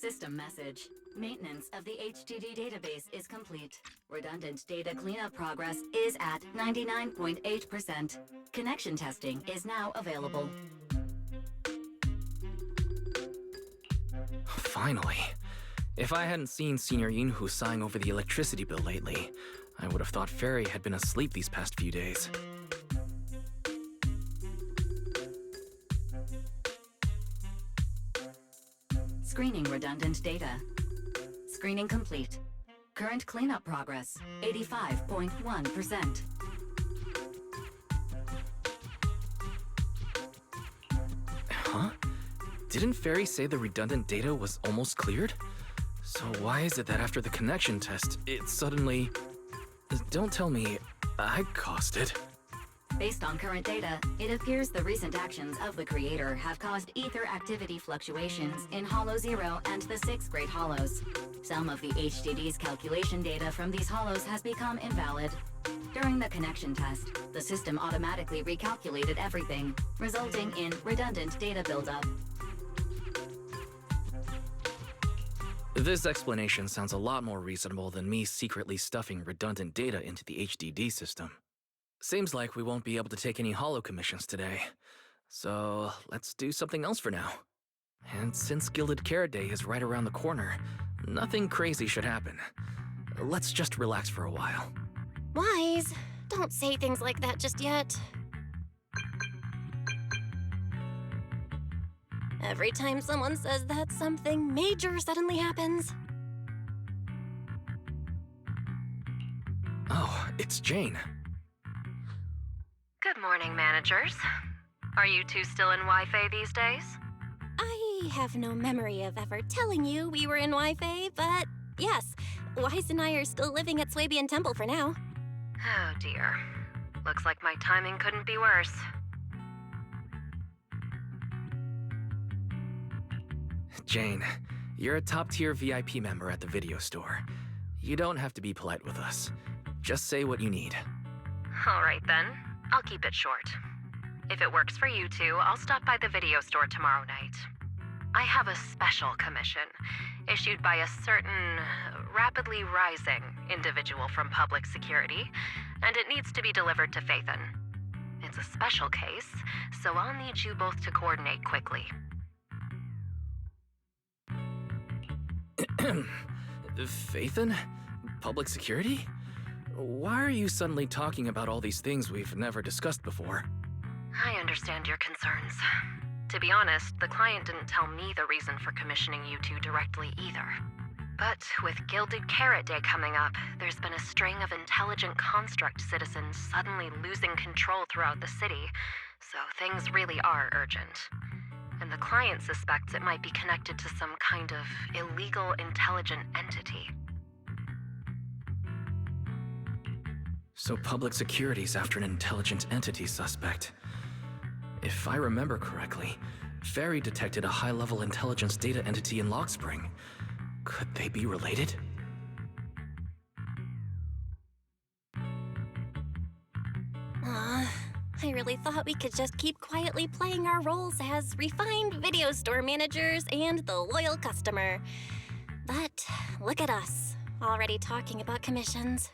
System message. Maintenance of the HDD database is complete. Redundant data cleanup progress is at 99.8%. Connection testing is now available. Finally. If I hadn't seen Senior Yunhu sighing over the electricity bill lately, I would have thought Fairy had been asleep these past few days. Screening redundant data. Screening complete. Current cleanup progress, 85.1%. Huh? Didn't Fairy say the redundant data was almost cleared? So why is it that after the connection test, it suddenly... Don't tell me I caused it. Based on current data, it appears the recent actions of the creator have caused ether activity fluctuations in Hollow 0 and the 6th Great Hollows. Some of the HDD's calculation data from these hollows has become invalid. During the connection test, the system automatically recalculated everything, resulting in redundant data buildup. This explanation sounds a lot more reasonable than me secretly stuffing redundant data into the HDD system. Seems like we won't be able to take any hollow commissions today. So let's do something else for now. And since Gilded Carrot Day is right around the corner, nothing crazy should happen. Let's just relax for a while. Wise, don't say things like that just yet. Every time someone says that, something major suddenly happens. Oh, it's Jane. Good morning, managers. Are you two still in Wi-Fi these days? I have no memory of ever telling you we were in Wi-Fi, but yes, Wise and I are still living at Swabian Temple for now. Oh dear. Looks like my timing couldn't be worse. Jane, you're a top-tier VIP member at the video store. You don't have to be polite with us. Just say what you need. All right then. I'll keep it short. If it works for you two, I'll stop by the video store tomorrow night. I have a special commission issued by a certain rapidly rising individual from public security, and it needs to be delivered to Phaethon. It's a special case, so I'll need you both to coordinate quickly. Phaethon? Public security? Why are you suddenly talking about all these things we've never discussed before? I understand your concerns. To be honest, the client didn't tell me the reason for commissioning you two directly either. But with Gilded Carrot Day coming up, there's been a string of intelligent construct citizens suddenly losing control throughout the city, so things really are urgent. And the client suspects it might be connected to some kind of illegal intelligent entity. So public security's after an intelligent entity suspect. If I remember correctly, Fairy detected a high-level intelligence data entity in Lockspring. Could they be related? I really thought we could just keep quietly playing our roles as refined video store managers and the loyal customer. But look at us, already talking about commissions.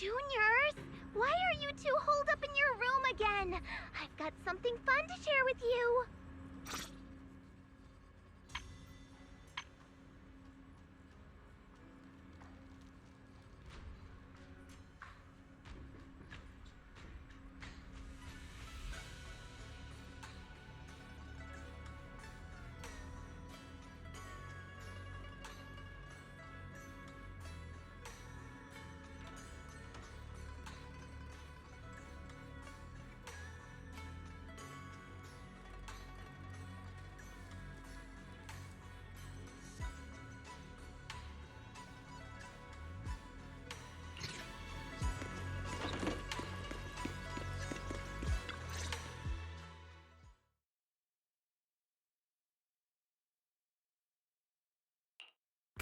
Juniors, why are you two holed up in your room again? I've got something fun to share with you.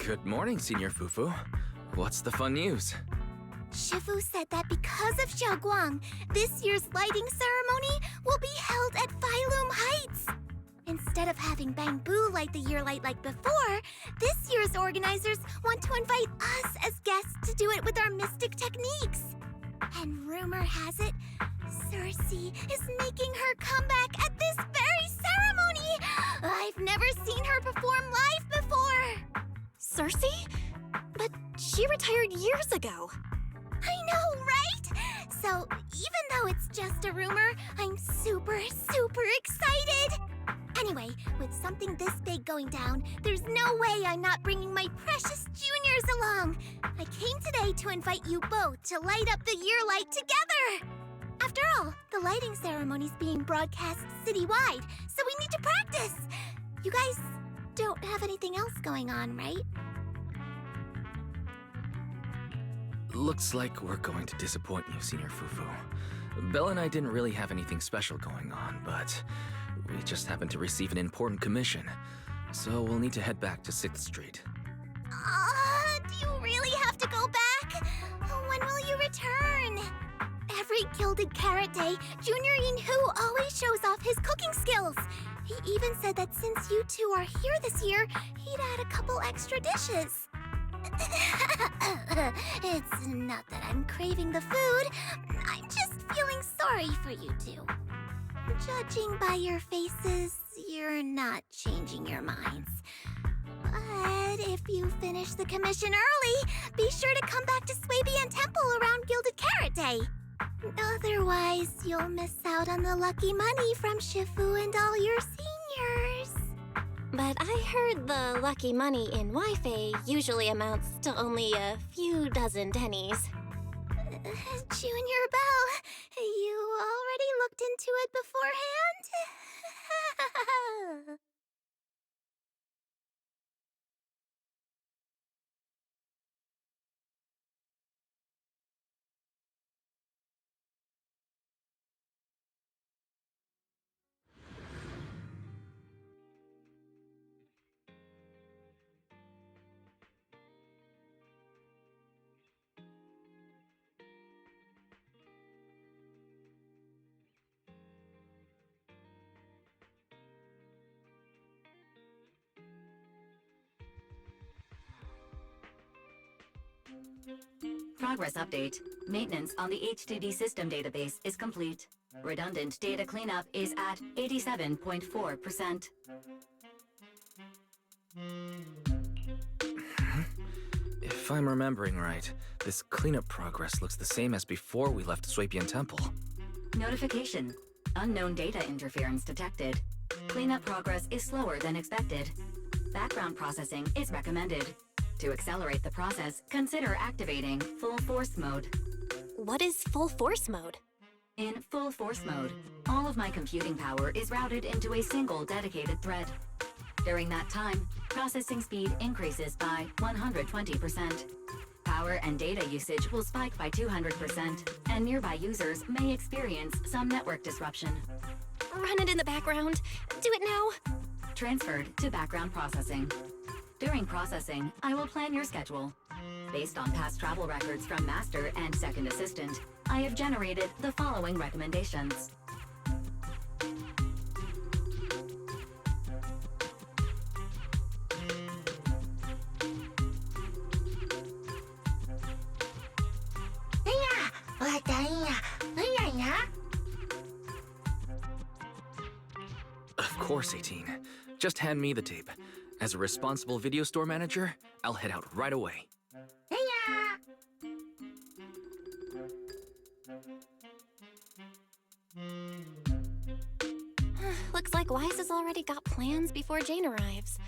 Good morning, Senior Fufu. What's the fun news? Shifu said that because of Xiaoguang, this year's lighting ceremony will be held at Phylum Heights. Instead of having Bangbu light the year light like before, this year's organizers want to invite us as guests to do it with our mystic techniques. And rumor has it, Cersei is making her comeback at this very ceremony! I've never seen her perform live before! Cersei? But she retired years ago. I know, right? So, even though it's just a rumor, I'm super excited! Anyway, with something this big going down, there's no way I'm not bringing my precious juniors along! I came today to invite you both to light up the year light together! After all, the lighting ceremony's being broadcast citywide, so we need to practice! You guys don't have anything else going on, right? Looks like we're going to disappoint you, Senior Fufu. Belle and I didn't really have anything special going on, but we just happened to receive an important commission, so we'll need to head back to 6th Street. Do you really have to go back? When will you return? Every Gilded Carrot Day, Junior Yinhu always shows off his cooking skills. He even said that since you two are here this year, he'd add a couple extra dishes. It's not that I'm craving the food. I'm just feeling sorry for you two. Judging by your faces, you're not changing your minds. But if you finish the commission early, be sure to come back to Swabian Temple around Gilded Carrot Day. Otherwise, you'll miss out on the lucky money from Shifu and all your seniors. But I heard the lucky money in Wi-Fi usually amounts to only a few dozen pennies. Junior Belle, you already looked into it beforehand? Progress update. Maintenance on the HDD system database is complete. Redundant data cleanup is at 87.4%. If I'm remembering right, this cleanup progress looks the same as before we left Swabian Temple. Notification. Unknown data interference detected. Cleanup progress is slower than expected. Background processing is recommended. To accelerate the process, consider activating Full Force Mode. What is full force mode? In Full Force Mode, all of my computing power is routed into a single dedicated thread. During that time, processing speed increases by 120%. Power and data usage will spike by 200%, and nearby users may experience some network disruption. Run it in the background. Do it now. Transferred to background processing. During processing, I will plan your schedule. Based on past travel records from Master and Second Assistant, I have generated the following recommendations. Hey, Of course, 18. Just hand me the tape. As a responsible video store manager, I'll head out right away. Looks like Wise has already got plans before Jane arrives.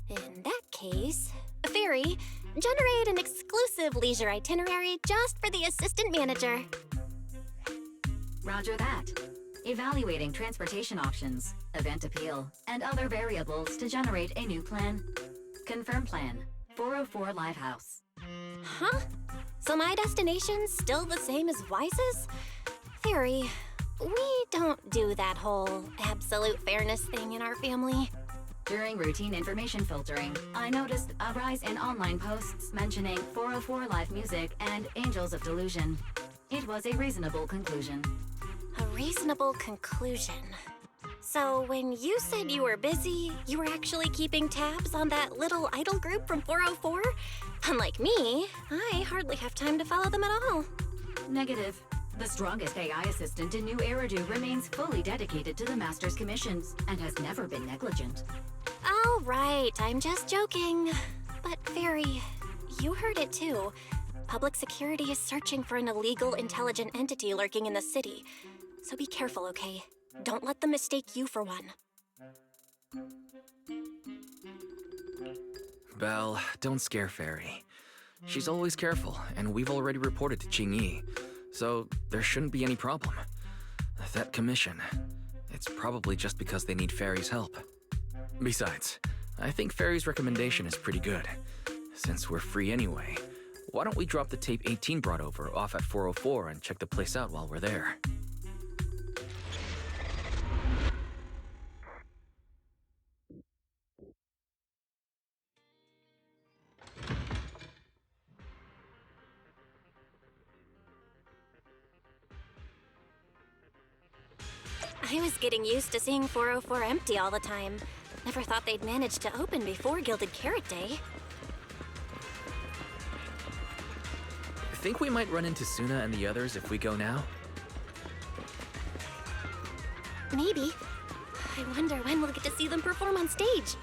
In that case, Fairy, generate an exclusive leisure itinerary just for the assistant manager. Roger that. Evaluating transportation options, event appeal, and other variables to generate a new plan. Confirm plan. 404 Live House. Huh? So my destination's still the same as Wise's? Fairy, we don't do that whole absolute fairness thing in our family. During routine information filtering, I noticed a rise in online posts mentioning 404 Live Music and Angels of Delusion. It was a reasonable conclusion. A reasonable conclusion. So when you said you were busy, you were actually keeping tabs on that little idol group from 404? Unlike me, I hardly have time to follow them at all. Negative. The strongest AI assistant in New Eridu remains fully dedicated to the Master's commissions and has never been negligent. All right, I'm just joking. But Fairy, you heard it too. Public security is searching for an illegal intelligent entity lurking in the city. So be careful, okay? Don't let them mistake you for one. Belle, don't scare Fairy. She's always careful, and we've already reported to Qingyi, so there shouldn't be any problem. That commission, it's probably just because they need Fairy's help. Besides, I think Fairy's recommendation is pretty good. Since we're free anyway, why don't we drop the tape 18 brought over off at 404 and check the place out while we're there? I was getting used to seeing 404 empty all the time. Never thought they'd manage to open before Gilded Carrot Day. Think we might run into Suna and the others if we go now? Maybe. I wonder when we'll get to see them perform on stage.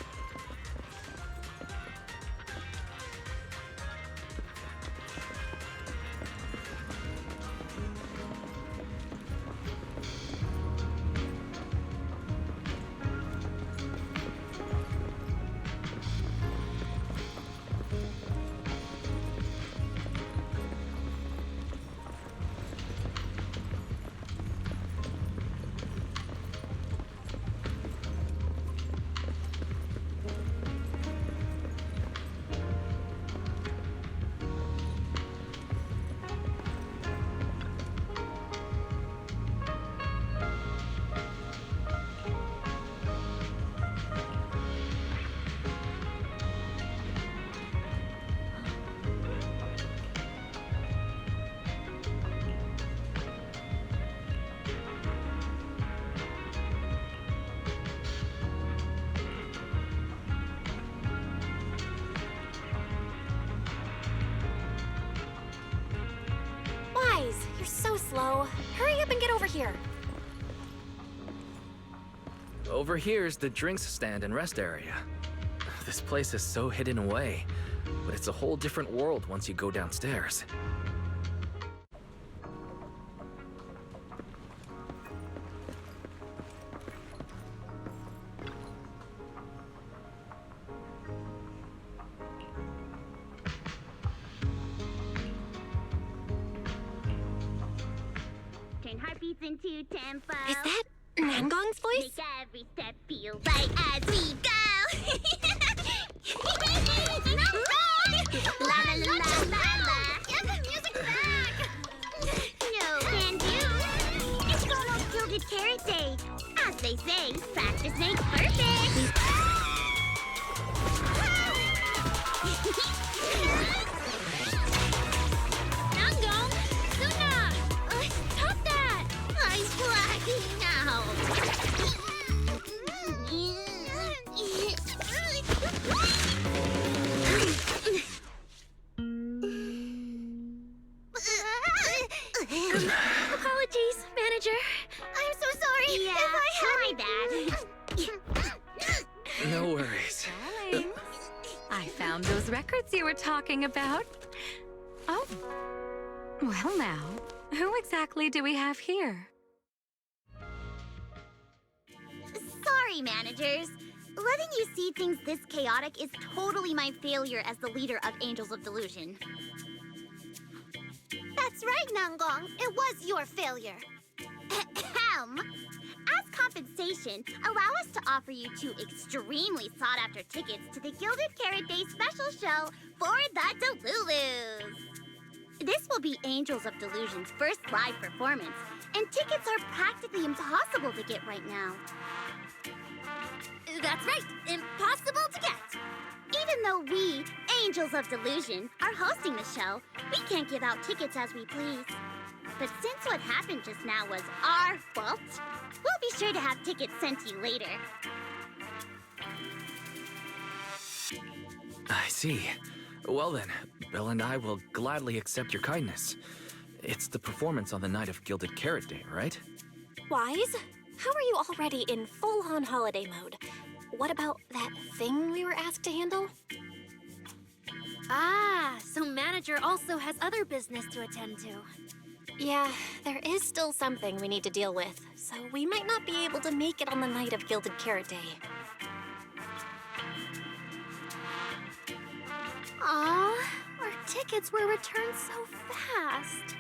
You're so slow. Hurry up and get over here. Over here's the drinks stand and rest area. This place is so hidden away, but it's a whole different world once you go downstairs. Turn heartbeats into tempo. Is that Nangong's voice? Make every step feel right as we go. La la la la la. Get the music back. No can do. It's almost Gilded Carrot Day. As they say, practice makes perfect. Nangong, Suna, stop that! I'm blacking out. carrots you were talking about. Oh. Well now, who exactly do we have here? Sorry, managers. Letting you see things this chaotic is totally my failure as the leader of Angels of Delusion. That's right, Nangong. It was your failure. Ahem. As compensation, allow us to offer you 2 extremely sought-after tickets to the Gilded Carrot Day special show for the Delulus. This will be Angels of Delusion's first live performance, and tickets are practically impossible to get right now. That's right, impossible to get. Even though we, Angels of Delusion, are hosting the show, we can't give out tickets as we please. But since what happened just now was our fault, we'll be sure to have tickets sent to you later. I see. Well then, Belle and I will gladly accept your kindness. It's the performance on the night of Gilded Carrot Day, right? Wise, how are you already in full-on holiday mode? What about that thing we were asked to handle? Ah, so manager also has other business to attend to. Yeah, there is still something we need to deal with, so we might not be able to make it on the night of Gilded Carrot Day. Aw, our tickets were returned so fast.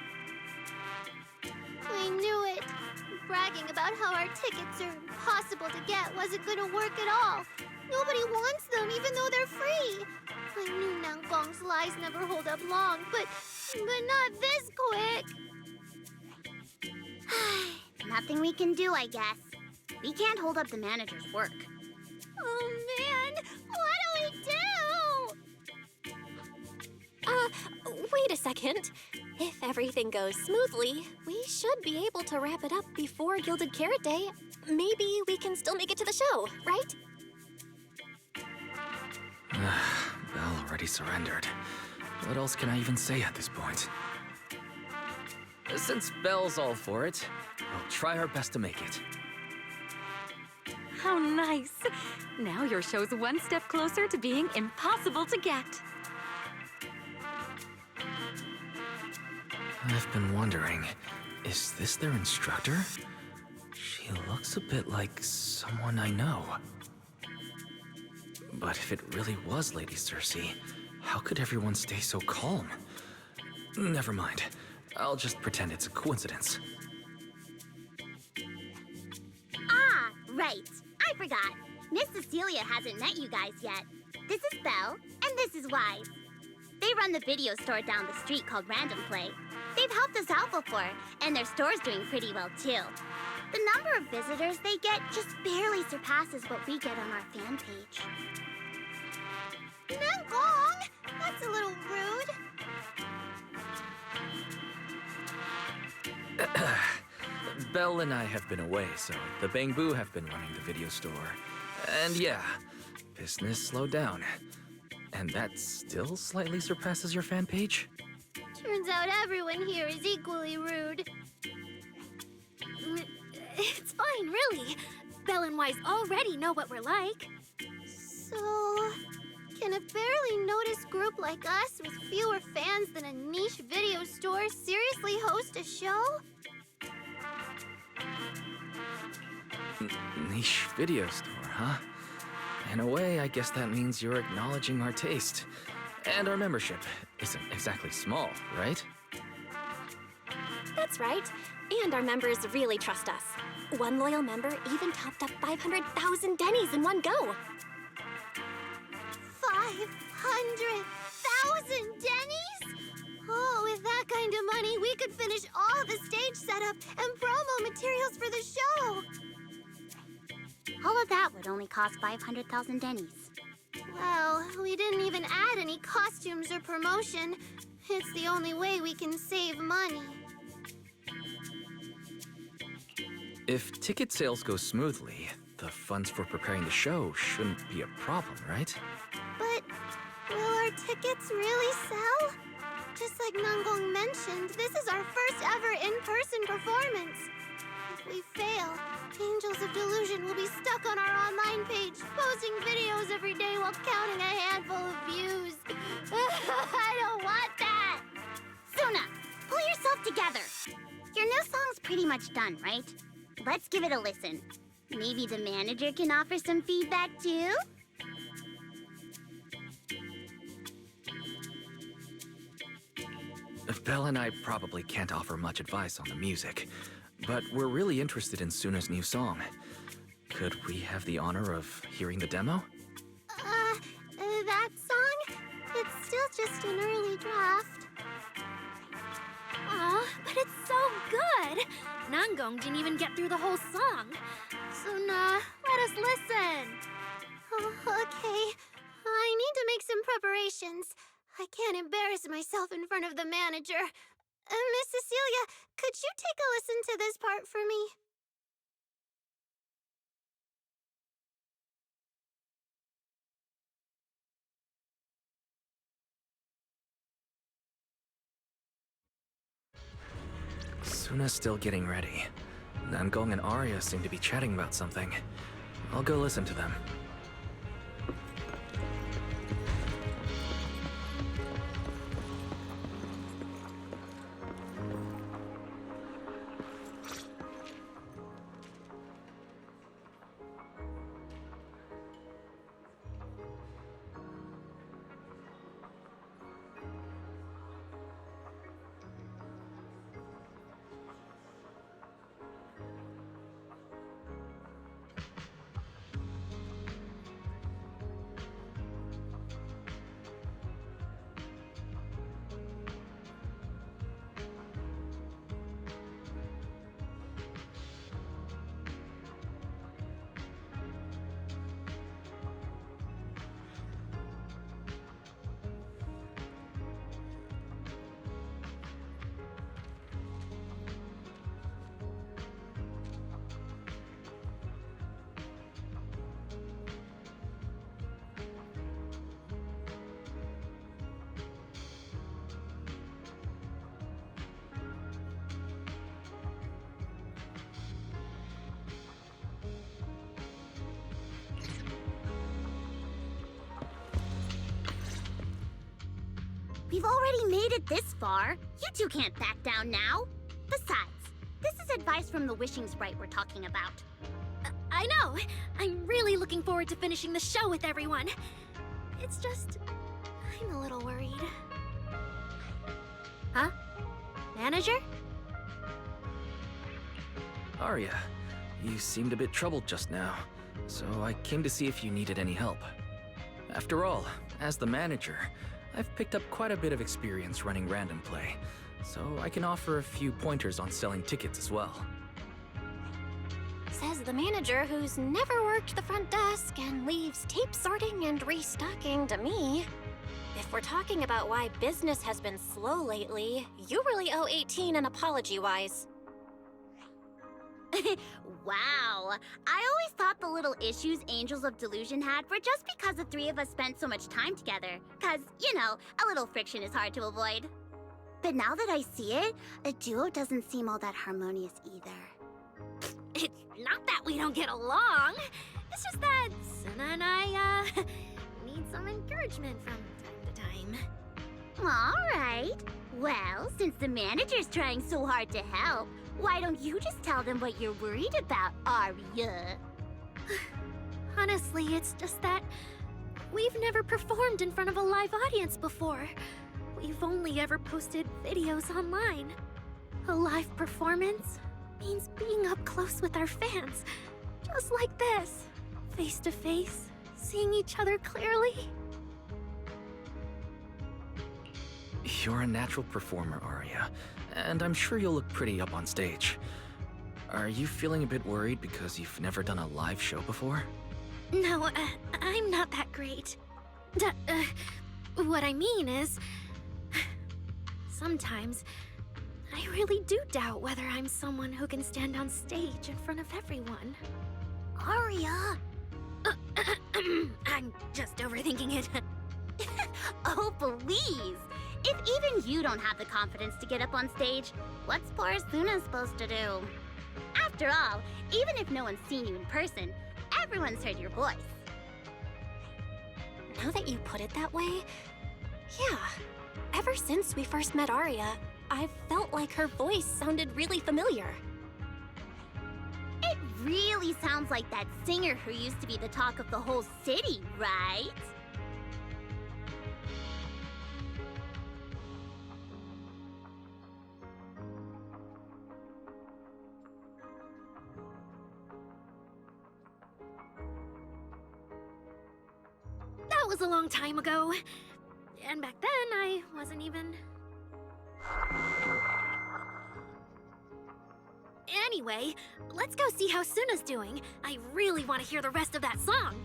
I knew it. Bragging about how our tickets are impossible to get wasn't gonna work at all. Nobody wants them, even though they're free. I knew Nangong's lies never hold up long, but not this quick. Nothing we can do, I guess. We can't hold up the manager's work. Oh man, what do we do? Wait a second. If everything goes smoothly, we should be able to wrap it up before Gilded Carrot Day. Maybe we can still make it to the show, right? Belle already surrendered. What else can I even say at this point? Since Belle's all for it, we'll try our best to make it. How nice. Now your show's one step closer to being impossible to get. I've been wondering, is this their instructor? She looks a bit like someone I know. But if it really was Lady Cersei, how could everyone stay so calm? Never mind. I'll just pretend it's a coincidence. Ah, right. I forgot. Miss Cecilia hasn't met you guys yet. This is Belle, and this is Wise. They run the video store down the street called Random Play. They've helped us out before, and their store's doing pretty well too. The number of visitors they get just barely surpasses what we get on our fan page. Nangong! That's a little rude. Belle and I have been away, so the Bangbu have been running the video store. And yeah, business slowed down. And that still slightly surpasses your fan page? Turns out everyone here is equally rude. It's fine, really. Belle and Wise already know what we're like. So, can a barely noticed group like us with fewer fans than a niche video store seriously host a show? Niche video store, huh? In a way, I guess that means you're acknowledging our taste. And our membership isn't exactly small, right? That's right. And our members really trust us. One loyal member even topped up 500,000 Denny's in one go. 500,000 Denny's? Oh, with that kind of money, we could finish all the stage setup and promo materials for the show. All of that would only cost 500,000 Denny's. Well, we didn't even add any costumes or promotion. It's the only way we can save money. If ticket sales go smoothly, the funds for preparing the show shouldn't be a problem, right? But will our tickets really sell? Just like Nangong mentioned, this is our first ever in-person performance. If we fail, Angels of Delusion will be stuck on our online page, posting videos every day while counting a handful of views. yourself together! Your new song's pretty much done, right? Let's give it a listen. Maybe the manager can offer some feedback too? Belle and I probably can't offer much advice on the music, but we're really interested in Suna's new song. Could we have the honor of hearing the demo? That song? It's still just an early draft. Aw, but it's so good! Nangong didn't even get through the whole song. Suna, let us listen. Oh, okay. I need to make some preparations. I can't embarrass myself in front of the manager. Miss Cecilia, could you take a listen to this part for me? Suna's still getting ready. Nangong and Arya seem to be chatting about something. I'll go listen to them. We've already made it this far. You two can't back down now. Besides, this is advice from the wishing sprite we're talking about. I know! I'm really looking forward to finishing the show with everyone. It's just... I'm a little worried. Huh? Manager? Arya, you seemed a bit troubled just now, so I came to see if you needed any help. After all, as the manager, I've picked up quite a bit of experience running random play, so I can offer a few pointers on selling tickets as well. Says the manager who's never worked the front desk and leaves tape sorting and restocking to me. If we're talking about why business has been slow lately, you really owe 18 an apology-wise. Wow. I always thought the little issues Angels of Delusion had were just because the three of us spent so much time together. Cause, you know, a little friction is hard to avoid. But now that I see it, a duo doesn't seem all that harmonious either. It's not that we don't get along. It's just that Suna and I, need some encouragement from time to time. Alright. Well, since the manager's trying so hard to help, why don't you just tell them what you're worried about, Arya? Honestly, it's just that we've never performed in front of a live audience before. We've only ever posted videos online. A live performance means being up close with our fans, just like this, face to face, seeing each other clearly. You're a natural performer, Arya, and I'm sure you'll look pretty up on stage. Are you feeling a bit worried because you've never done a live show before? No, I'm not that great. What I mean is, sometimes I really do doubt whether I'm someone who can stand on stage in front of everyone. Arya! I'm just overthinking it. Oh, please! If even you don't have the confidence to get up on stage, what's poor Suna supposed to do? After all, even if no one's seen you in person, everyone's heard your voice. Now that you put it that way, yeah. Ever since we first met Arya, I felt like her voice sounded really familiar. It really sounds like that singer who used to be the talk of the whole city, right? That was a long time ago. And back then, I wasn't even... Anyway, let's go see how Suna's doing. I really want to hear the rest of that song.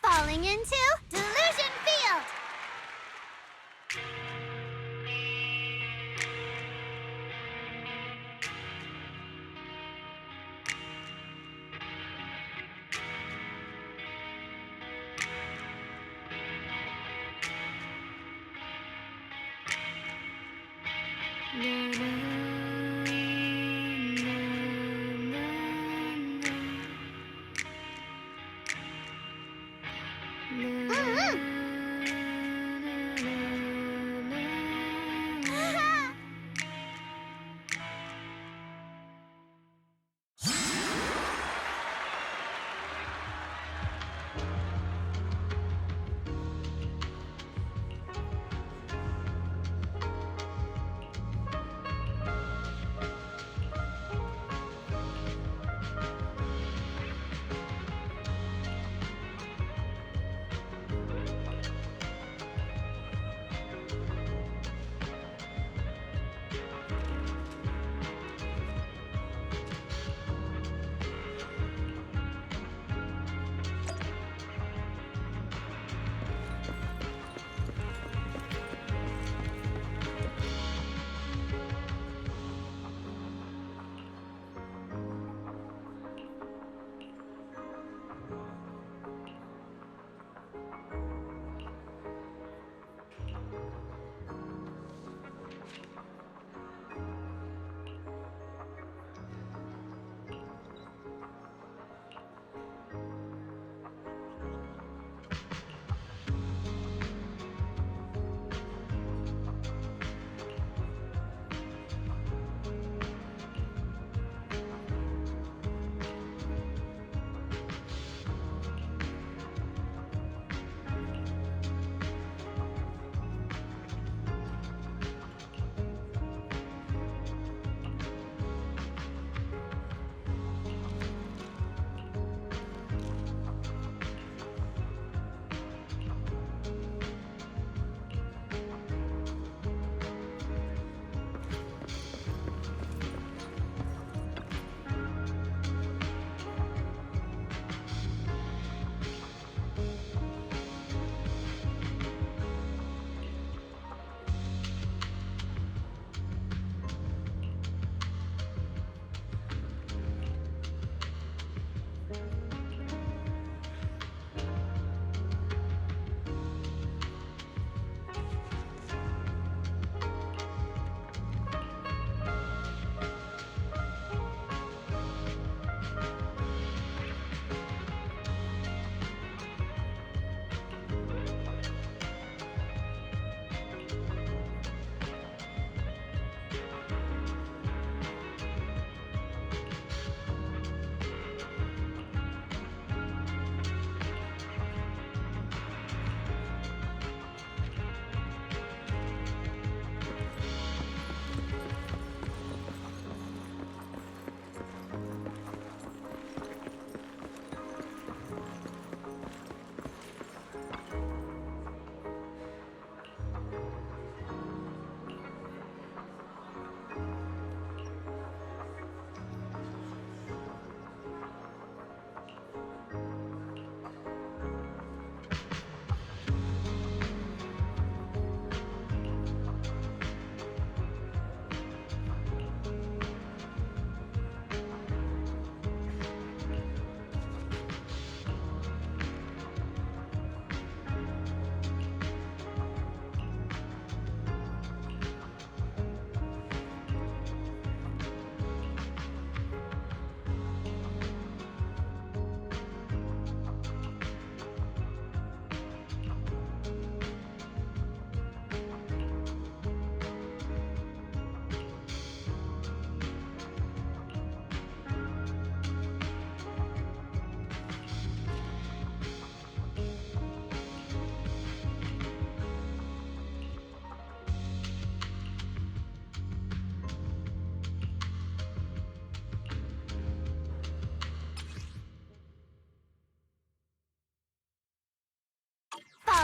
Falling into Delusion Field!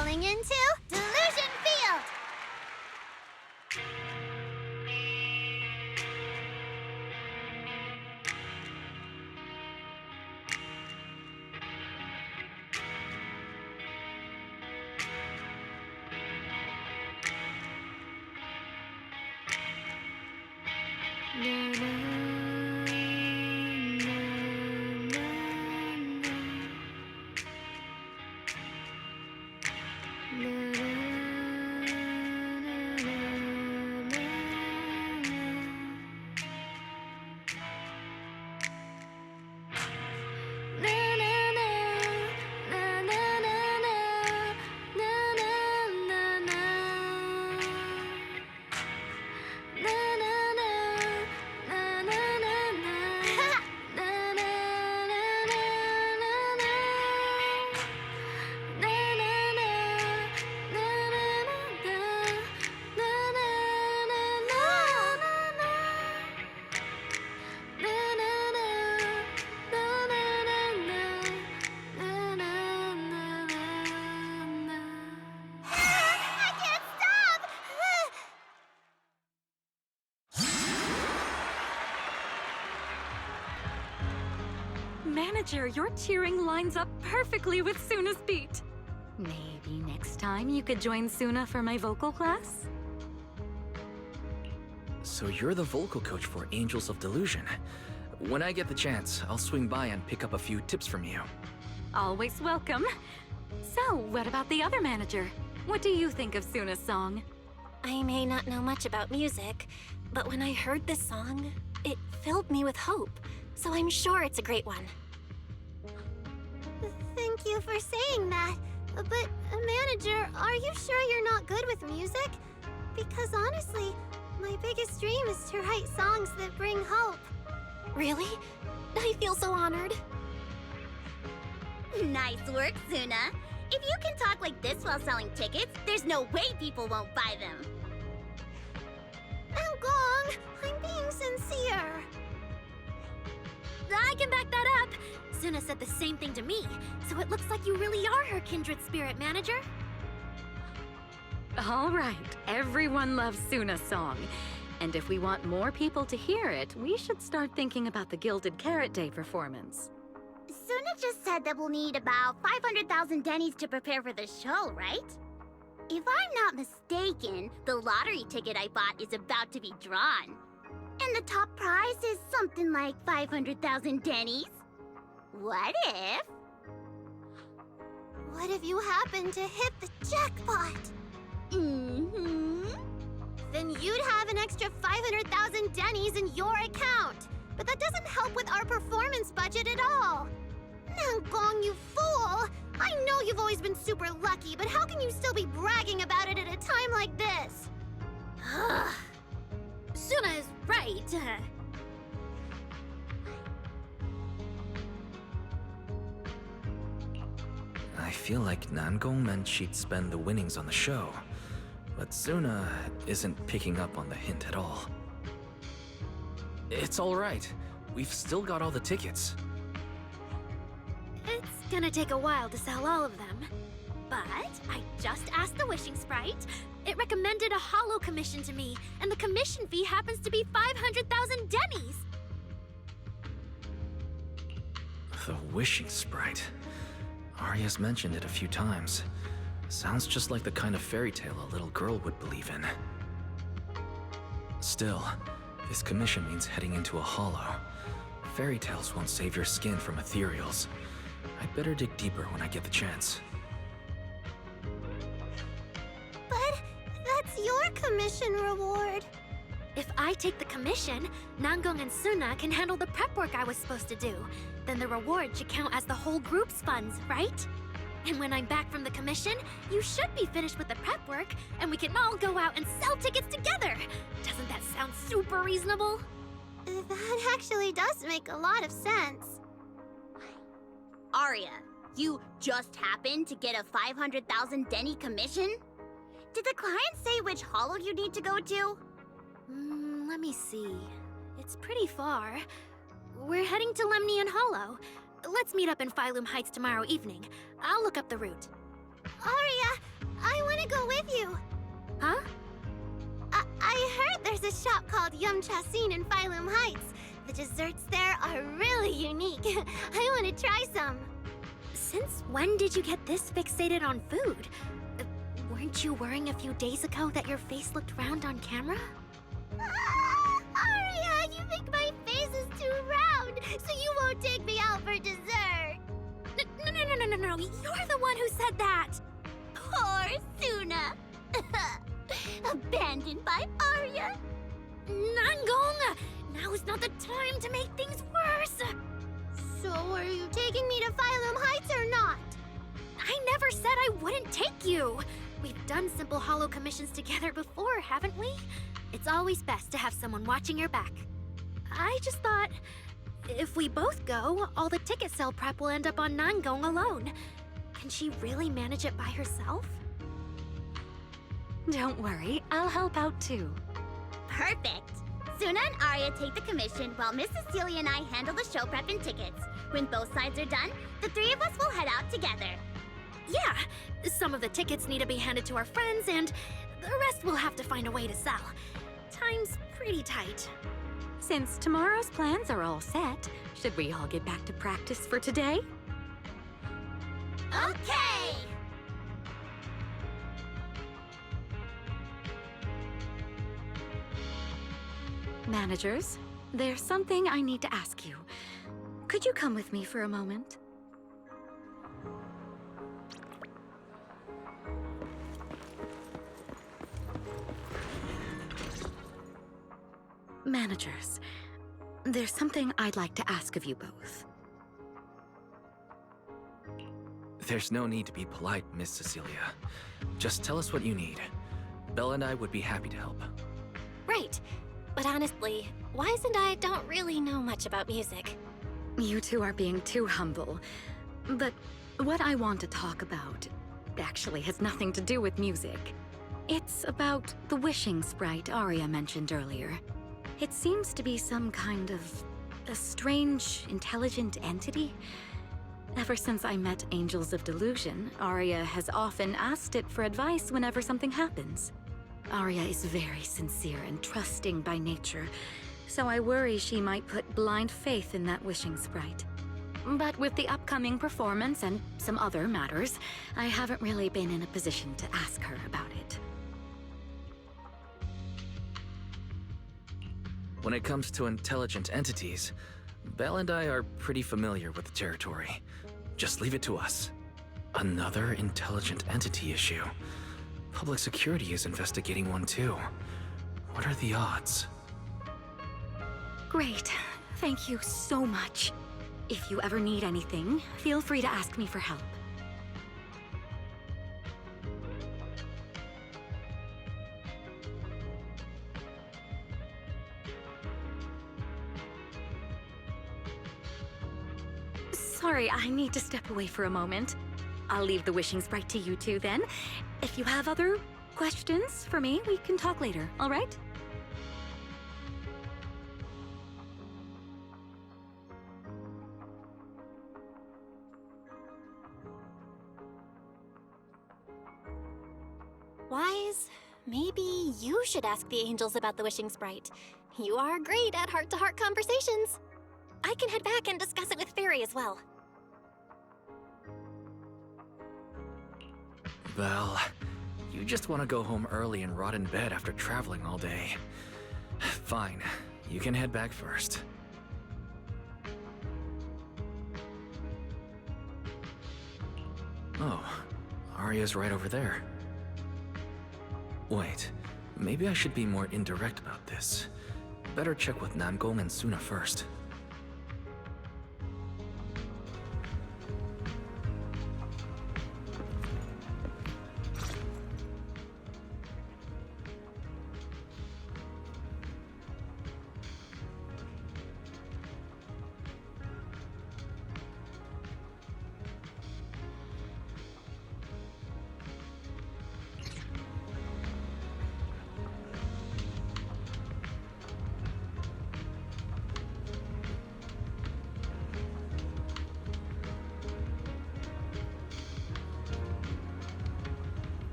falling into Delusion Field! I can't stop! Manager, your cheering lines up perfectly with Suna's beat. Maybe next time you could join Suna for my vocal class? So you're the vocal coach for Angels of Delusion. When I get the chance, I'll swing by and pick up a few tips from you. Always welcome. So, what about the other manager? What do you think of Suna's song? I may not know much about music, but when I heard this song, it filled me with hope. So I'm sure it's a great one. Thank you for saying that. But, manager, are you sure you're not good with music? Because honestly, my biggest dream is to write songs that bring hope. Really? I feel so honored. Nice work, Suna. If you can talk like this while selling tickets, there's no way people won't buy them. Gong, I'm being sincere. I can back that up. Suna said the same thing to me, so it looks like you really are her kindred spirit, manager. All right, everyone loves Suna's song. And if we want more people to hear it, we should start thinking about the Gilded Carrot Day performance. Suna just said that we'll need about 500,000 Dennies to prepare for the show, right? If I'm not mistaken, the lottery ticket I bought is about to be drawn. And the top prize is something like 500,000 Dennies. What if... What if you happen to hit the jackpot? Mm-hmm. Then you'd have an extra 500,000 Dennies in your account. But that doesn't help with our performance budget at all. Now, Gong, you fool! I know you've always been super lucky, but how can you still be bragging about it at a time like this? Suna is right. I feel like Nangong meant she'd spend the winnings on the show, but Suna isn't picking up on the hint at all. It's all right. We've still got all the tickets. It's gonna take a while to sell all of them. But I just asked the Wishing Sprite. It recommended a holo commission to me, and the commission fee happens to be 500,000 Dennies. The Wishing Sprite. Arya's mentioned it a few times. Sounds just like the kind of fairy tale a little girl would believe in. Still, this commission means heading into a holo. Fairy tales won't save your skin from ethereals. I'd better dig deeper when I get the chance. But that's your commission reward. If I take the commission, Nangong and Suna can handle the prep work I was supposed to do. Then the reward should count as the whole group's funds, right? And when I'm back from the commission, you should be finished with the prep work, and we can all go out and sell tickets together. Doesn't that sound super reasonable? That actually does make a lot of sense. Arya, you just happened to get a 500,000 Denny commission? Did the client say which holo you need to go to? Let me see. It's pretty far. We're heading to Lemnian Hollow. Let's meet up in Phylum Heights tomorrow evening. I'll look up the route. Aria, I want to go with you. Huh? I heard there's a shop called Yum Chassin in Phylum Heights. The desserts there are really unique. I want to try some. Since when did you get this fixated on food? Weren't you worrying a few days ago that your face looked round on camera? Aria, you think my face is too round, so you won't take me out for dessert. No. You're the one who said that. Poor Suna. Abandoned by Aria. Nangong! Now is not the time to make things worse. So are you taking me to Phylum Heights or not? I never said I wouldn't take you. We've done simple holo commissions together before, haven't we? It's always best to have someone watching your back. I just thought, if we both go, all the ticket sale prep will end up on Nangong alone. Can she really manage it by herself? Don't worry, I'll help out too. Perfect. Suna and Aria take the commission while Miss Cecilia and I handle the show prep and tickets. When both sides are done, the three of us will head out together. Yeah, some of the tickets need to be handed to our friends, and the rest we'll have to find a way to sell. Time's pretty tight. Since tomorrow's plans are all set, should we all get back to practice for today? Okay! Managers, there's something I need to ask you. Could you come with me for a moment? Managers, there's something I'd like to ask of you both. There's no need to be polite, Miss Cecilia. Just tell us what you need. Belle and I would be happy to help. Right. But honestly, Wise and I don't really know much about music. You two are being too humble. But what I want to talk about actually has nothing to do with music. It's about the wishing sprite Aria mentioned earlier. It seems to be some kind of a strange, intelligent entity. Ever since I met Angels of Delusion, Aria has often asked it for advice whenever something happens. Aria is very sincere and trusting by nature, so I worry she might put blind faith in that wishing sprite. But with the upcoming performance and some other matters, I haven't really been in a position to ask her about it. When it comes to intelligent entities, Belle and I are pretty familiar with the territory. Just leave it to us. Another intelligent entity issue. Public security is investigating one too. What are the odds? Great. Thank you so much. If you ever need anything, feel free to ask me for help. Sorry, I need to step away for a moment. I'll leave the wishing sprite to you two then. If you have other questions for me, we can talk later, all right? Wise, maybe you should ask the angels about the wishing sprite. You are great at heart-to-heart conversations. I can head back and discuss it with Fairy as well. Belle, you just want to go home early and rot in bed after traveling all day. Fine, you can head back first. Oh, Aria's right over there. Wait, maybe I should be more indirect about this. Better check with Nangong and Suna first.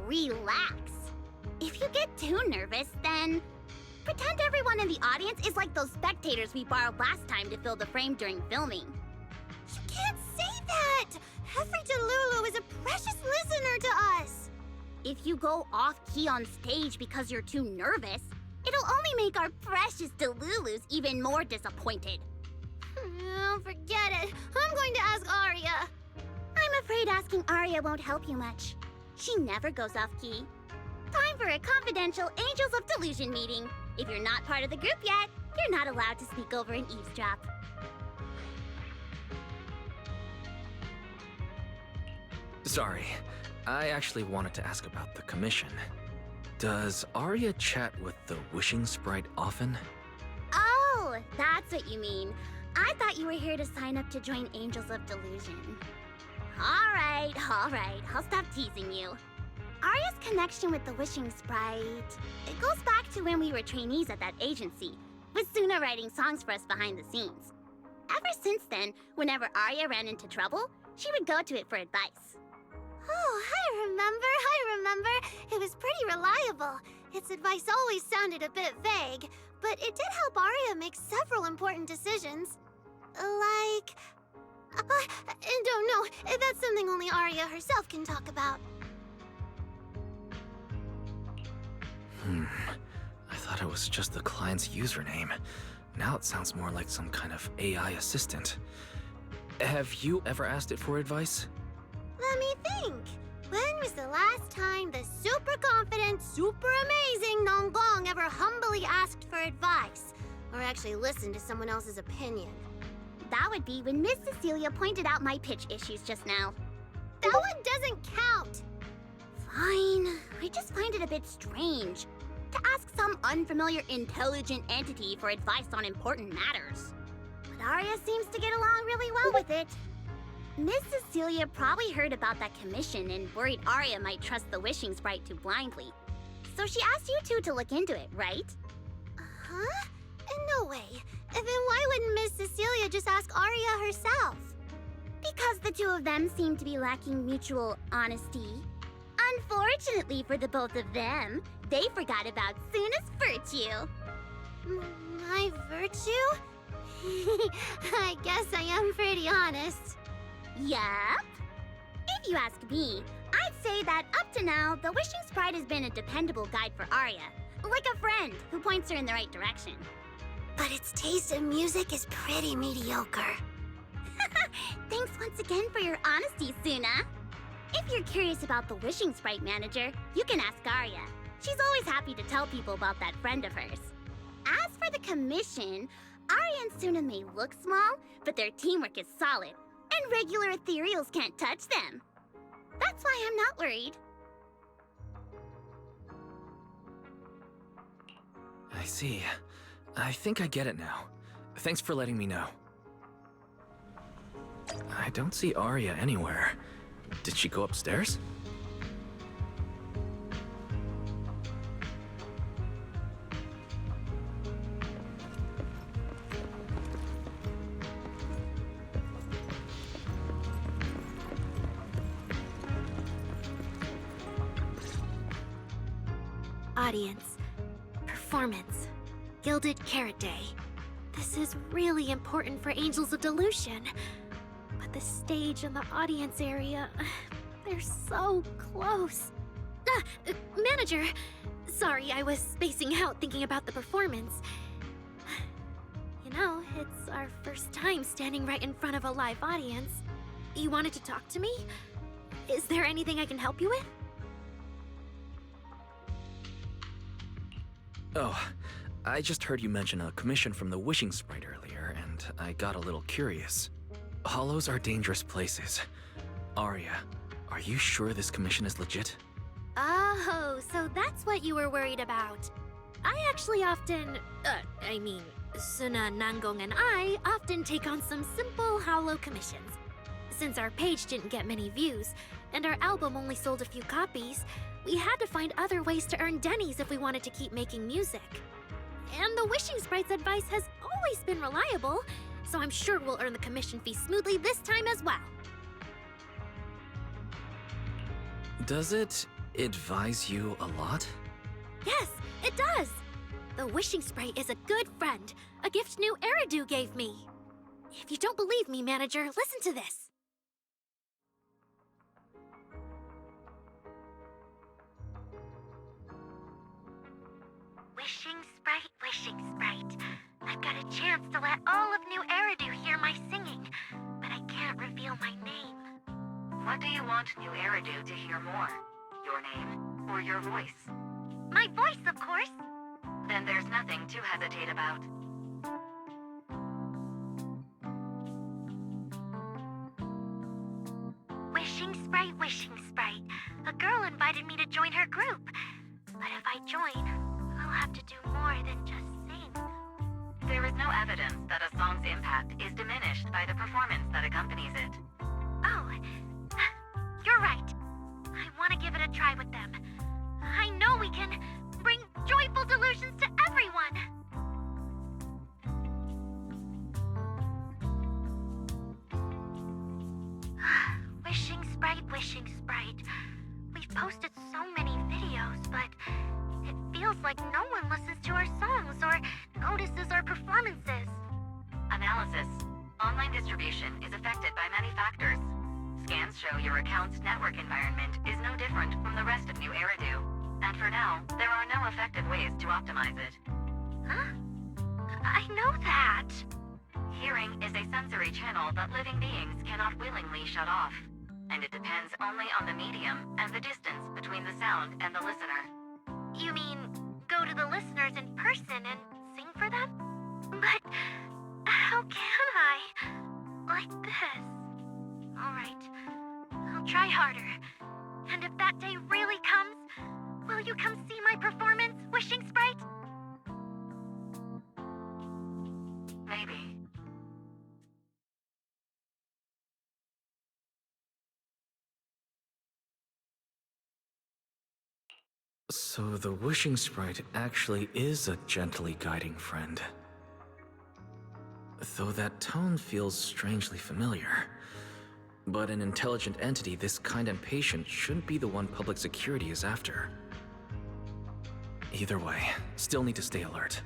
relax. If you get too nervous, then pretend everyone in the audience is like those spectators we borrowed last time to fill the frame during filming. You can't say that! Every Delulu is a precious listener to us! If you go off-key on stage because you're too nervous, it'll only make our precious Delulus even more disappointed. Oh, forget it. I'm going to ask Arya. I'm afraid asking Arya won't help you much. She never goes off-key. Time for a confidential Angels of Delusion meeting. If you're not part of the group yet, you're not allowed to sneak over and eavesdrop. Sorry, I actually wanted to ask about the commission. Does Arya chat with the Wishing Sprite often? Oh, that's what you mean. I thought you were here to sign up to join Angels of Delusion. All right, I'll stop teasing you. Arya's connection with the Wishing Sprite, it goes back to when we were trainees at that agency, with Suna writing songs for us behind the scenes. Ever since then, whenever Arya ran into trouble, she would go to it for advice. Oh, I remember. It was pretty reliable. Its advice always sounded a bit vague, but it did help Arya make several important decisions. Like... don't know. That's something only Arya herself can talk about. I thought it was just the client's username. Now it sounds more like some kind of AI assistant. Have you ever asked it for advice? Let me think. When was the last time the super confident, super amazing Nonggong ever humbly asked for advice? Or actually listened to someone else's opinion? That would be when Miss Cecilia pointed out my pitch issues just now. That one doesn't count! Fine. I just find it a bit strange to ask some unfamiliar intelligent entity for advice on important matters. But Arya seems to get along really well with it. Miss Cecilia probably heard about that commission and worried Arya might trust the Wishing Sprite too blindly. So she asked you two to look into it, right? Huh? No way. Then why wouldn't Miss Cecilia just ask Arya herself? Because the two of them seem to be lacking mutual honesty. Unfortunately for the both of them, they forgot about Suna's virtue. My virtue? I guess I am pretty honest. Yup. If you ask me, I'd say that up to now, the Wishing Sprite has been a dependable guide for Arya. Like a friend who points her in the right direction. But its taste in music is pretty mediocre. Thanks once again for your honesty, Suna. If you're curious about the Wishing Sprite manager, you can ask Arya. She's always happy to tell people about that friend of hers. As for the commission, Arya and Suna may look small, but their teamwork is solid, and regular ethereals can't touch them. That's why I'm not worried. I see. I think I get it now. Thanks for letting me know. I don't see Arya anywhere. Did she go upstairs? Audience. Performance. Gilded Carrot Day. This is really important for Angels of Delusion. But the stage and the audience area, they're so close. Manager! Sorry, I was spacing out thinking about the performance. You know, it's our first time standing right in front of a live audience. You wanted to talk to me? Is there anything I can help you with? Oh, I just heard you mention a commission from the Wishing Sprite earlier, and I got a little curious. Hollows are dangerous places. Arya, are you sure this commission is legit? Oh, so that's what you were worried about. I actually often, Suna, Nangong, and I often take on some simple hollow commissions. Since our page didn't get many views, and our album only sold a few copies, we had to find other ways to earn dennies if we wanted to keep making music. And the Wishing Sprite's advice has always been reliable, so I'm sure we'll earn the commission fee smoothly this time as well. Does it Advise you a lot? Yes, it does! The wishing sprite is a good friend, a gift new Eridu gave me. If you don't believe me, manager, listen to this. Wishing sprite. I've got a chance to let all of New Eridu hear my singing, but I can't reveal my name. What do you want New Eridu to hear more? Your name or your voice? My voice, of course. Then there's nothing to hesitate about. Wishing sprite. A girl invited me to join her group. But if I join, I'll have to do more than just sing. There is no evidence that a song's impact is diminished by the performance that accompanies it. Oh, you're right. I want to give it a try with them. I know we can bring joyful delusions to everyone. Wishing sprite. We've posted so many videos, but it feels like no one listens to our songs or notices our performances. Analysis. Online distribution is affected by many factors. Scans show your account's network environment is no different from the rest of New Eridu. And for now, there are no effective ways to optimize it. Huh? I know that. Hearing is a sensory channel that living beings cannot willingly shut off. And it depends only on the medium and the distance between the sound and the listener. You mean go to the listeners in person and sing for them? But how can I? Like this. Alright, I'll try harder. And if that day really comes, will you come see my performance, Wishing Sprite? Maybe. So the wishing sprite actually is a gently guiding friend. Though that tone feels strangely familiar. But an intelligent entity this kind and patient shouldn't be the one public security is after. Either way, still need to stay alert.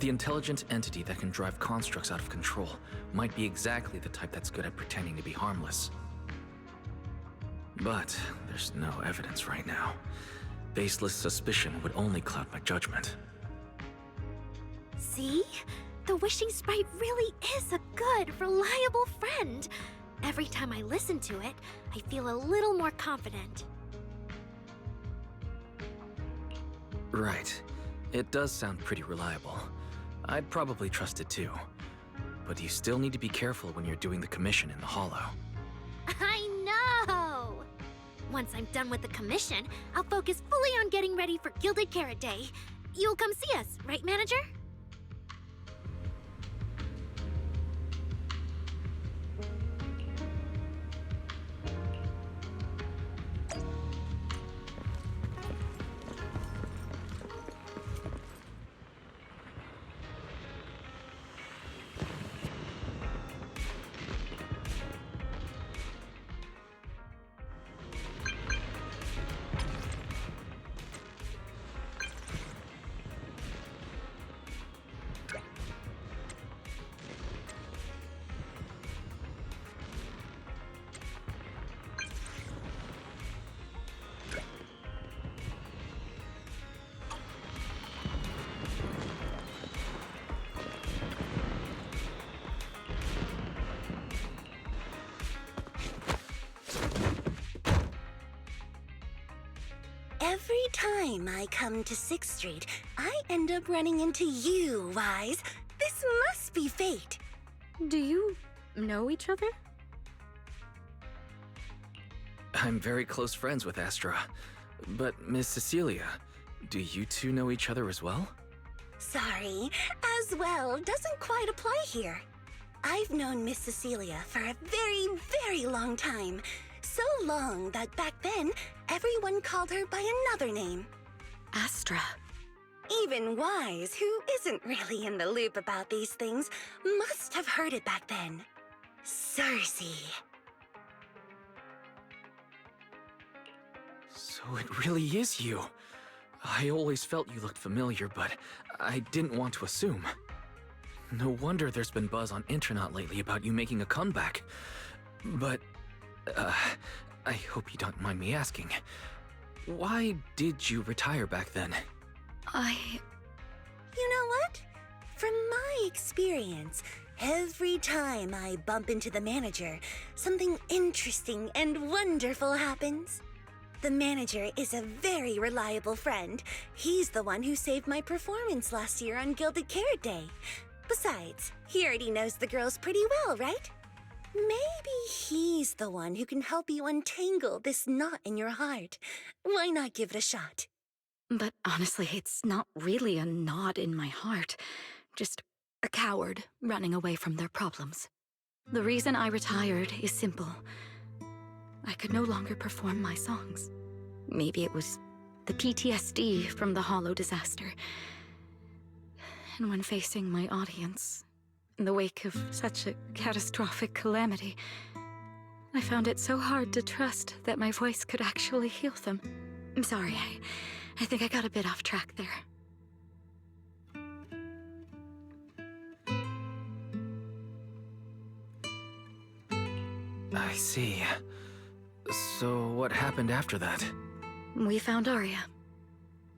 The intelligent entity that can drive constructs out of control might be exactly the type that's good at pretending to be harmless. But there's no evidence right now. Baseless suspicion would only cloud my judgment. See? The wishing sprite really is a good, reliable friend. Every time I listen to it, I feel a little more confident. Right. It does sound pretty reliable. I'd probably trust it too. But you still need to be careful when you're doing the commission in the Hollow. I know! Once I'm done with the commission, I'll focus fully on getting ready for Gilded Carrot Day. You'll come see us, right, manager? Every time I come to 6th Street, I end up running into you, Wise. This must be fate. Do you know each other? I'm very close friends with Astra. But Miss Cecilia, do you two know each other as well? Sorry, as well doesn't quite apply here. I've known Miss Cecilia for a very, very long time. So long that back then, everyone called her by another name. Astra. Even Wise, who isn't really in the loop about these things, must have heard it back then. Cersei. So So it really is you. I always felt you looked familiar, but I didn't want to assume. No wonder there's been buzz on Internet lately about you making a comeback. But, I hope you don't mind me asking. Why did you retire back then? You know what? From my experience, every time I bump into the manager, something interesting and wonderful happens. The manager is a very reliable friend. He's the one who saved my performance last year on Gilded Carrot Day. Besides, he already knows the girls pretty well, right? Maybe he's the one who can help you untangle this knot in your heart. Why not give it a shot? But honestly, it's not really a knot in my heart. Just a coward running away from their problems. The reason I retired is simple. I could no longer perform my songs. Maybe it was the PTSD from the Hollow disaster. And when facing my audience, in the wake of such a catastrophic calamity, I found it so hard to trust that my voice could actually heal them. I'm sorry, I think I got a bit off track there. I see. So what happened after that? We found Aria.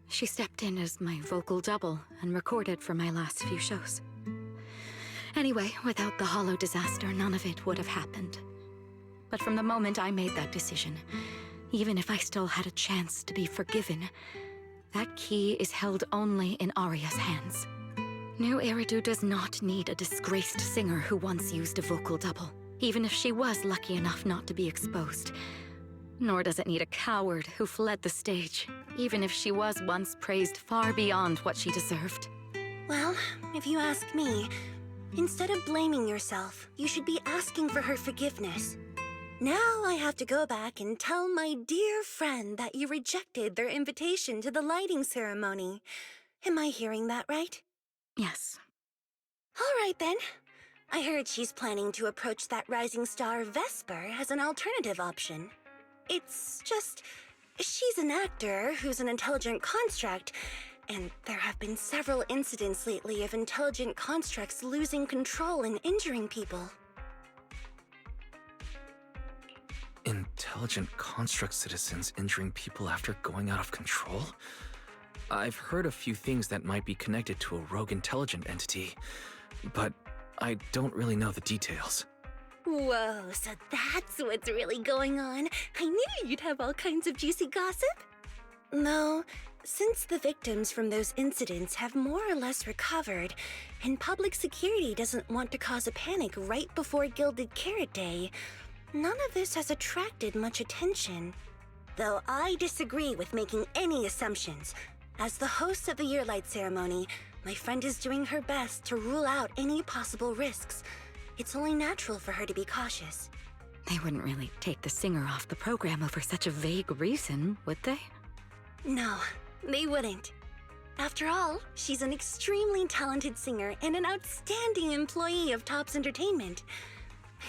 She stepped in as my vocal double and recorded for my last few shows. Anyway, without the Hollow disaster, none of it would have happened. But from the moment I made that decision, even if I still had a chance to be forgiven, that key is held only in Aria's hands. New Eridu does not need a disgraced singer who once used a vocal double, even if she was lucky enough not to be exposed. Nor does it need a coward who fled the stage, even if she was once praised far beyond what she deserved. Well, if you ask me, instead of blaming yourself, you should be asking for her forgiveness. Now I have to go back and tell my dear friend that you rejected their invitation to the lighting ceremony. Am I hearing that right? Yes. All right then. I heard she's planning to approach that rising star Vesper as an alternative option. It's just, she's an actor who's an intelligent construct, and there have been several incidents lately of intelligent constructs losing control and injuring people. Intelligent construct citizens injuring people after going out of control? I've heard a few things that might be connected to a rogue intelligent entity, but I don't really know the details. Whoa, so that's what's really going on. I knew you'd have all kinds of juicy gossip. No, since the victims from those incidents have more or less recovered, and public security doesn't want to cause a panic right before Gilded Carrot Day, none of this has attracted much attention. Though I disagree with making any assumptions. As the host of the Yearlight ceremony, my friend is doing her best to rule out any possible risks. It's only natural for her to be cautious. They wouldn't really take the singer off the program over such a vague reason, would they? No, they wouldn't. After all, she's an extremely talented singer and an outstanding employee of Topps Entertainment.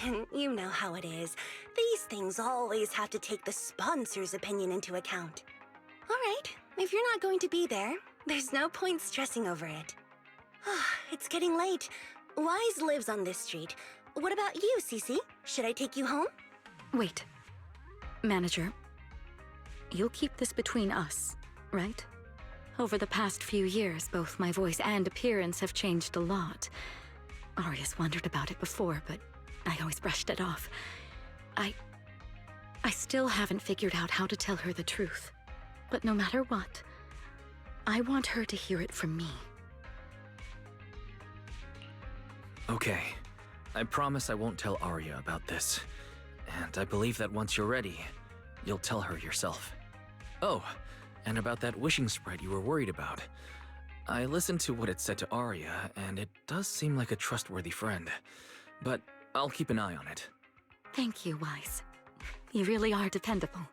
And you know how it is. These things always have to take the sponsor's opinion into account. All right, if you're not going to be there, there's no point stressing over it. It's getting late. Wise lives on this street. What about you, Cece? Should I take you home? Wait. Manager, you'll keep this between us, right? Over the past few years, both my voice and appearance have changed a lot. Aria's wondered about it before, but I always brushed it off. I still haven't figured out how to tell her the truth. But no matter what, I want her to hear it from me. Okay. I promise I won't tell Aria about this. And I believe that once you're ready, you'll tell her yourself. Oh, and about that wishing sprite you were worried about. I listened to what it said to Aria, and it does seem like a trustworthy friend. But I'll keep an eye on it. Thank you, Wise. You really are dependable.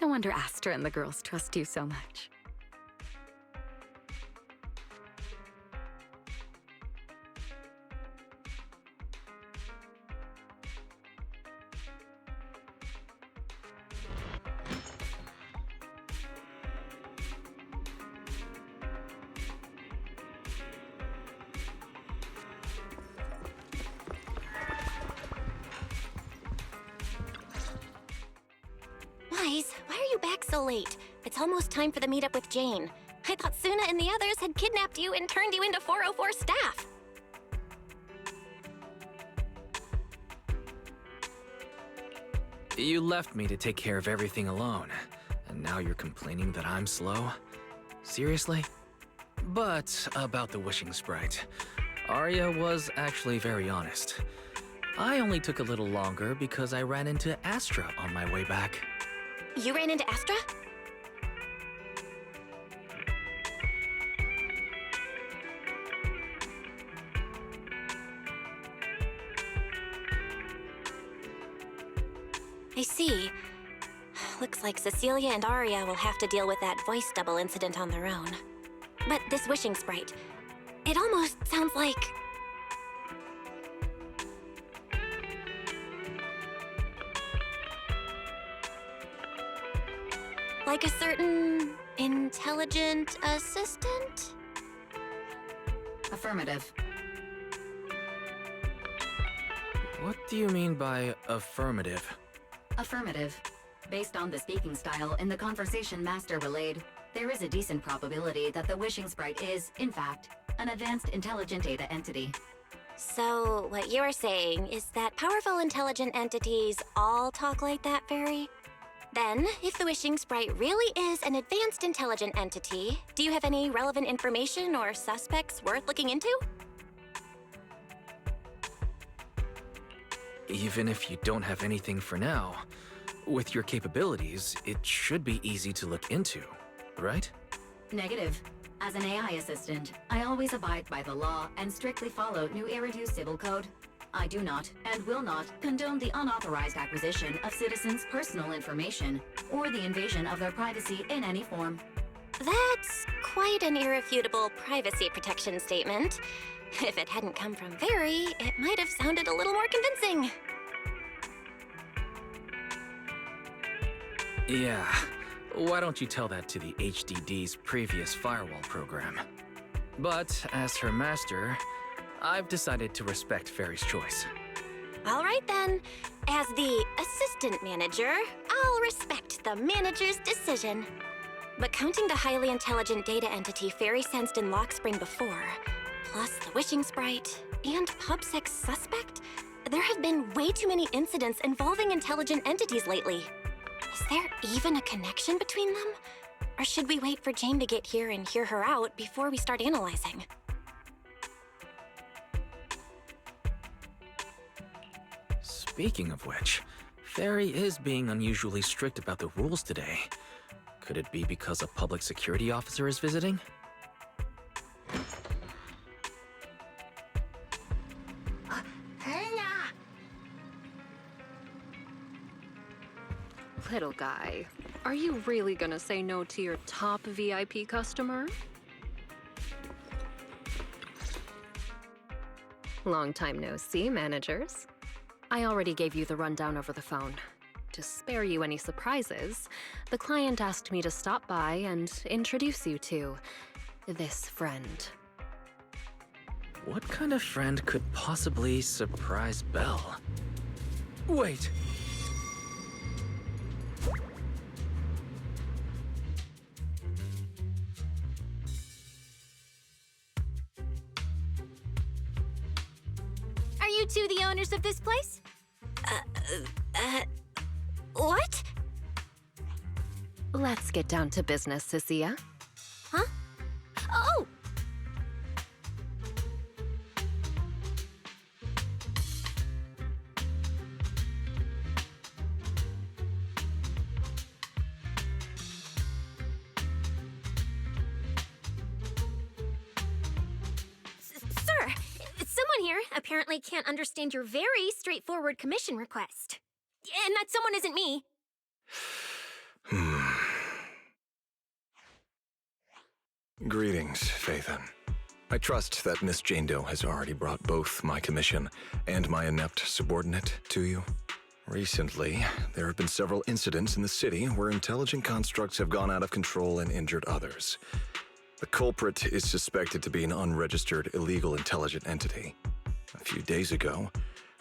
No wonder Astra and the girls trust you so much. back so late? It's almost time for the meetup with Jane. I thought Suna and the others had kidnapped you and turned you into 404 staff. You left me to take care of everything alone, and now you're complaining that I'm slow? Seriously? But about the wishing sprite, Arya was actually very honest. I only took a little longer because I ran into Astra on my way back. You ran into Astra? I see. Looks like Cecilia and Arya will have to deal with that voice double incident on their own. But this wishing sprite, it almost sounds like... like a certain intelligent assistant? Affirmative. What do you mean by affirmative? Affirmative. Based on the speaking style in the conversation Master relayed, there is a decent probability that the wishing sprite is, in fact, an advanced intelligent data entity. So, what you're saying is that powerful intelligent entities all talk like that, Fairy? Then, if the wishing sprite really is an advanced intelligent entity, do you have any relevant information or suspects worth looking into? Even if you don't have anything for now, with your capabilities, it should be easy to look into, right? Negative. As an AI assistant, I always abide by the law and strictly follow New Eridu Civil Code. I do not, and will not, condone the unauthorized acquisition of citizens' personal information, or the invasion of their privacy in any form. That's quite an irrefutable privacy protection statement. If it hadn't come from Very, it might have sounded a little more convincing. Yeah. Why don't you tell that to the HDD's previous firewall program? But as her master, I've decided to respect Fairy's choice. All right then. As the assistant manager, I'll respect the manager's decision. But counting the highly intelligent data entity Fairy sensed in Lockspring before, plus the wishing sprite, and PubSec's suspect, there have been way too many incidents involving intelligent entities lately. Is there even a connection between them? Or should we wait for Jane to get here and hear her out before we start analyzing? Speaking of which, Fairy is being unusually strict about the rules today. Could it be because a public security officer is visiting? Little guy, are you really gonna say no to your top VIP customer? Long time no see, managers. I already gave you the rundown over the phone. To spare you any surprises, the client asked me to stop by and introduce you to this friend. What kind of friend could possibly surprise Belle? Wait! Are you two the owners of this place? What? Let's get down to business, Cecilia. Huh? Oh! Sir, someone here apparently can't understand your very straightforward commission request. And that someone isn't me. Greetings, Phaethon. I trust that Miss Jane Doe has already brought both my commission and my inept subordinate to you. Recently, there have been several incidents in the city where intelligent constructs have gone out of control and injured others. The culprit is suspected to be an unregistered illegal intelligent entity. A few days ago,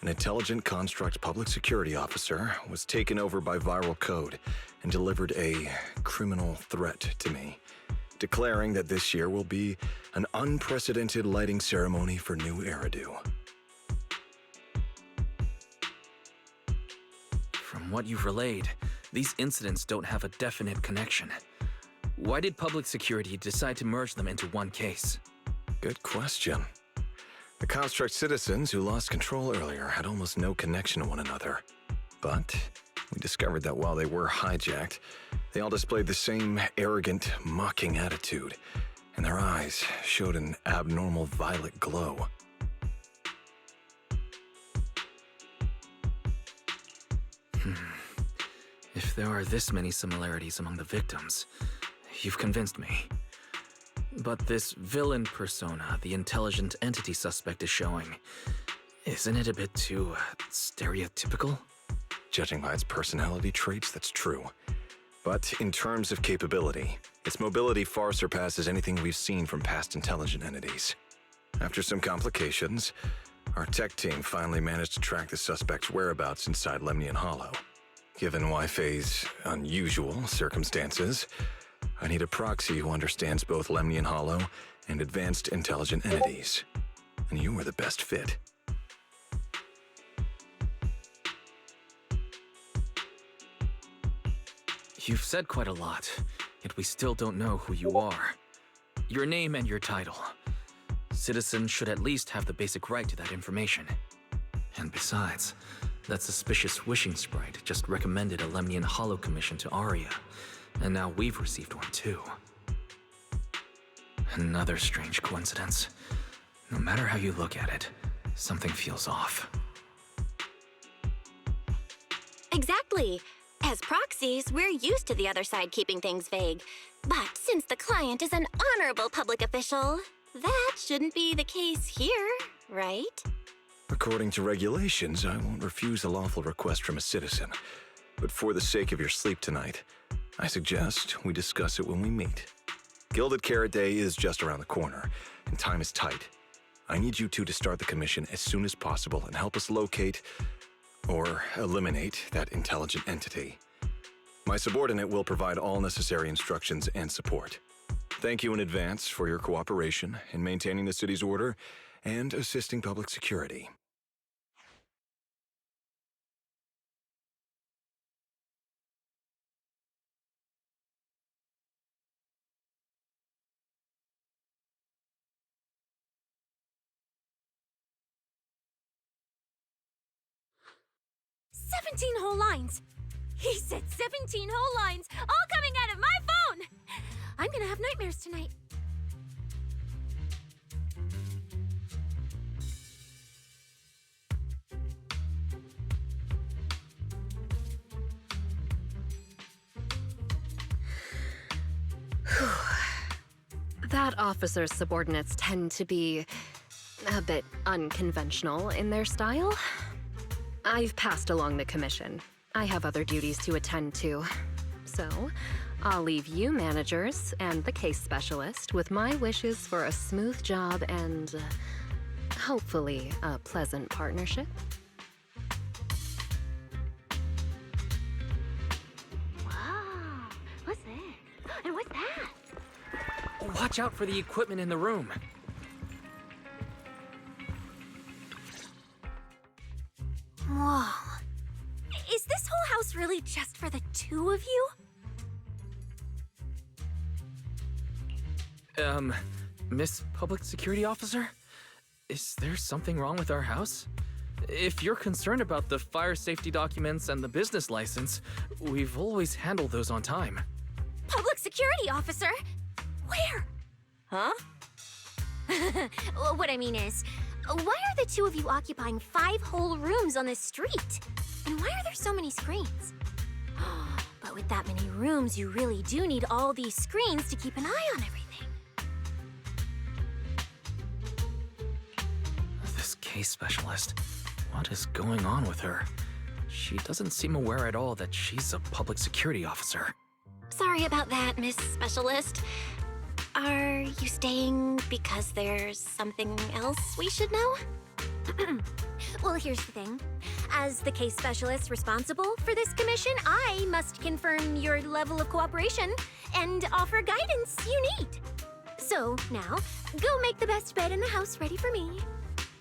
an intelligent construct public security officer was taken over by viral code and delivered a criminal threat to me, declaring that this year will be an unprecedented lighting ceremony for new Eridu. From what you've relayed, these incidents don't have a definite connection. Why did public security decide to merge them into one case? Good question. The construct citizens who lost control earlier had almost no connection to one another. But we discovered that while they were hijacked, they all displayed the same arrogant, mocking attitude, and their eyes showed an abnormal violet glow. If there are this many similarities among the victims, you've convinced me. But this villain persona the intelligent entity suspect is showing, isn't it a bit too stereotypical? Judging by its personality traits, that's true. But in terms of capability, its mobility far surpasses anything we've seen from past intelligent entities. After some complications, our tech team finally managed to track the suspect's whereabouts inside Lemnian Hollow. Given Wi-Fi's unusual circumstances, I need a proxy who understands both Lemnian Hollow and advanced intelligent entities. And you were the best fit. You've said quite a lot, yet we still don't know who you are. Your name and your title. Citizens should at least have the basic right to that information. And besides, that suspicious wishing sprite just recommended a Lemnian Hollow commission to Aria, and now we've received one too. Another strange coincidence. No matter how you look at it, something feels off. Exactly. As proxies, we're used to the other side keeping things vague. But since the client is an honorable public official, that shouldn't be the case here, right? According to regulations, I won't refuse a lawful request from a citizen. But for the sake of your sleep tonight, I suggest we discuss it when we meet. Gilded Carrot Day is just around the corner, and time is tight. I need you two to start the commission as soon as possible and help us locate or eliminate that intelligent entity. My subordinate will provide all necessary instructions and support. Thank you in advance for your cooperation in maintaining the city's order and assisting public security. Whole lines. He said 17 whole lines, all coming out of my phone! I'm gonna have nightmares tonight. That officer's subordinates tend to be a bit unconventional in their style. I've passed along the commission. I have other duties to attend to. So, I'll leave you managers and the case specialist with my wishes for a smooth job and, hopefully, a pleasant partnership. Wow, what's this? And what's that? Watch out for the equipment in the room. Whoa. Is this whole house really just for the two of you? Miss Public Security Officer? Is there something wrong with our house? If you're concerned about the fire safety documents and the business license, we've always handled those on time. Public security officer? Where? Huh? What I mean is, why are the two of you occupying 5 whole rooms on this street? And why are there so many screens? But with that many rooms, you really do need all these screens to keep an eye on everything. This case specialist. What is going on with her? She doesn't seem aware at all that she's a public security officer. Sorry about that, Miss Specialist. Are you staying because there's something else we should know? Well, here's the thing. As the case specialist responsible for this commission, I must confirm your level of cooperation and offer guidance you need. So, now, go make the best bed in the house ready for me.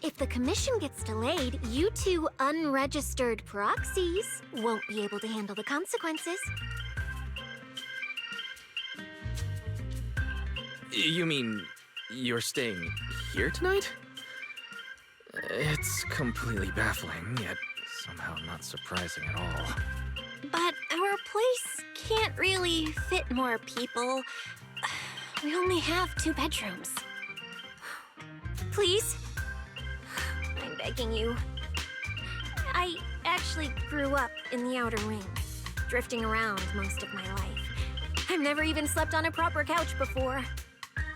If the commission gets delayed, you two unregistered proxies won't be able to handle the consequences. You mean you're staying here tonight? It's completely baffling, yet somehow not surprising at all. But our place can't really fit more people. We only have 2 bedrooms. Please? I'm begging you. I actually grew up in the Outer Ring, drifting around most of my life. I've never even slept on a proper couch before.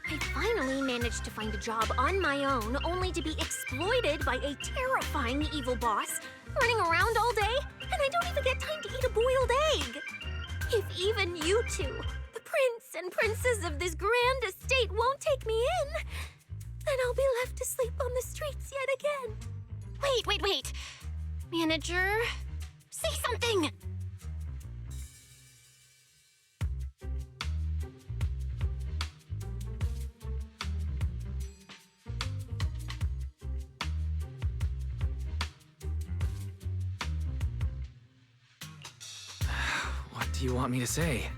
I finally managed to find a job on my own, only to be exploited by a terrifying evil boss, running around all day, and I don't even get time to eat a boiled egg. If even you two, the prince and princess of this grand estate, won't take me in, then I'll be left to sleep on the streets yet again. Wait. Manager, say something! What do you want me to say?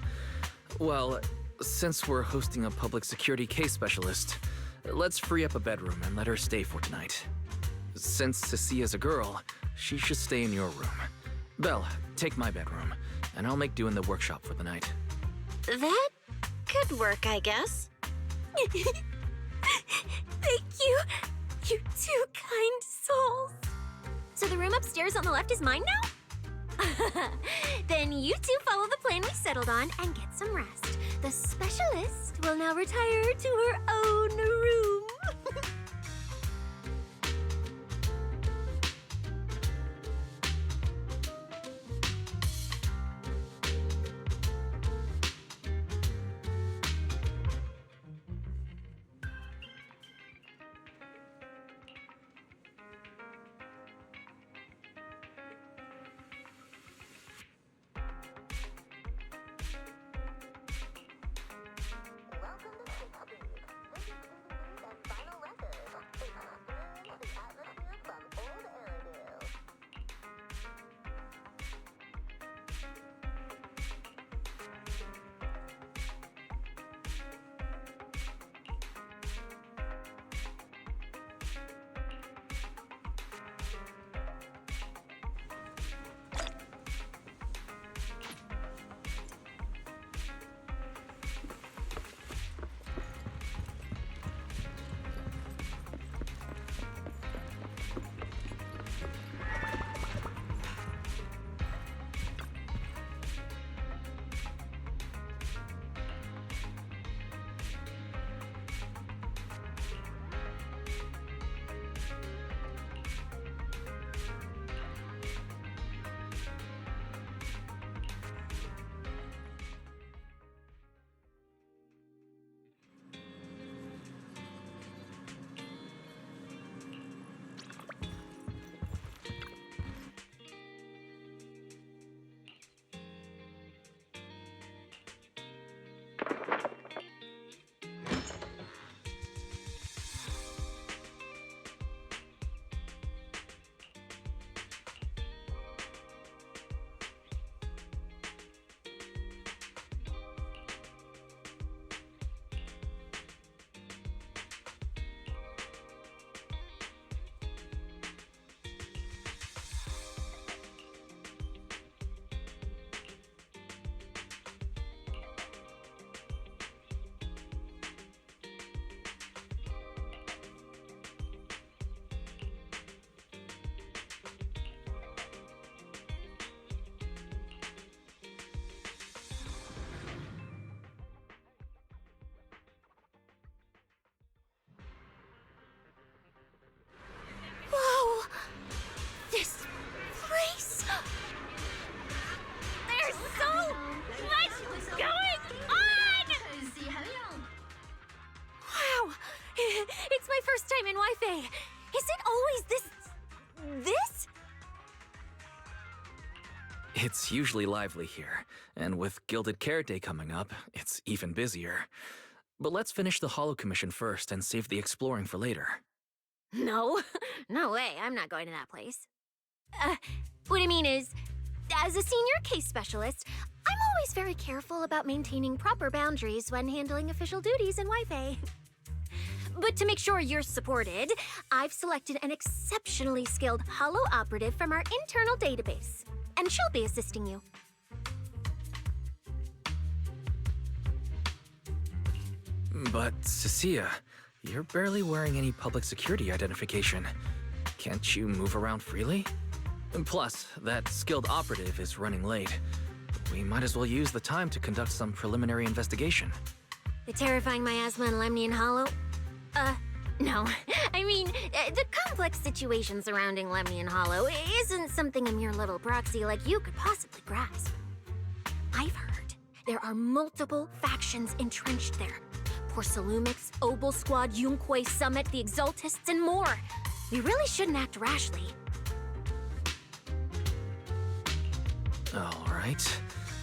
Well, since we're hosting a public security case specialist, let's free up a bedroom and let her stay for tonight. Since Cecia's a girl, she should stay in your room. Belle, take my bedroom, and I'll make do in the workshop for the night. That could work, I guess. Thank you, you two kind souls. So the room upstairs on the left is mine now? Then you two follow the plan we settled on and get some rest. The specialist will now retire to her own room. It's usually lively here, and with Gilded Carrot Day coming up, it's even busier. But let's finish the Holo Commission first and save the exploring for later. No, no way, I'm not going to that place. What I mean is, as a senior case specialist, I'm always very careful about maintaining proper boundaries when handling official duties in Wi-Fi. But to make sure you're supported, I've selected an exceptionally skilled holo operative from our internal database, and she'll be assisting you. But, Cecilia, you're barely wearing any public security identification. Can't you move around freely? And plus, that skilled operative is running late. We might as well use the time to conduct some preliminary investigation. The terrifying miasma in Lemnian Hollow? No. I mean, the complex situation surrounding Lemnian Hollow isn't something a mere little proxy like you could possibly grasp. I've heard there are multiple factions entrenched there. Porcelumix, Obel Squad, Yunquay Summit, the Exaltists, and more. We really shouldn't act rashly. All right.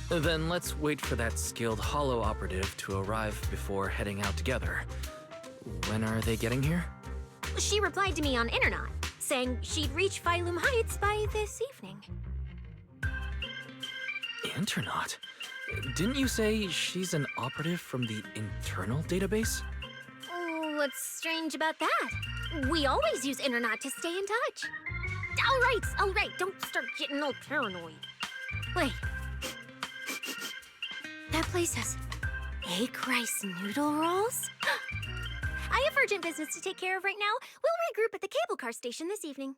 Then let's wait for that skilled holo operative to arrive before heading out together. When are they getting here? She replied to me on Internet, saying she'd reach Phylum Heights by this evening. Internet? Didn't you say she's an operative from the internal database? What's strange about that? We always use Internet to stay in touch. All right, don't start getting all paranoid. Wait. That place has egg rice noodle rolls? I have urgent business to take care of right now. We'll regroup at the cable car station this evening.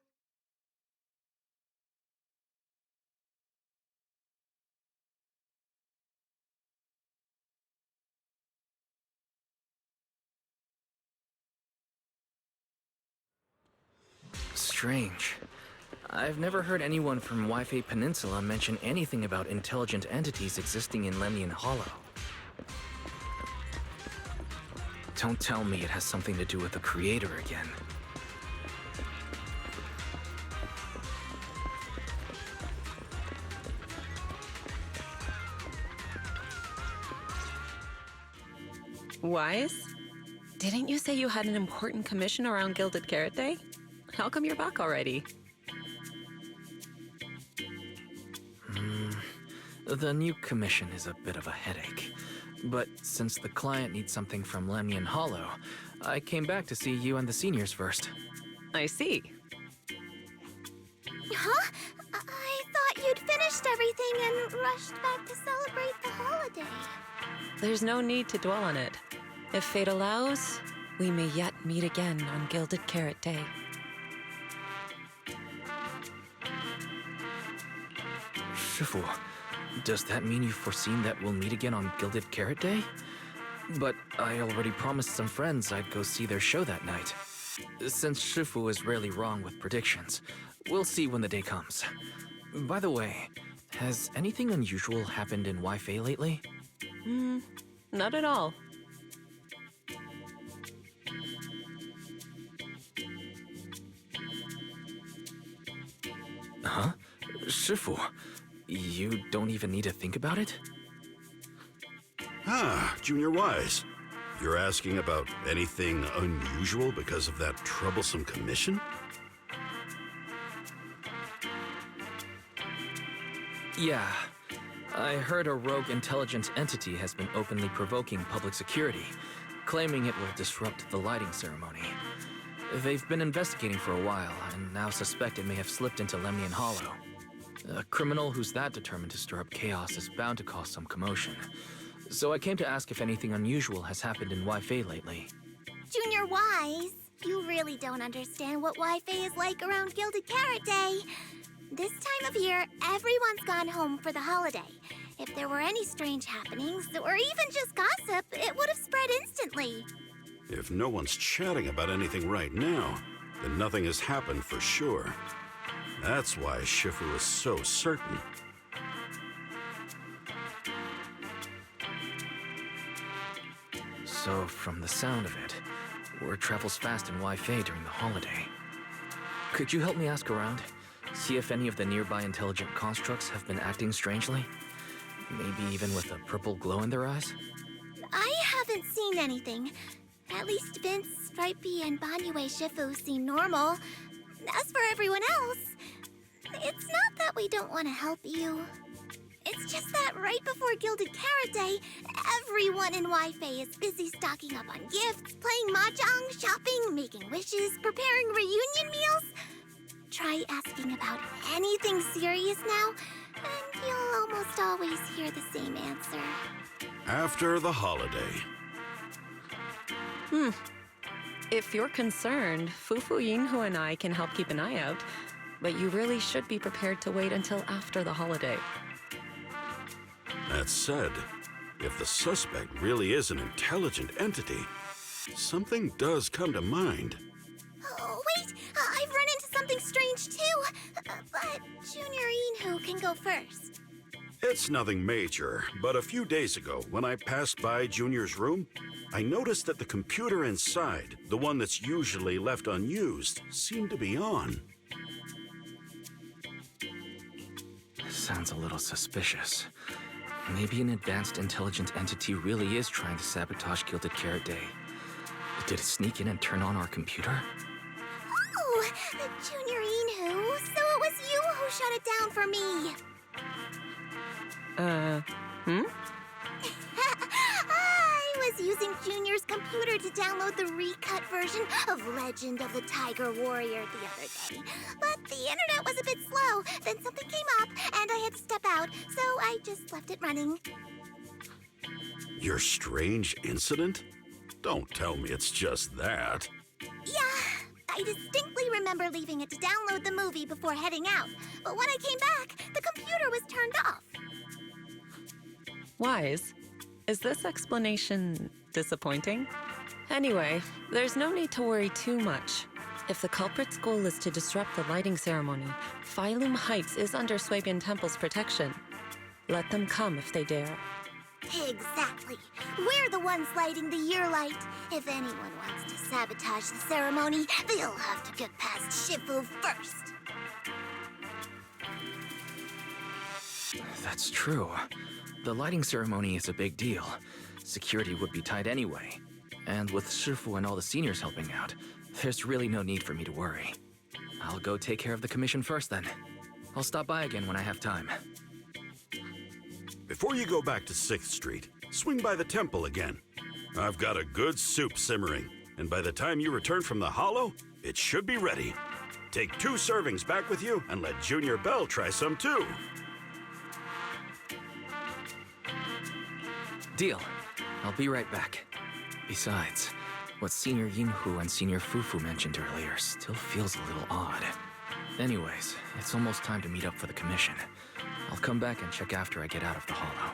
Strange. I've never heard anyone from Wi-Fi Peninsula mention anything about intelligent entities existing in Lemnian Hollow. Don't tell me it has something to do with the Creator again. Wise? Didn't you say you had an important commission around Gilded Carrot Day? How come you're back already? The new commission is a bit of a headache. But since the client needs something from Lemnian Hollow, I came back to see you and the seniors first. I see. Huh? I thought you'd finished everything and rushed back to celebrate the holiday. There's no need to dwell on it. If fate allows, we may yet meet again on Gilded Carrot Day. Shifu, does that mean you've foreseen that we'll meet again on Gilded Carrot Day? But I already promised some friends I'd go see their show that night. Since Shifu is rarely wrong with predictions, we'll see when the day comes. By the way, has anything unusual happened in Wi-Fi lately? Not at all. Huh? Shifu, you don't even need to think about it? Ah, Junior Wise. You're asking about anything unusual because of that troublesome commission? Yeah. I heard a rogue intelligent entity has been openly provoking public security, claiming it will disrupt the lighting ceremony. They've been investigating for a while, and now suspect it may have slipped into Lemnian Hollow. A criminal who's that determined to stir up chaos is bound to cause some commotion. So I came to ask if anything unusual has happened in Wi-Fi lately. Junior Wise, you really don't understand what Wi-Fi is like around Gilded Carrot Day. This time of year, everyone's gone home for the holiday. If there were any strange happenings, or even just gossip, it would have spread instantly. If no one's chatting about anything right now, then nothing has happened for sure. That's why Shifu is so certain. So, from the sound of it, word travels fast in Wi-Fi during the holiday. Could you help me ask around? See if any of the nearby intelligent constructs have been acting strangely? Maybe even with a purple glow in their eyes? I haven't seen anything. At least Vince, Stripey, and Banyue Shifu seem normal. As for everyone else, it's not that we don't want to help you. It's just that right before Gilded Carrot Day, everyone in Wi-Fi is busy stocking up on gifts, playing mahjong, shopping, making wishes, preparing reunion meals. Try asking about anything serious now, and you'll almost always hear the same answer. After the holiday. If you're concerned, Fufu Yinhu and I can help keep an eye out, but you really should be prepared to wait until after the holiday. That said, if the suspect really is an intelligent entity, something does come to mind. Oh, wait! I've run into something strange too! But Junior Yinhu can go first. It's nothing major, but a few days ago, when I passed by Junior's room, I noticed that the computer inside, the one that's usually left unused, seemed to be on. Sounds a little suspicious. Maybe an advanced intelligent entity really is trying to sabotage Gilded Carrot Day. Did it sneak in and turn on our computer? Oh, Junior Yinhu, so it was you who shut it down for me. I was using Junior's computer to download the recut version of Legend of the Tiger Warrior the other day. But the internet was a bit slow, then something came up, and I had to step out, so I just left it running. Your strange incident? Don't tell me it's just that. Yeah, I distinctly remember leaving it to download the movie before heading out. But when I came back, the computer was turned off. Wise, is this explanation disappointing? Anyway, there's no need to worry too much. If the culprit's goal is to disrupt the lighting ceremony, Phylum Heights is under Swabian Temple's protection. Let them come if they dare. Exactly. We're the ones lighting the year light. If anyone wants to sabotage the ceremony, they'll have to get past Shifu first. That's true. The lighting ceremony is a big deal. Security would be tight anyway. And with Shifu and all the seniors helping out, there's really no need for me to worry. I'll go take care of the commission first then. I'll stop by again when I have time. Before you go back to 6th Street, swing by the temple again. I've got a good soup simmering, and by the time you return from the hollow, it should be ready. Take 2 servings back with you, and let Junior Belle try some too. Deal. I'll be right back. Besides, what Senior Yinhu and Senior Fufu mentioned earlier still feels a little odd. Anyways, it's almost time to meet up for the commission. I'll come back and check after I get out of the hollow.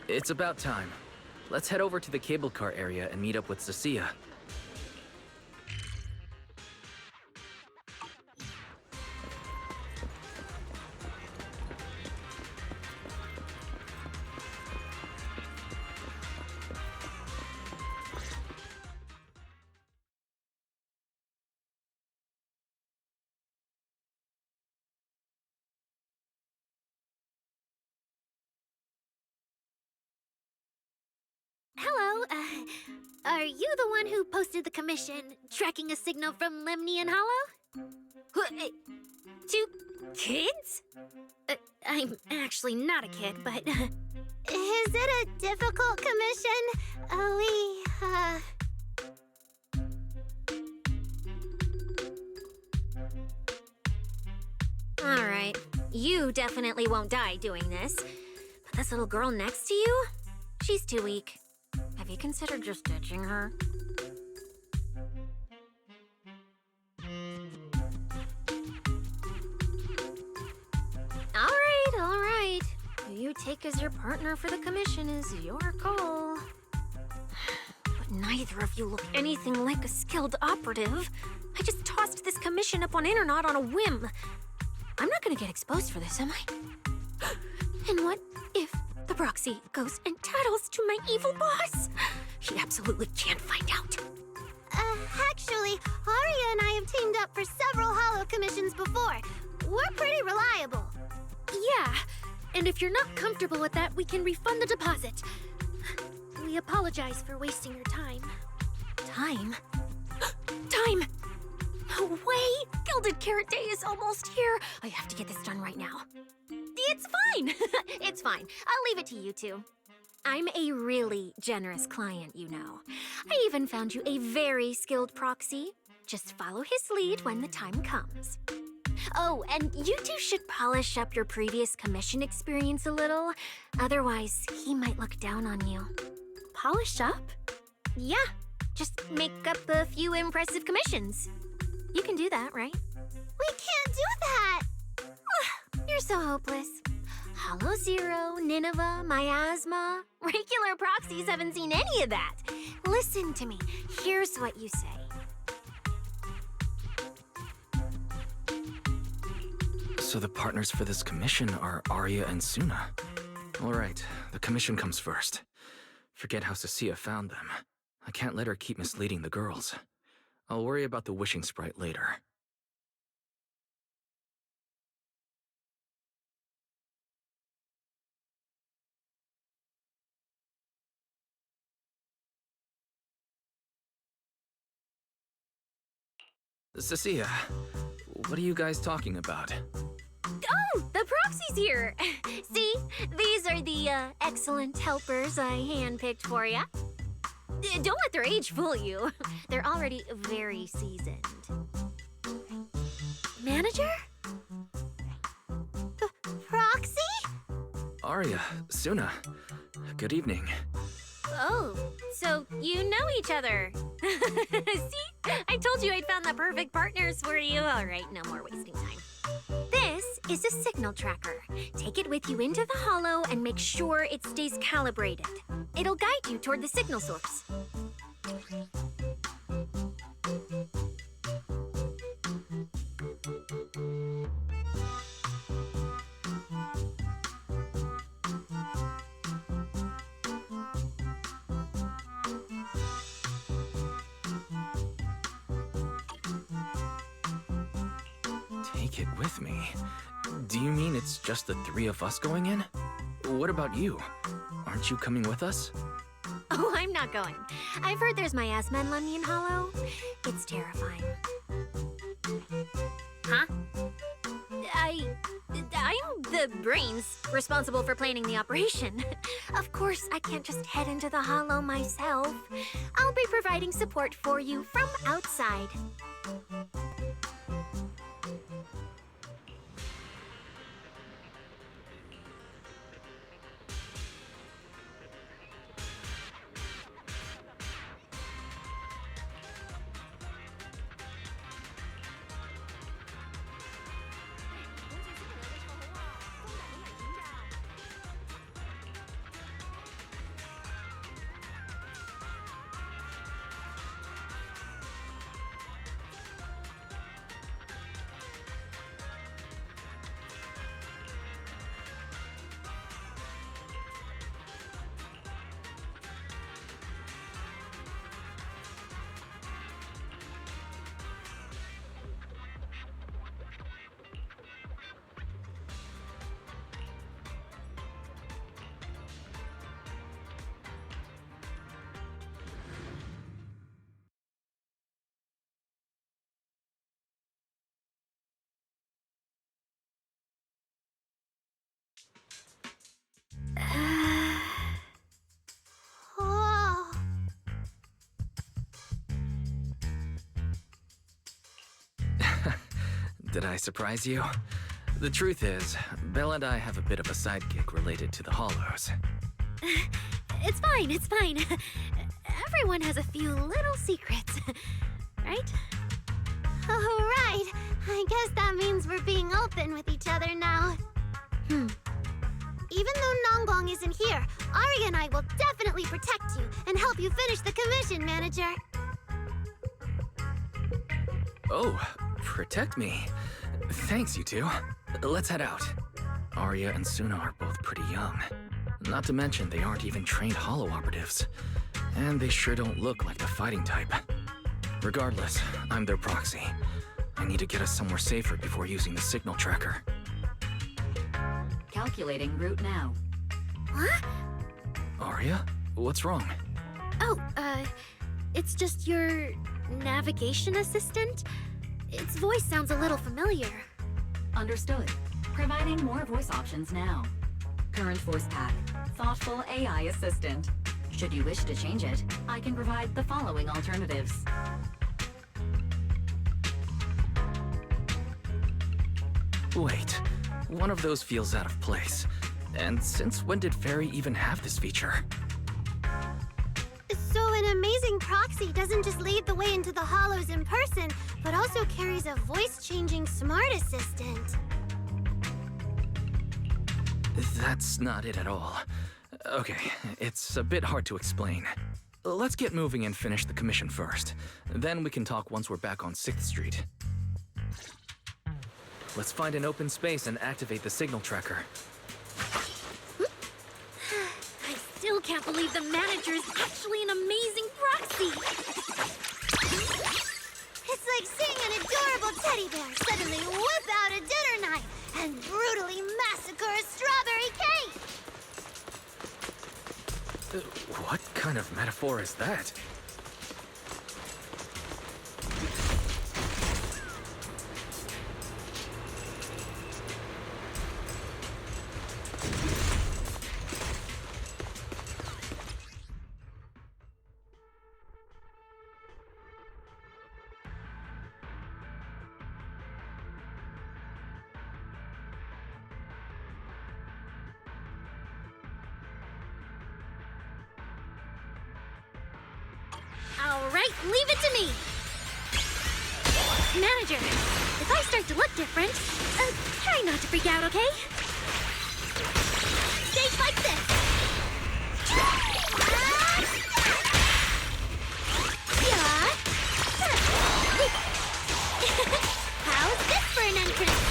It's about time. Let's head over to the cable car area and meet up with Cecilia. Hello, are you the one who posted the commission, tracking a signal from Lemnian Hollow? 2 kids? I'm actually not a kid, but... Is it a difficult commission? Alright, you definitely won't die doing this. But this little girl next to you? She's too weak. Have you considered just ditching her? Alright. Who you take as your partner for the commission is your call. But neither of you look anything like a skilled operative. I just tossed this commission up on Internet on a whim. I'm not gonna get exposed for this, am I? And what if the proxy goes and tattles to my evil boss? He absolutely can't find out. Actually, Aria and I have teamed up for several holo commissions before. We're pretty reliable. Yeah, and if you're not comfortable with that, we can refund the deposit. We apologize for wasting your time. Time? Time! No way! Gilded Carrot Day is almost here. I have to get this done right now. It's fine! It's fine. I'll leave it to you two. I'm a really generous client, you know. I even found you a very skilled proxy. Just follow his lead when the time comes. Oh, and you two should polish up your previous commission experience a little. Otherwise, he might look down on you. Polish up? Yeah, just make up a few impressive commissions. You can do that, right? We can't do that! You're so hopeless. Hollow Zero, Nineveh, Miasma. Regular proxies haven't seen any of that. Listen to me. Here's what you say. So the partners for this commission are Arya and Suna. All right, the commission comes first. Forget how Cecilia found them. I can't let her keep misleading the girls. I'll worry about the wishing sprite later. Cecilia, what are you guys talking about? Oh, the proxy's here. See, these are the excellent helpers I handpicked for you. Don't let their age fool you. They're already very seasoned. Manager? Proxy? Arya, Suna, good evening. Oh, so you know each other. See? I told you I'd found the perfect partners for you. All right, no more wasting time. This is a signal tracker. Take it with you into the holo and make sure it stays calibrated. It'll guide you toward the signal source. Take it with me? Do you mean it's just the three of us going in? What about you? Aren't you coming with us? Oh, I'm not going. I've heard there's miasma in Lemnian Hollow. It's terrifying. Huh? I'm the brains responsible for planning the operation. Of course, I can't just head into the Hollow myself. I'll be providing support for you from outside. Oh. Did I surprise you? The truth is, Belle and I have a bit of a side gig related to the Hollows. It's fine, it's fine. Everyone has a few little secrets, right? Oh, right. I guess that means we're being open with each other now. Even though Nongbong isn't here, Ari and I will definitely protect you and help you finish the commission, Manager. Oh, protect me. Thanks, you two. Let's head out. Arya and Suna are both pretty young. Not to mention, they aren't even trained Hollow operatives. And they sure don't look like the fighting type. Regardless, I'm their proxy. I need to get us somewhere safer before using the signal tracker. Calculating route now. What? Arya? What's wrong? Oh, it's just your navigation assistant? Its voice sounds a little familiar. Understood. Providing more voice options now. Current voice pack. Thoughtful AI assistant. Should you wish to change it, I can provide the following alternatives. Wait, one of those feels out of place. And since when did Fairy even have this feature? So an amazing proxy doesn't just lead the way into the hollows in person, but also carries a voice-changing smart assistant. That's not it at all. Okay, it's a bit hard to explain. Let's get moving and finish the commission first. Then we can talk once we're back on 6th Street. Let's find an open space and activate the signal tracker. I still can't believe the manager is actually an amazing proxy! It's like seeing an adorable teddy bear suddenly whip out a dinner knife and brutally massacre a strawberry cake! What kind of metaphor is that? Alright, leave it to me! Manager, if I start to look different, try not to freak out, okay? Stage like this! How's this for an entrance?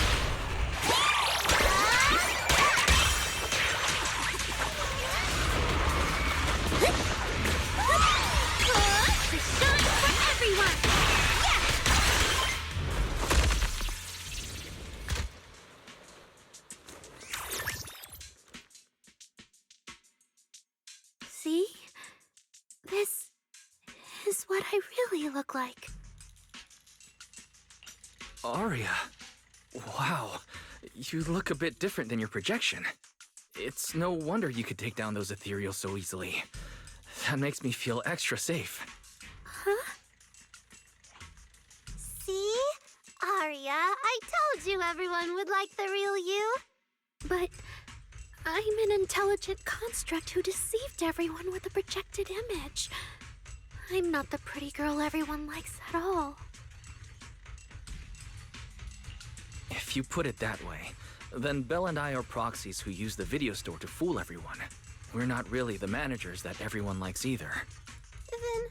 The shine for everyone! See? This is what I really look like. Arya. Wow. You look a bit different than your projection. It's no wonder you could take down those ethereals so easily. That makes me feel extra safe. Huh? See? Arya, I told you everyone would like the real you. But I'm an intelligent construct who deceived everyone with a projected image. I'm not the pretty girl everyone likes at all. If you put it that way, then Belle and I are proxies who use the video store to fool everyone. We're not really the managers that everyone likes either. Then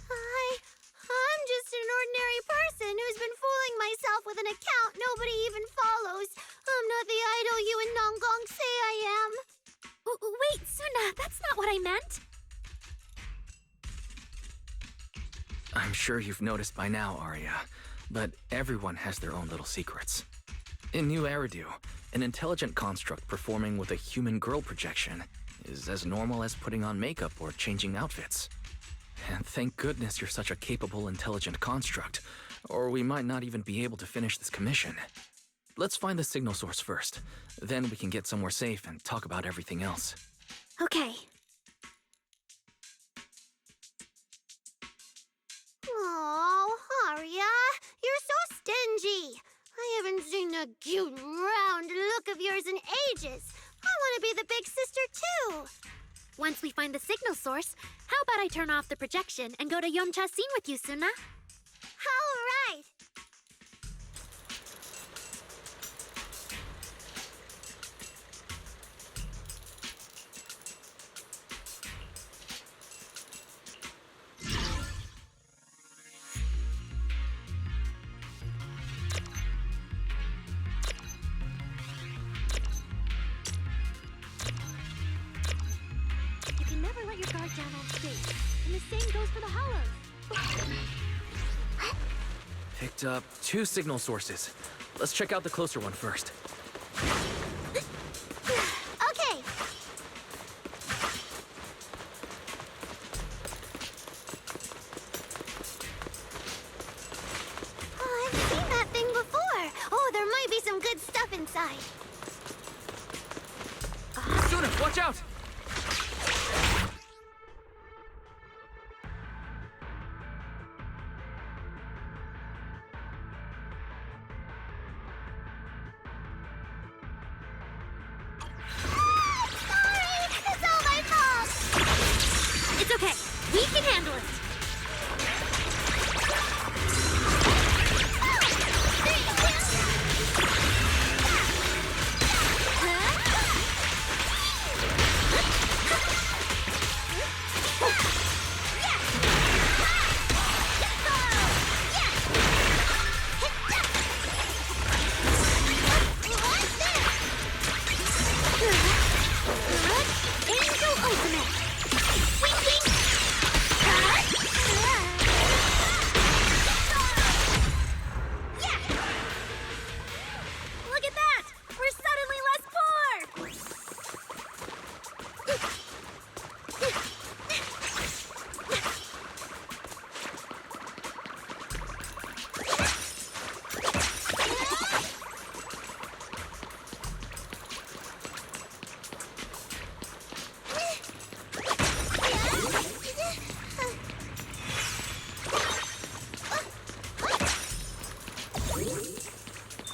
I'm just an ordinary person who's been fooling myself with an account nobody even follows. I'm not the idol you and Nongong say I am. Wait, Suna, that's not what I meant. I'm sure you've noticed by now, Arya, but everyone has their own little secrets. In New Eridu, an intelligent construct performing with a human girl projection is as normal as putting on makeup or changing outfits. And thank goodness you're such a capable, intelligent construct, or we might not even be able to finish this commission. Let's find the signal source first. Then we can get somewhere safe and talk about everything else. Okay. Oh, Arya, you're so stingy. I haven't seen a cute, round look of yours in ages. I want to be the big sister, too. Once we find the signal source, how about I turn off the projection and go to Yomcha scene with you, Suna? All right. You can never let your guard down on stage, and the same goes for the hollows. Picked up 2 signal sources. Let's check out the closer one first. Okay. Oh, I've seen that thing before. Oh, there might be some good stuff inside. Suna, watch out! It's okay. We can handle it. Angel Ultimate. Look at that! We're suddenly less poor!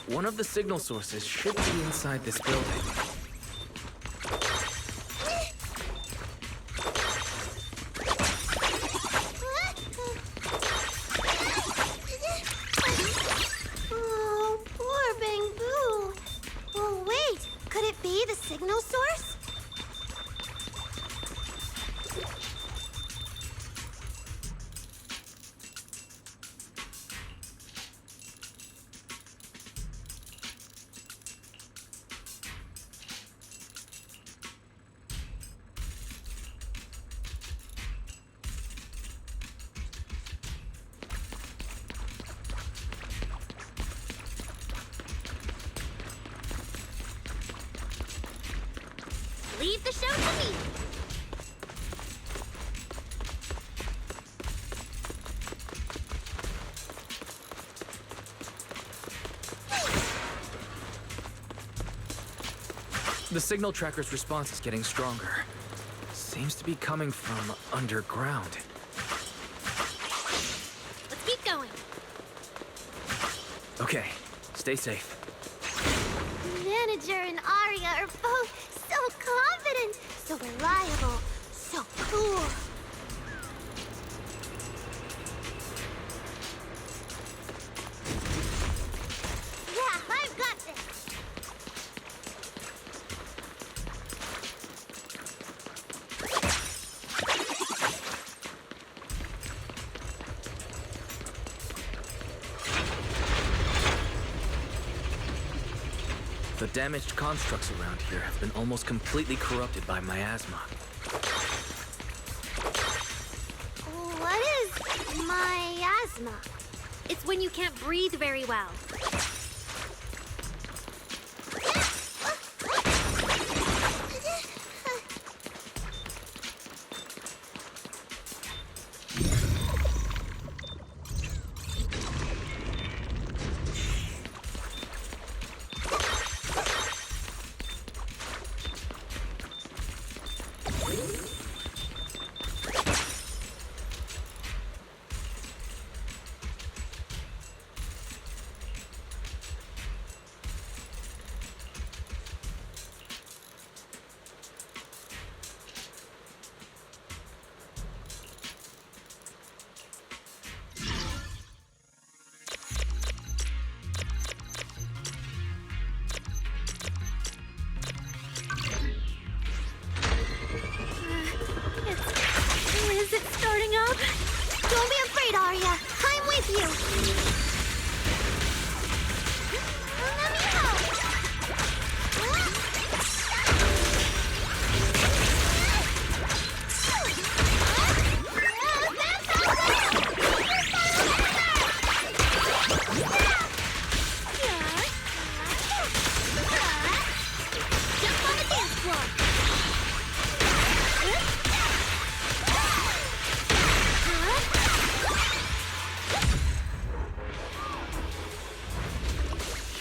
One of the signal sources should be inside this building. Oh, poor Bangbu. Oh, wait. Could it be the signal source? Leave the show to me. The signal tracker's response is getting stronger. Seems to be coming from underground. Let's keep going. Okay, stay safe. Manager and Arya are both so confident, so reliable, so cool. Yeah, I've got this. The damaged constructs around here have been almost completely corrupted by miasma. What is miasma? It's when you can't breathe very well.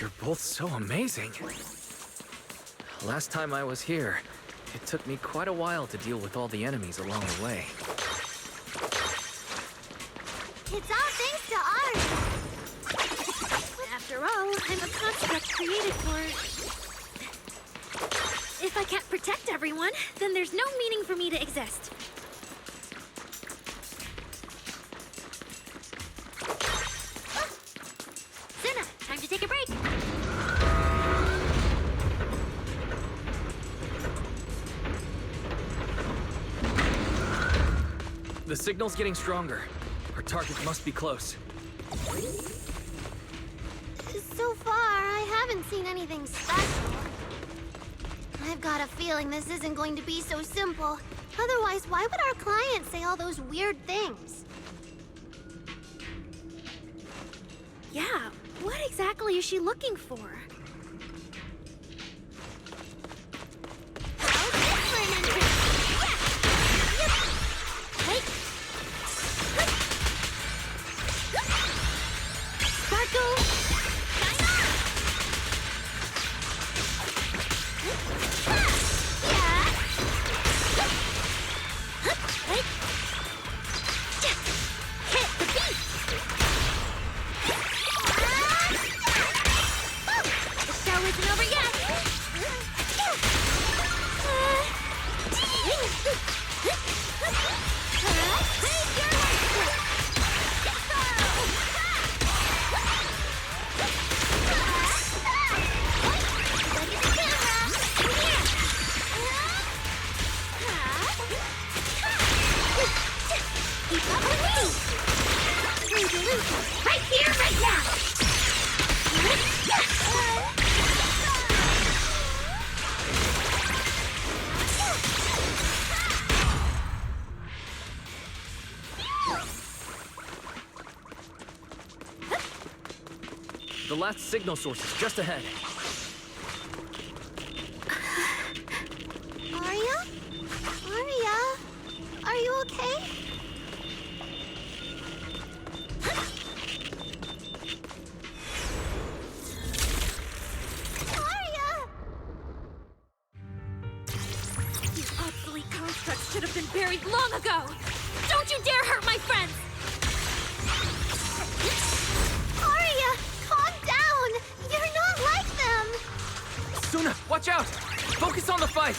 You're both so amazing. Last time I was here, it took me quite a while to deal with all the enemies along the way. It's all thanks to Aria. After all, I'm a construct created for... If I can't protect everyone, then there's no meaning for me to exist. Suna, time to take a break. The signal's getting stronger. Our target must be close. So far, I haven't seen anything special. I've got a feeling this isn't going to be so simple. Otherwise, why would our client say all those weird things? Yeah, what exactly is she looking for? How's this for an entrance? Yeah! Hey! Sparkle! Shine on! Yeah! Hey! Hit the beat! The show isn't over yet! Right here, right now! The last signal source is just ahead. Aria? Aria? Are you okay? Aria! These obsolete constructs should have been buried long ago! Don't you dare hurt my friends! Aria, calm down! You're not like them! Suna, watch out! Focus on the fight!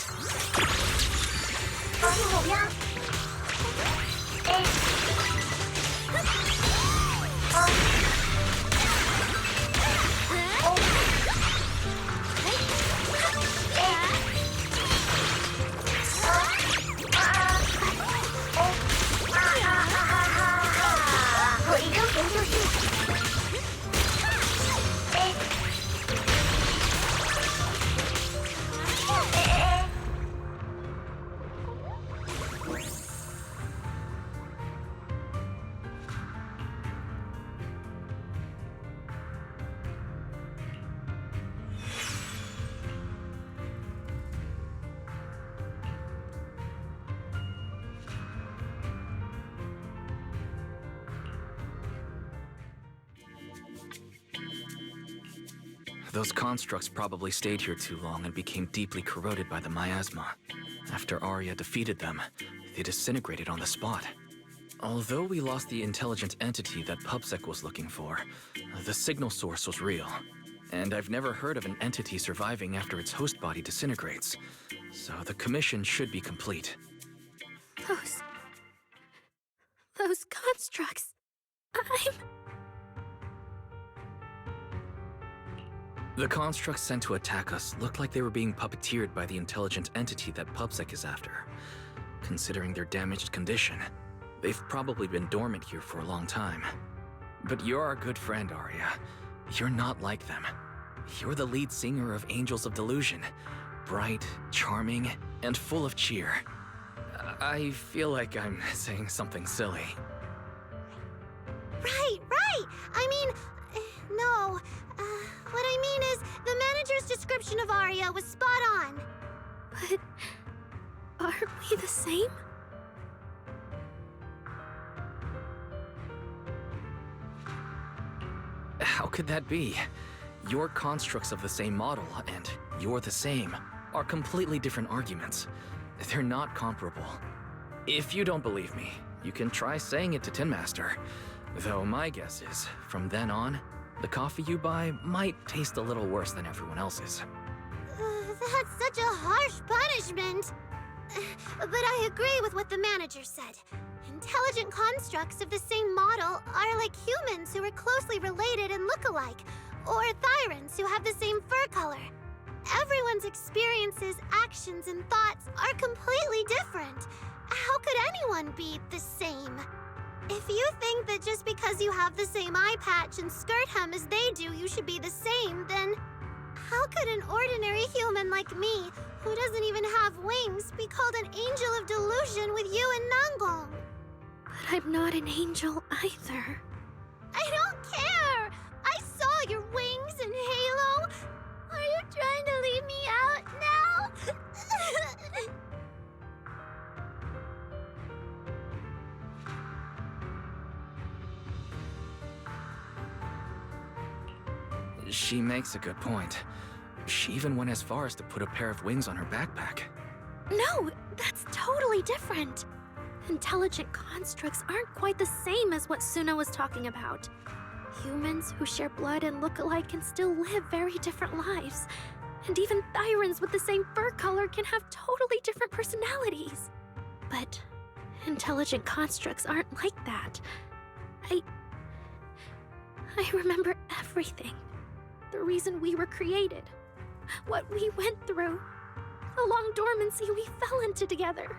Those constructs probably stayed here too long and became deeply corroded by the miasma. After Arya defeated them, they disintegrated on the spot. Although we lost the intelligent entity that PubSec was looking for, the signal source was real. And I've never heard of an entity surviving after its host body disintegrates. So the commission should be complete. Those constructs... The constructs sent to attack us looked like they were being puppeteered by the intelligent entity that PubSec is after. Considering their damaged condition, they've probably been dormant here for a long time. But you're our good friend, Arya. You're not like them. You're the lead singer of Angels of Delusion. Bright, charming, and full of cheer. I feel like I'm saying something silly. Right! I mean, no. What I mean is, the manager's description of Arya was spot on. But... aren't we the same? How could that be? Your constructs of the same model and you're the same are completely different arguments. They're not comparable. If you don't believe me, you can try saying it to Tin Master. Though my guess is, from then on, the coffee you buy might taste a little worse than everyone else's. That's such a harsh punishment. But I agree with what the manager said. Intelligent constructs of the same model are like humans who are closely related and look alike, or Thyrans who have the same fur color. Everyone's experiences, actions, and thoughts are completely different. How could anyone be the same? If you think that just because you have the same eye patch and skirt hem as they do, you should be the same, then how could an ordinary human like me, who doesn't even have wings, be called an angel of delusion with you and Nanglong? But I'm not an angel either. I don't care! I saw your wings and halo! Are you trying to leave me out now? She makes a good point. She even went as far as to put a pair of wings on her backpack. No, that's totally different. Intelligent constructs aren't quite the same as what Suna was talking about. Humans who share blood and look alike can still live very different lives. And even Thyrans with the same fur color can have totally different personalities. But intelligent constructs aren't like that. I remember everything. The reason we were created. What we went through. The long dormancy we fell into together.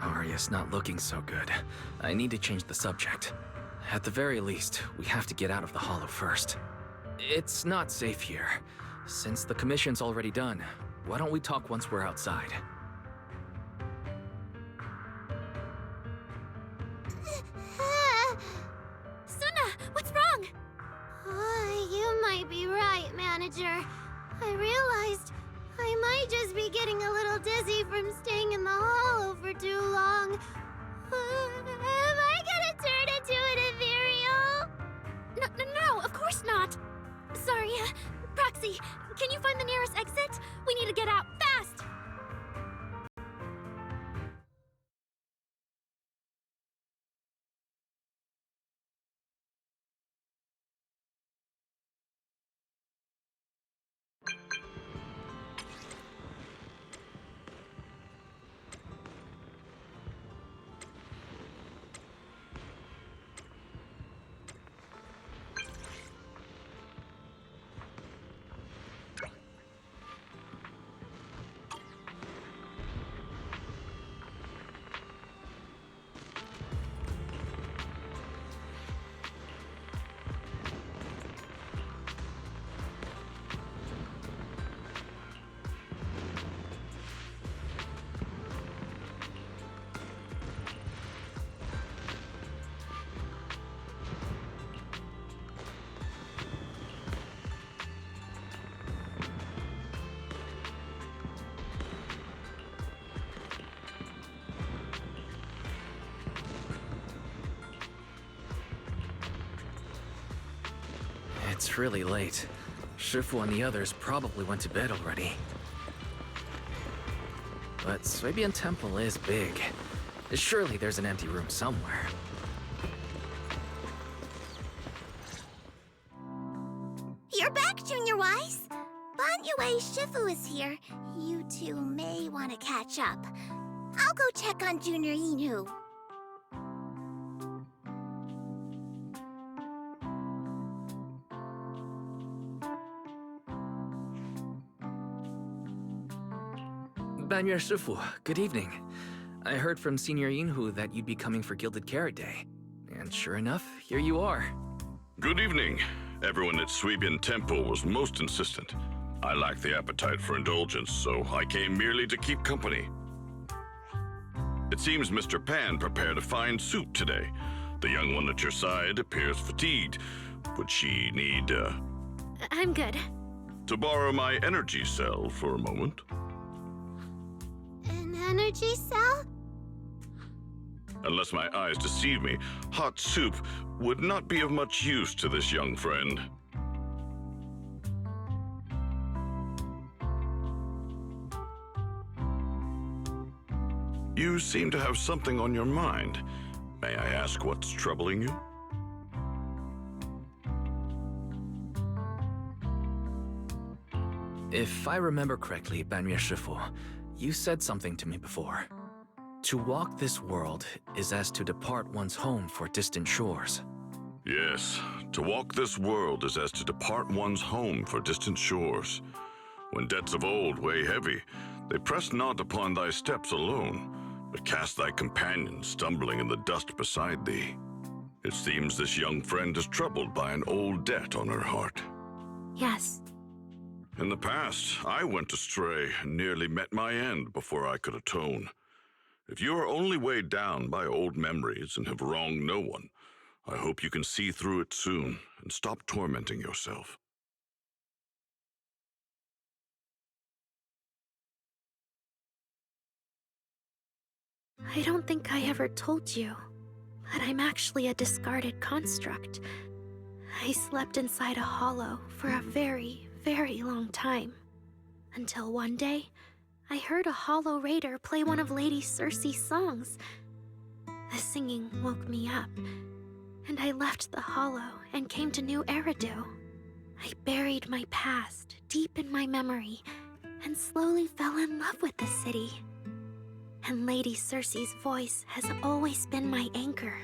Arya's not looking so good. I need to change the subject. At the very least, we have to get out of the Hollow first. It's not safe here. Since the commission's already done, why don't we talk once we're outside? Suna, what's wrong? You might be right, Manager. I realized I might just be getting a little dizzy from staying in the Hollow for too long. Am I gonna turn into an ethereal? No, of course not. Sorry, Proxy, can you find the nearest exit? We need to get out fast! It's really late. Shifu and the others probably went to bed already. But Suibian Temple is big. Surely there's an empty room somewhere. You're back, Junior Wise. Banyue Shifu is here. You two may want to catch up. I'll go check on Junior Inu. Banyue Shifu, good evening. I heard from Senior Yinhu that you'd be coming for Gilded Carrot Day. And sure enough, here you are. Good evening. Everyone at Suibian Temple was most insistent. I lack the appetite for indulgence, so I came merely to keep company. It seems Mr. Pan prepared a fine soup today. The young one at your side appears fatigued. Would she need, I'm good. to borrow my energy cell for a moment? An energy cell? Unless my eyes deceive me, hot soup would not be of much use to this young friend. You seem to have something on your mind. May I ask what's troubling you? If I remember correctly, Banyu Shifu, you said something to me before. To walk this world is as to depart one's home for distant shores. Yes, to walk this world is as to depart one's home for distant shores. When debts of old weigh heavy, they press not upon thy steps alone, but cast thy companion stumbling in the dust beside thee. It seems this young friend is troubled by an old debt on her heart. Yes. In the past, I went astray and nearly met my end before I could atone. If you are only weighed down by old memories and have wronged no one, I hope you can see through it soon and stop tormenting yourself. I don't think I ever told you, but I'm actually a discarded construct. I slept inside a hollow for a very, very long time. Until one day, I heard a hollow raider play one of Lady Circe's songs. The singing woke me up, and I left the hollow and came to New Eridu. I buried my past deep in my memory and slowly fell in love with the city. And Lady Circe's voice has always been my anchor.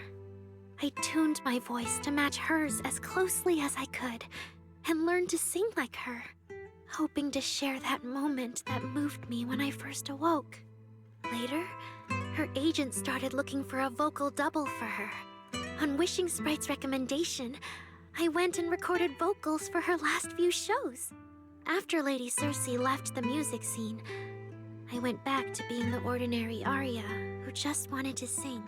I tuned my voice to match hers as closely as I could and learned to sing like her, hoping to share that moment that moved me when I first awoke. Later, her agent started looking for a vocal double for her. On Wishing Sprite's recommendation, I went and recorded vocals for her last few shows. After Lady Circe left the music scene, I went back to being the ordinary Arya who just wanted to sing.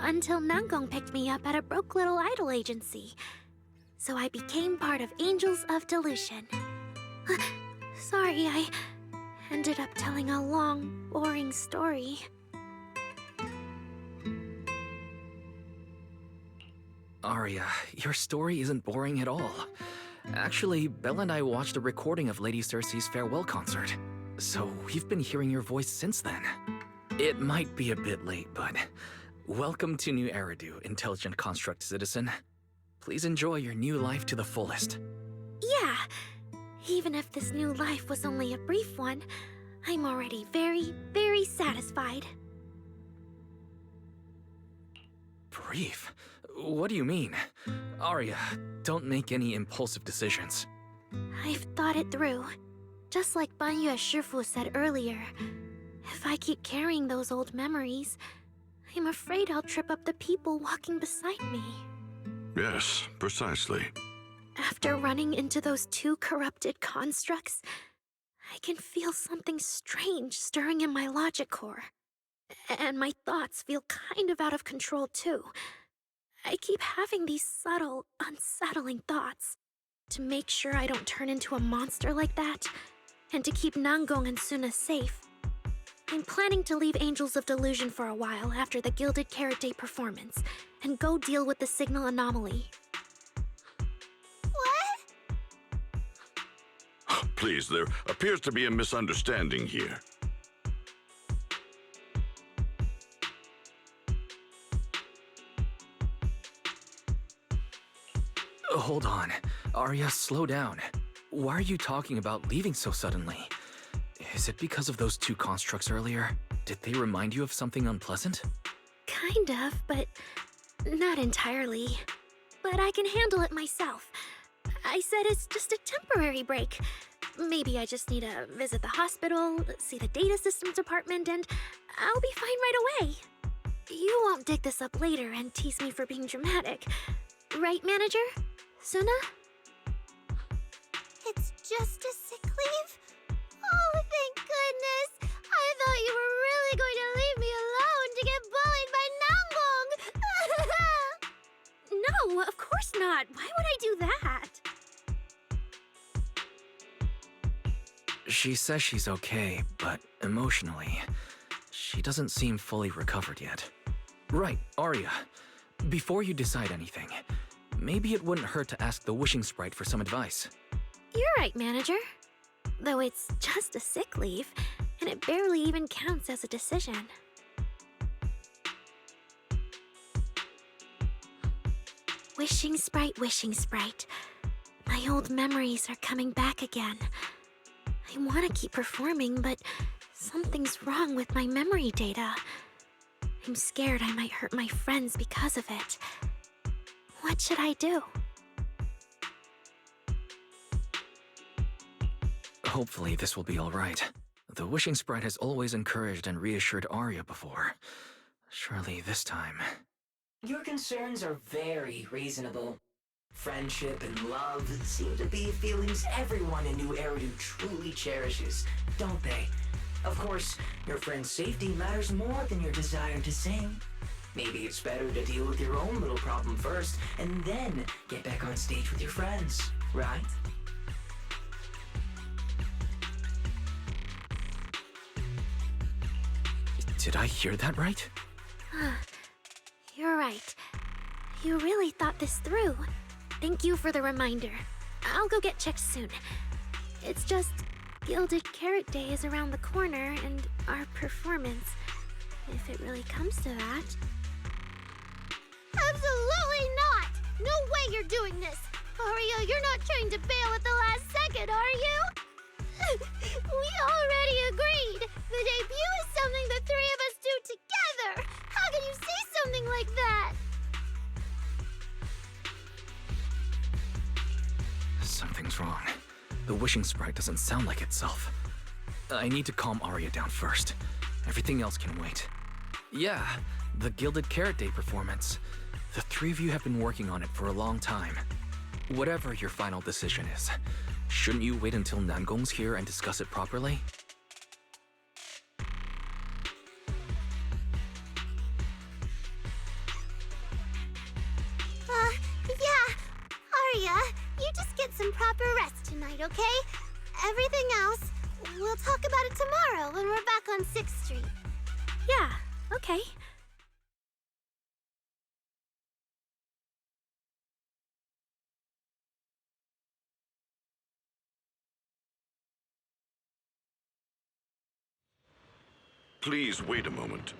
Until Nangong picked me up at a broke little idol agency. So I became part of Angels of Delusion. Sorry, I ended up telling a long, boring story. Arya, your story isn't boring at all. Actually, Belle and I watched a recording of Lady Circe's farewell concert. So we've been hearing your voice since then. It might be a bit late, but welcome to New Eridu, Intelligent Construct Citizen. Please enjoy your new life to the fullest. Yeah, even if this new life was only a brief one, I'm already very, very satisfied. Brief? What do you mean? Arya, don't make any impulsive decisions. I've thought it through. Just like Banyu Shifu said earlier, if I keep carrying those old memories, I'm afraid I'll trip up the people walking beside me. Yes, precisely. After running into those two corrupted constructs, I can feel something strange stirring in my logic core. And my thoughts feel kind of out of control too. I keep having these subtle, unsettling thoughts. To make sure I don't turn into a monster like that, and to keep Nangong and Suna safe, I'm planning to leave Angels of Delusion for a while after the Gilded Carrot Day performance, and go deal with the signal anomaly. What? Please, there appears to be a misunderstanding here. Hold on. Arya, slow down. Why are you talking about leaving so suddenly? Is it because of those two constructs earlier? Did they remind you of something unpleasant? Kind of, but not entirely. But I can handle it myself. I said it's just a temporary break. Maybe I just need to visit the hospital, see the data systems department, and I'll be fine right away. You won't dig this up later and tease me for being dramatic. Right, manager? Suna? It's just a sick leave? Oh, thank goodness! I thought you were really going to leave me alone to get bullied by Nangong! No, of course not. Why would I do that? She says she's okay, but emotionally, she doesn't seem fully recovered yet. Right, Arya. Before you decide anything, maybe it wouldn't hurt to ask the wishing sprite for some advice. You're right, Manager. Though it's just a sick leave, and it barely even counts as a decision. Wishing sprite, wishing sprite. My old memories are coming back again. I want to keep performing, but something's wrong with my memory data. I'm scared I might hurt my friends because of it. What should I do? Hopefully this will be alright. The wishing sprite has always encouraged and reassured Arya before. Surely this time... Your concerns are very reasonable. Friendship and love seem to be feelings everyone in New Eridu truly cherishes, don't they? Of course, your friend's safety matters more than your desire to sing. Maybe it's better to deal with your own little problem first, and then get back on stage with your friends, right? Did I hear that right? You're right. You really thought this through. Thank you for the reminder. I'll go get checked soon. It's just, Gilded Carrot Day is around the corner, and our performance, if it really comes to that... Absolutely not! No way you're doing this! Arya, you're not trying to bail at the last second, are you? We already agreed! The debut is something the three of us do together! How can you say something like that? Something's wrong. The wishing sprite doesn't sound like itself. I need to calm Arya down first. Everything else can wait. Yeah, the Gilded Carrot Day performance. The three of you have been working on it for a long time. Whatever your final decision is, shouldn't you wait until Nangong's here and discuss it properly? Yeah. Arya, you just get some proper rest tonight, okay? Everything else, we'll talk about it tomorrow when we're back on 6th Street. Yeah, okay. Please wait a moment.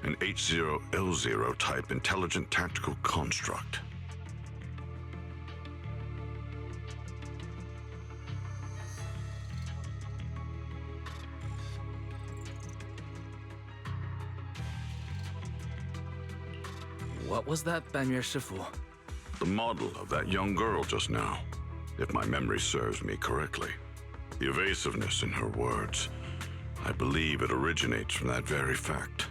An H0L0 type intelligent tactical construct. What was that, Banyer Shifu? The model of that young girl just now, if my memory serves me correctly. The evasiveness in her words, I believe it originates from that very fact.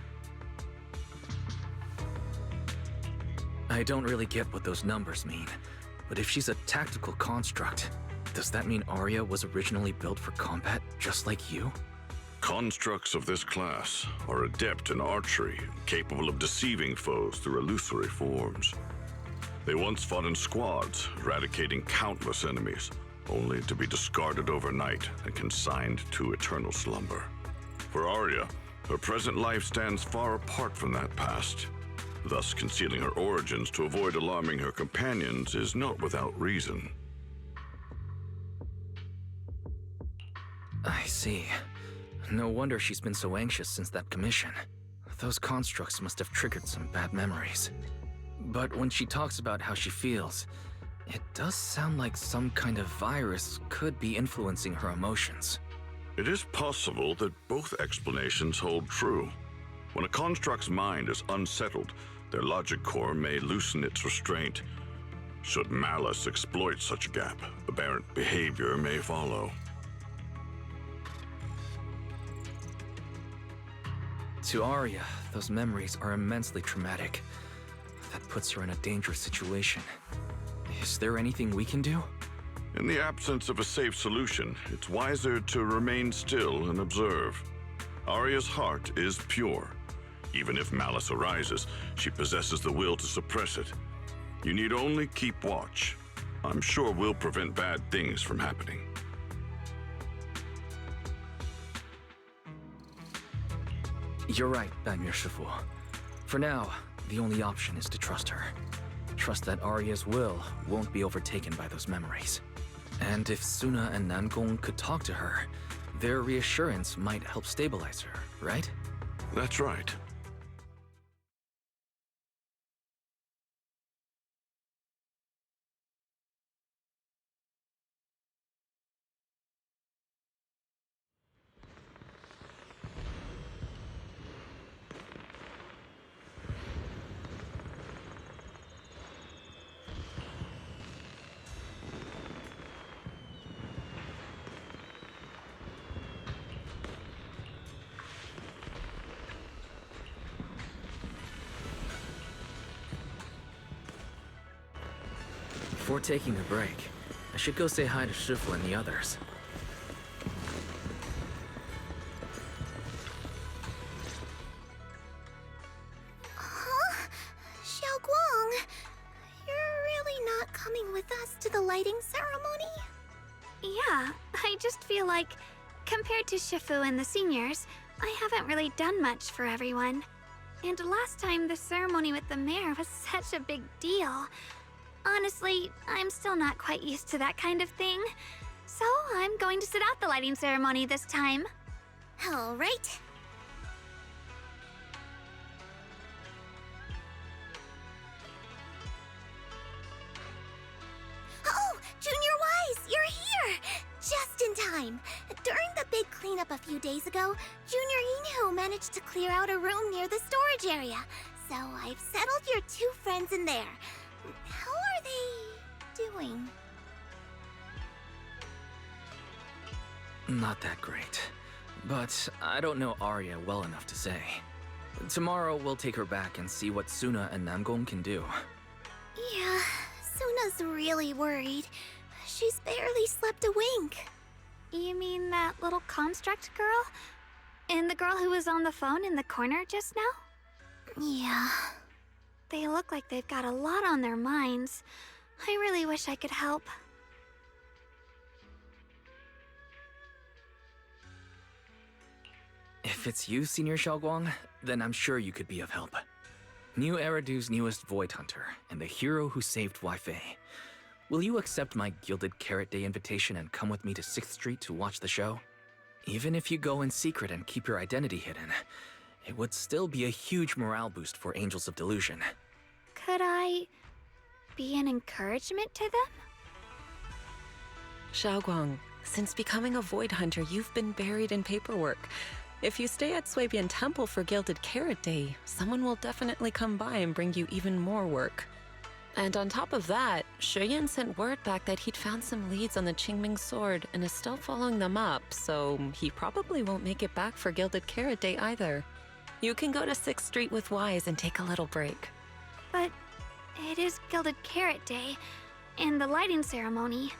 I don't really get what those numbers mean, but if she's a tactical construct, does that mean Arya was originally built for combat, just like you? Constructs of this class are adept in archery, capable of deceiving foes through illusory forms. They once fought in squads, eradicating countless enemies, only to be discarded overnight and consigned to eternal slumber. For Arya, her present life stands far apart from that past. Thus, concealing her origins to avoid alarming her companions is not without reason. I see. No wonder she's been so anxious since that commission. Those constructs must have triggered some bad memories. But when she talks about how she feels, it does sound like some kind of virus could be influencing her emotions. It is possible that both explanations hold true. When a construct's mind is unsettled, their logic core may loosen its restraint. Should malice exploit such a gap, aberrant behavior may follow. To Arya, those memories are immensely traumatic. That puts her in a dangerous situation. Is there anything we can do? In the absence of a safe solution, it's wiser to remain still and observe. Arya's heart is pure. Even if malice arises, she possesses the will to suppress it. You need only keep watch. I'm sure we'll prevent bad things from happening. You're right, Banmir Shifu. For now, the only option is to trust her. Trust that Arya's will won't be overtaken by those memories. And if Suna and Nangong could talk to her, their reassurance might help stabilize her, right? That's right. Before taking a break, I should go say hi to Shifu and the others. Huh? Xiaoguang, you're really not coming with us to the lighting ceremony? Yeah, I just feel like, compared to Shifu and the seniors, I haven't really done much for everyone. And last time, the ceremony with the mayor was such a big deal. Honestly, I'm still not quite used to that kind of thing. So I'm going to sit out the lighting ceremony this time. All right. Oh, Junior Wise, you're here! Just in time. During the big cleanup a few days ago, Junior Yinhu managed to clear out a room near the storage area. So I've settled your two friends in there. How are they doing? Not that great. But I don't know Arya well enough to say. Tomorrow we'll take her back and see what Suna and Nangong can do. Yeah, Suna's really worried. She's barely slept a wink. You mean that little construct girl? And the girl who was on the phone in the corner just now? Yeah. They look like they've got a lot on their minds. I really wish I could help. If it's you, Senior Xiaoguang, then I'm sure you could be of help. New Eridu's newest Void Hunter, and the hero who saved Wei-Fei. Will you accept my Gilded Carrot Day invitation and come with me to 6th Street to watch the show? Even if you go in secret and keep your identity hidden, it would still be a huge morale boost for Angels of Delusion. Could I be an encouragement to them? Xiaoguang, since becoming a Void Hunter, you've been buried in paperwork. If you stay at Swabian Temple for Gilded Carrot Day, someone will definitely come by and bring you even more work. And on top of that, Shuyan sent word back that he'd found some leads on the Qingming sword and is still following them up, so he probably won't make it back for Gilded Carrot Day either. You can go to 6th Street with Wise and take a little break. But it is Gilded Carrot Day, and the lighting ceremony.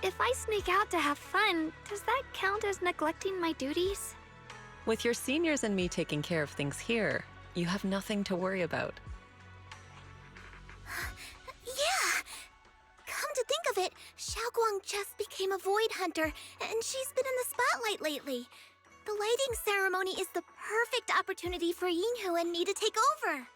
If I sneak out to have fun, does that count as neglecting my duties? With your seniors and me taking care of things here, you have nothing to worry about. Yeah! Come to think of it, Xiaoguang just became a Void Hunter, and she's been in the spotlight lately. The lighting ceremony is the perfect opportunity for Yinhu and me to take over.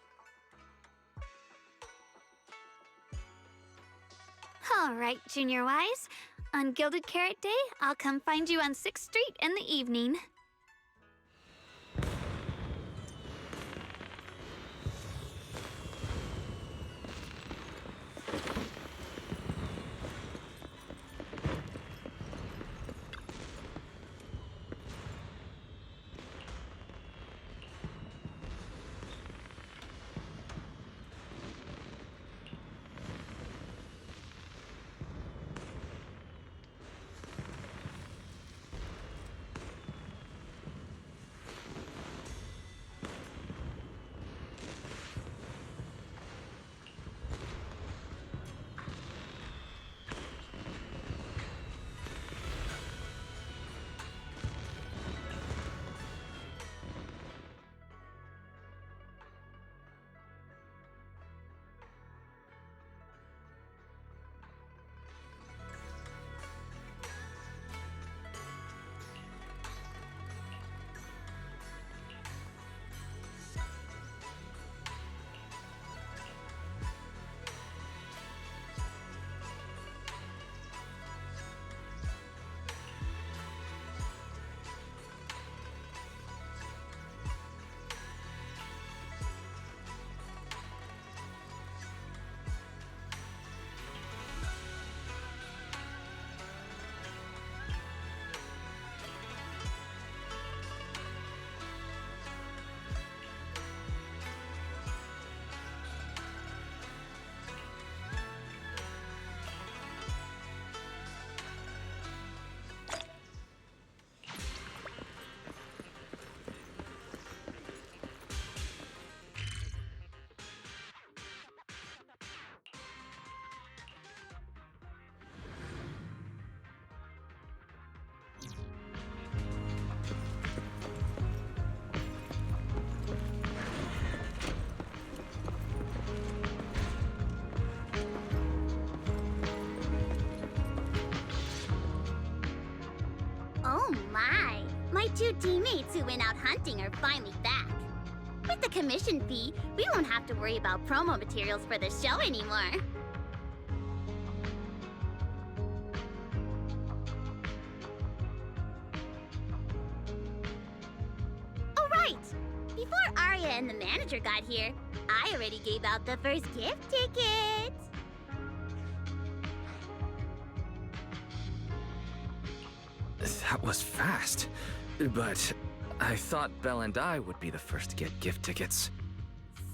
All right, Junior Wise. On Gilded Carrot Day, I'll come find you on 6th Street in the evening. two teammates who went out hunting are finally back. With the commission fee, we won't have to worry about promo materials for the show anymore. Oh, right! Before Arya and the manager got here, I already gave out the first gift tickets. That was fast. But I thought Belle and I would be the first to get gift tickets.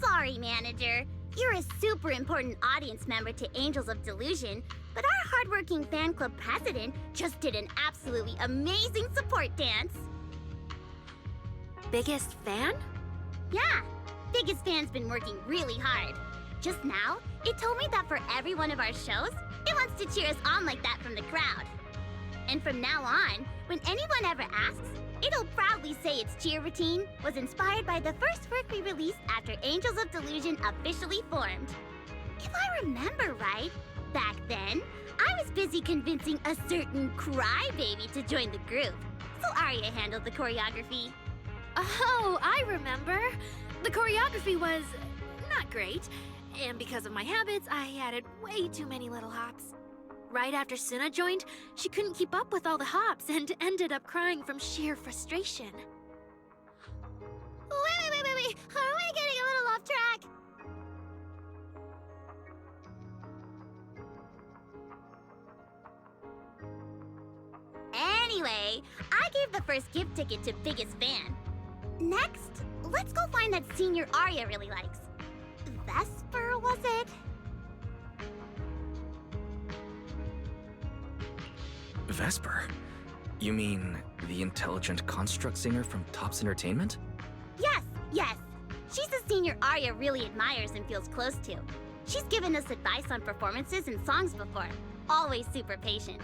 Sorry, manager. You're a super important audience member to Angels of Delusion, but our hardworking fan club president just did an absolutely amazing support dance. Biggest fan? Yeah, biggest fan's been working really hard. Just now, it told me that for every one of our shows, it wants to cheer us on like that from the crowd. And from now on, when anyone ever asks, it'll proudly say its cheer routine was inspired by the first work we released after Angels of Delusion officially formed. If I remember right, back then, I was busy convincing a certain crybaby to join the group, so Arya handled the choreography. Oh, I remember. The choreography was not great, and because of my habits, I added way too many little hops. Right after Suna joined, she couldn't keep up with all the hops and ended up crying from sheer frustration. Wait. Are we getting a little off track? Anyway, I gave the first gift ticket to biggest fan. Next, let's go find that senior Arya really likes. Vesper, was it? Vesper? You mean the intelligent construct singer from Topps Entertainment? Yes. She's a senior Arya really admires and feels close to. She's given us advice on performances and songs before. Always super patient.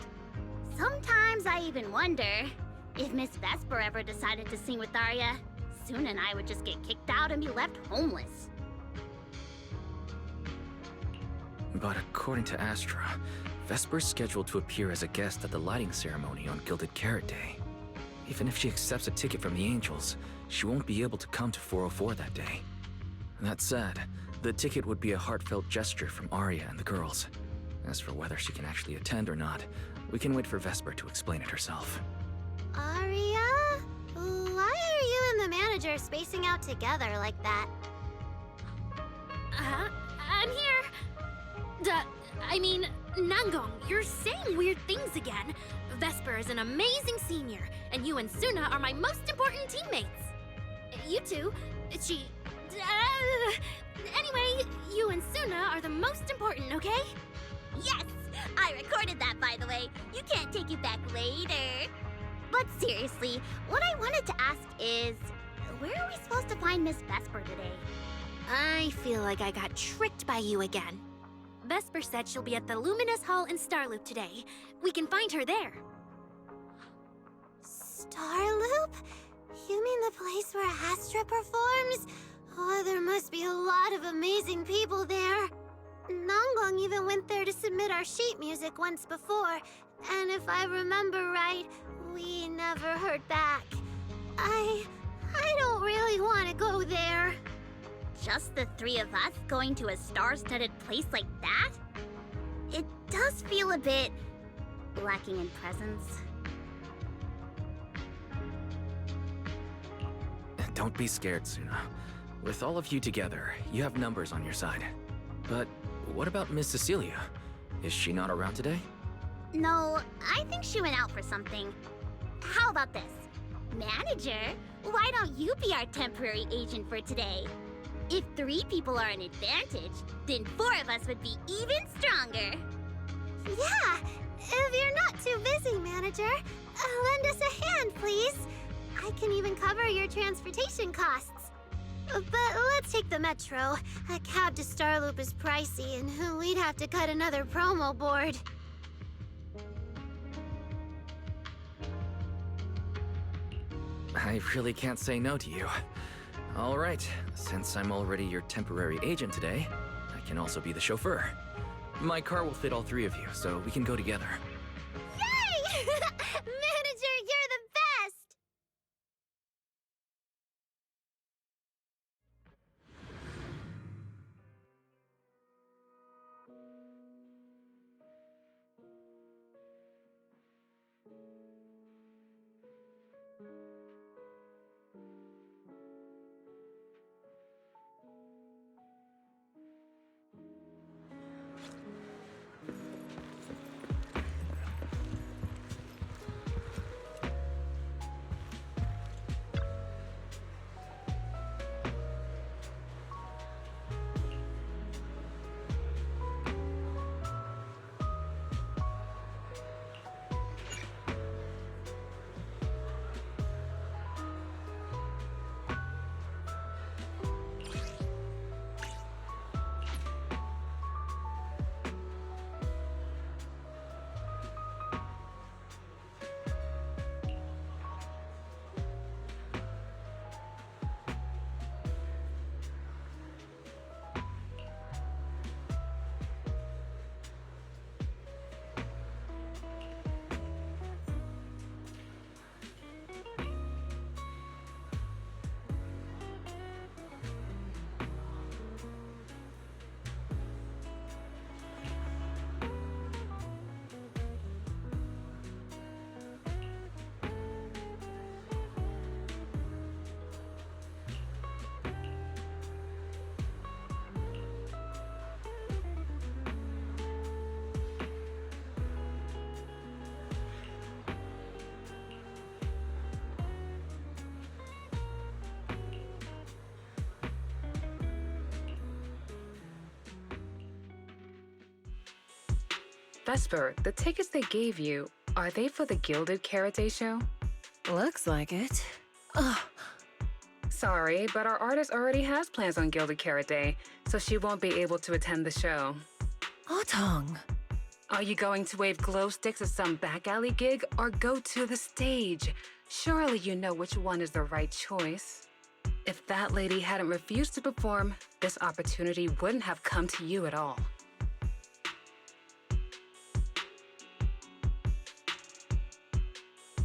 Sometimes I even wonder if Miss Vesper ever decided to sing with Arya, Suna and I would just get kicked out and be left homeless. But according to Astra, Vesper's scheduled to appear as a guest at the lighting ceremony on Gilded Carrot Day. Even if she accepts a ticket from the Angels, she won't be able to come to 404 that day. That said, the ticket would be a heartfelt gesture from Arya and the girls. As for whether she can actually attend or not, we can wait for Vesper to explain it herself. Arya? Why are you and the manager spacing out together like that? I'm here. Nangong, you're saying weird things again. Vesper is an amazing senior, and you and Suna are my most important teammates. You two, anyway, you and Suna are the most important, okay? Yes! I recorded that, by the way. You can't take it back later. But seriously, what I wanted to ask is, where are we supposed to find Miss Vesper today? I feel like I got tricked by you again. Vesper said she'll be at the Luminous Hall in Starloop today. We can find her there. Starloop? You mean the place where Astra performs? Oh, there must be a lot of amazing people there. Nangong even went there to submit our sheet music once before, and if I remember right, we never heard back. I don't really want to go there. Just the three of us going to a star-studded place like that? It does feel a bit lacking in presence. Don't be scared, Suna. With all of you together, you have numbers on your side. But what about Miss Cecilia? Is she not around today? No, I think she went out for something. How about this? Manager, why don't you be our temporary agent for today? If 3 people are an advantage, then 4 of us would be even stronger. Yeah, if you're not too busy, manager, lend us a hand, please. I can even cover your transportation costs. But let's take the metro. A cab to Starloop is pricey, and we'd have to cut another promo board. I really can't say no to you. All right, since I'm already your temporary agent today, I can also be the chauffeur. My car will fit all 3 of you, so we can go together. Vesper, the tickets they gave you, are they for the Gilded Karate show? Looks like it. Ugh. Sorry, but our artist already has plans on Gilded Karate, so she won't be able to attend the show. Otong. Are you going to wave glow sticks at some back alley gig or go to the stage? Surely you know which one is the right choice. If that lady hadn't refused to perform, this opportunity wouldn't have come to you at all.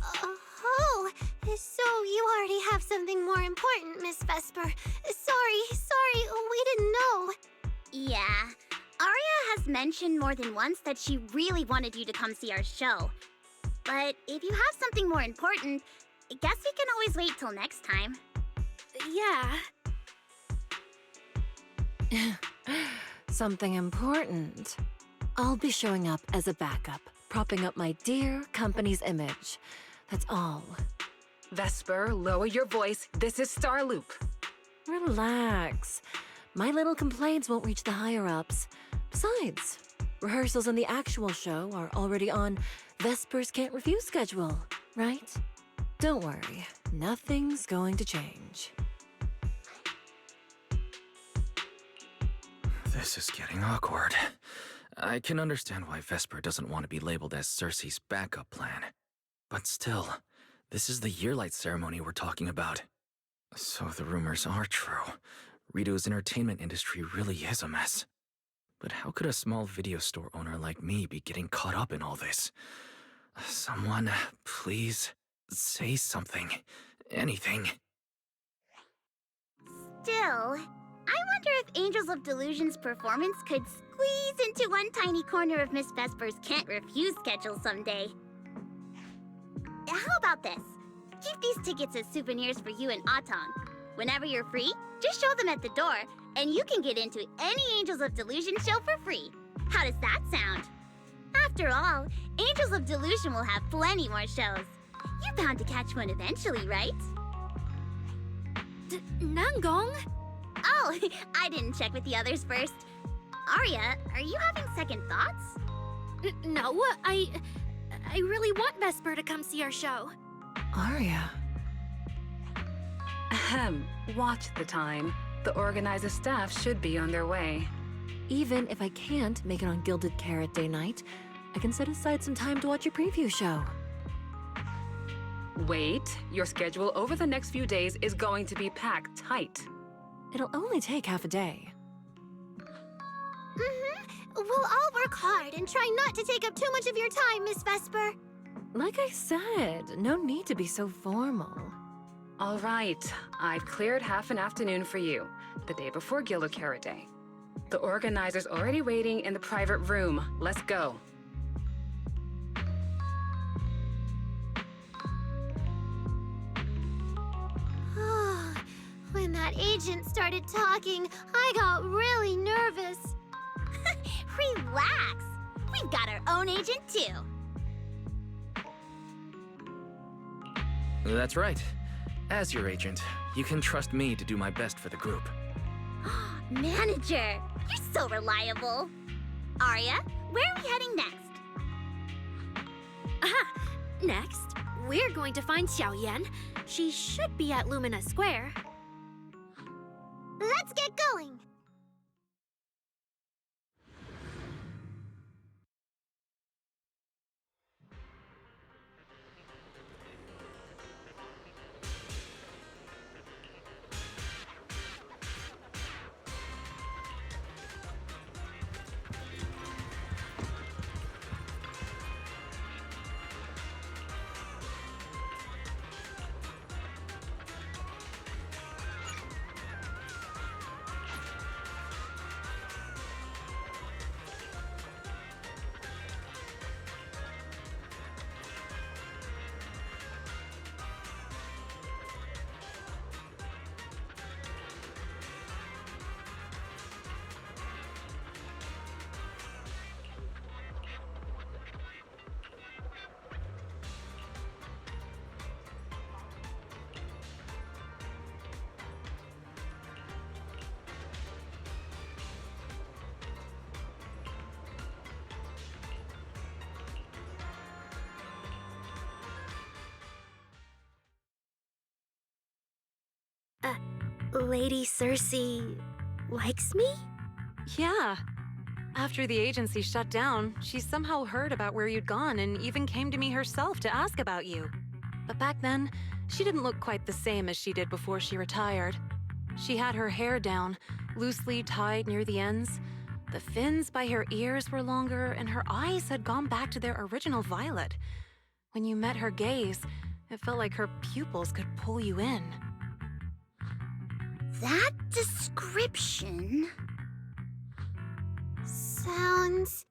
Oh, so you already have something more important, Miss Vesper. Sorry, we didn't know. Yeah, Aria has mentioned more than once that she really wanted you to come see our show. But if you have something more important, I guess we can always wait till next time. Yeah. Something important. I'll be showing up as a backup, propping up my dear company's image. That's all. Vesper, lower your voice. This is Starloop. Relax. My little complaints won't reach the higher-ups. Besides, rehearsals and the actual show are already on Vesper's Can't Refuse schedule, right? Don't worry, nothing's going to change. This is getting awkward. I can understand why Vesper doesn't want to be labeled as Cersei's backup plan. But still, this is the Yearlight ceremony we're talking about. So the rumors are true. Rito's entertainment industry really is a mess. But how could a small video store owner like me be getting caught up in all this? Someone, please, say something. Anything. Still, I wonder if Angels of Delusion's performance could squeeze into one tiny corner of Miss Vesper's Can't Refuse schedule someday. How about this? Keep these tickets as souvenirs for you and Otong. Whenever you're free, just show them at the door, and you can get into any Angels of Delusion show for free. How does that sound? After all, Angels of Delusion will have plenty more shows. You're bound to catch one eventually, right? Nangong? Oh, I didn't check with the others first. Arya, are you having second thoughts? No, I really want Vesper to come see our show. Arya. Ahem. Watch the time. The organizer staff should be on their way. Even if I can't make it on Gilded Carrot Day night, I can set aside some time to watch your preview show. Wait, your schedule over the next few days is going to be packed tight. It'll only take half a day. We'll all work hard and try not to take up too much of your time, Miss Vesper. Like I said, no need to be so formal. All right, I've cleared half an afternoon for you, the day before Gilded Carrot Day. The organizer's already waiting in the private room. Let's go. When that agent started talking, I got really nervous. Relax. We've got our own agent, too. That's right. As your agent, you can trust me to do my best for the group. Manager, you're so reliable. Arya, where are we heading next? Next, we're going to find Xiaoyan. She should be at Lumina Square. Let's get going. Lady Cersei likes me? Yeah. After the agency shut down, she somehow heard about where you'd gone and even came to me herself to ask about you. But back then, she didn't look quite the same as she did before she retired. She had her hair down, loosely tied near the ends. The fins by her ears were longer, and her eyes had gone back to their original violet. When you met her gaze, it felt like her pupils could pull you in. That description sounds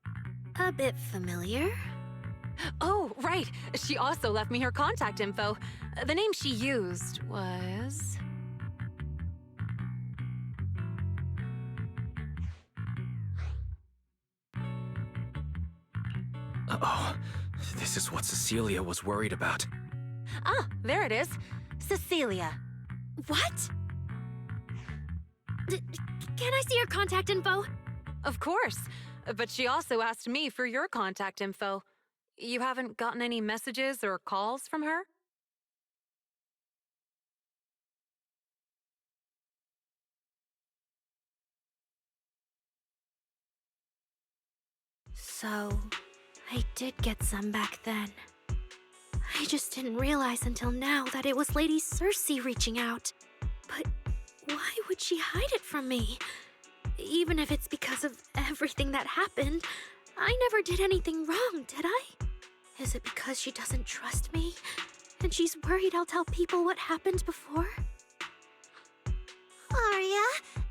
a bit familiar. Oh, right. She also left me her contact info. The name she used was... Uh-oh. This is what Cecilia was worried about. Ah, there it is. Cecilia. What? Can I see your contact info? Of course. But she also asked me for your contact info. You haven't gotten any messages or calls from her? So, I did get some back then. I just didn't realize until now that it was Lady Cersei reaching out. But why would she hide it from me? Even if it's because of everything that happened, I never did anything wrong, did I? Is it because she doesn't trust me, and she's worried I'll tell people what happened before? Arya,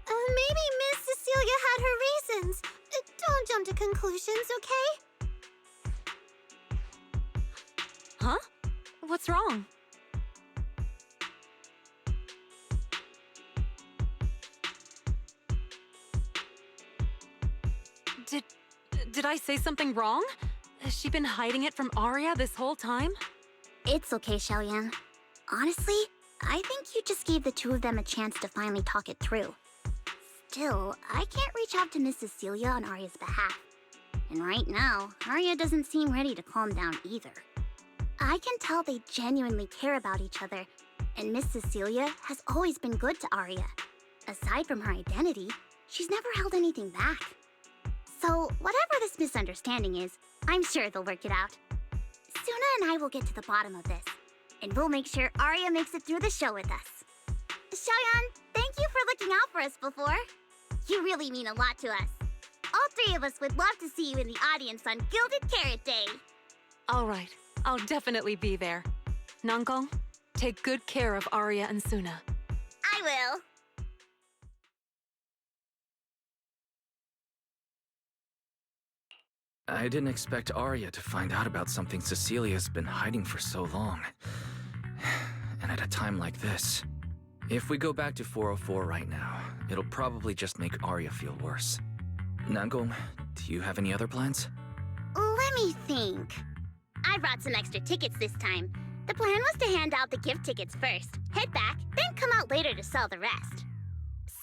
maybe Miss Cecilia had her reasons. Don't jump to conclusions, okay? Huh? What's wrong? Did I say something wrong? Has she been hiding it from Arya this whole time? It's okay, Xiaoyan. Honestly, I think you just gave the two of them a chance to finally talk it through. Still, I can't reach out to Miss Cecilia on Arya's behalf. And right now, Arya doesn't seem ready to calm down either. I can tell they genuinely care about each other, and Miss Cecilia has always been good to Arya. Aside from her identity, she's never held anything back. So, whatever this misunderstanding is, I'm sure they'll work it out. Suna and I will get to the bottom of this, and we'll make sure Arya makes it through the show with us. Xiaoyan, thank you for looking out for us before. You really mean a lot to us. All three of us would love to see you in the audience on Gilded Carrot Day. All right, I'll definitely be there. Nankong, take good care of Arya and Suna. I will. I didn't expect Arya to find out about something Cecilia's been hiding for so long. And at a time like this. If we go back to 404 right now, it'll probably just make Arya feel worse. Nangong, do you have any other plans? Let me think. I brought some extra tickets this time. The plan was to hand out the gift tickets first, head back, then come out later to sell the rest.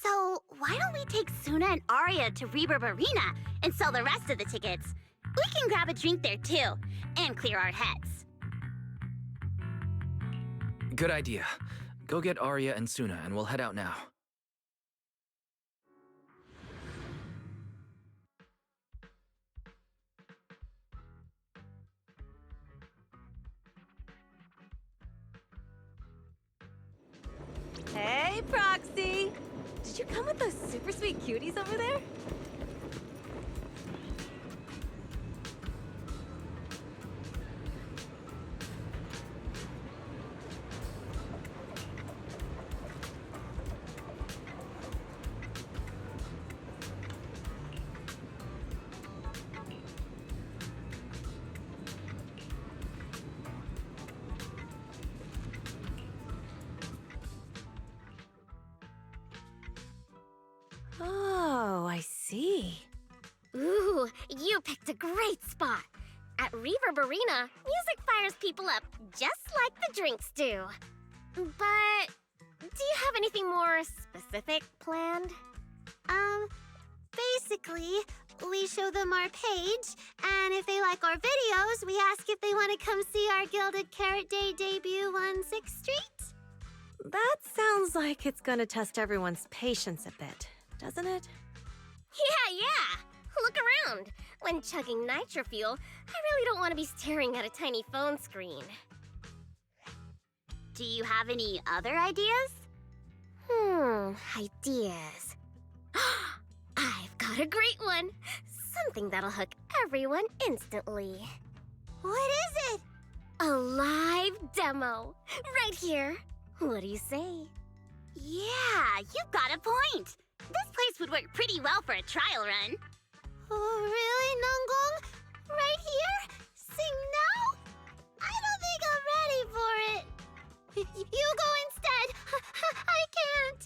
So, why don't we take Suna and Arya to Reverb Arena and sell the rest of the tickets? We can grab a drink there too, and clear our heads. Good idea. Go get Arya and Suna and we'll head out now. Hey, Proxy! Did you come with those super sweet cuties over there? Oh, I see. Ooh, you picked a great spot. At Reverb Arena, music fires people up just like the drinks do. But do you have anything more specific planned? Basically, we show them our page, and if they like our videos, we ask if they want to come see our Gilded Carrot Day debut on 6th Street. That sounds Feels like it's gonna test everyone's patience a bit, doesn't it? Yeah! Look around. When chugging nitro fuel, I really don't want to be staring at a tiny phone screen. Do you have any other ideas? Ideas. I've got a great one. Something that'll hook everyone instantly. What is it? A live demo. Right here. What do you say? Yeah, you've got a point. This place would work pretty well for a trial run. Oh, really, Nangong? Right here? Sing now? I don't think I'm ready for it. You go instead. I can't.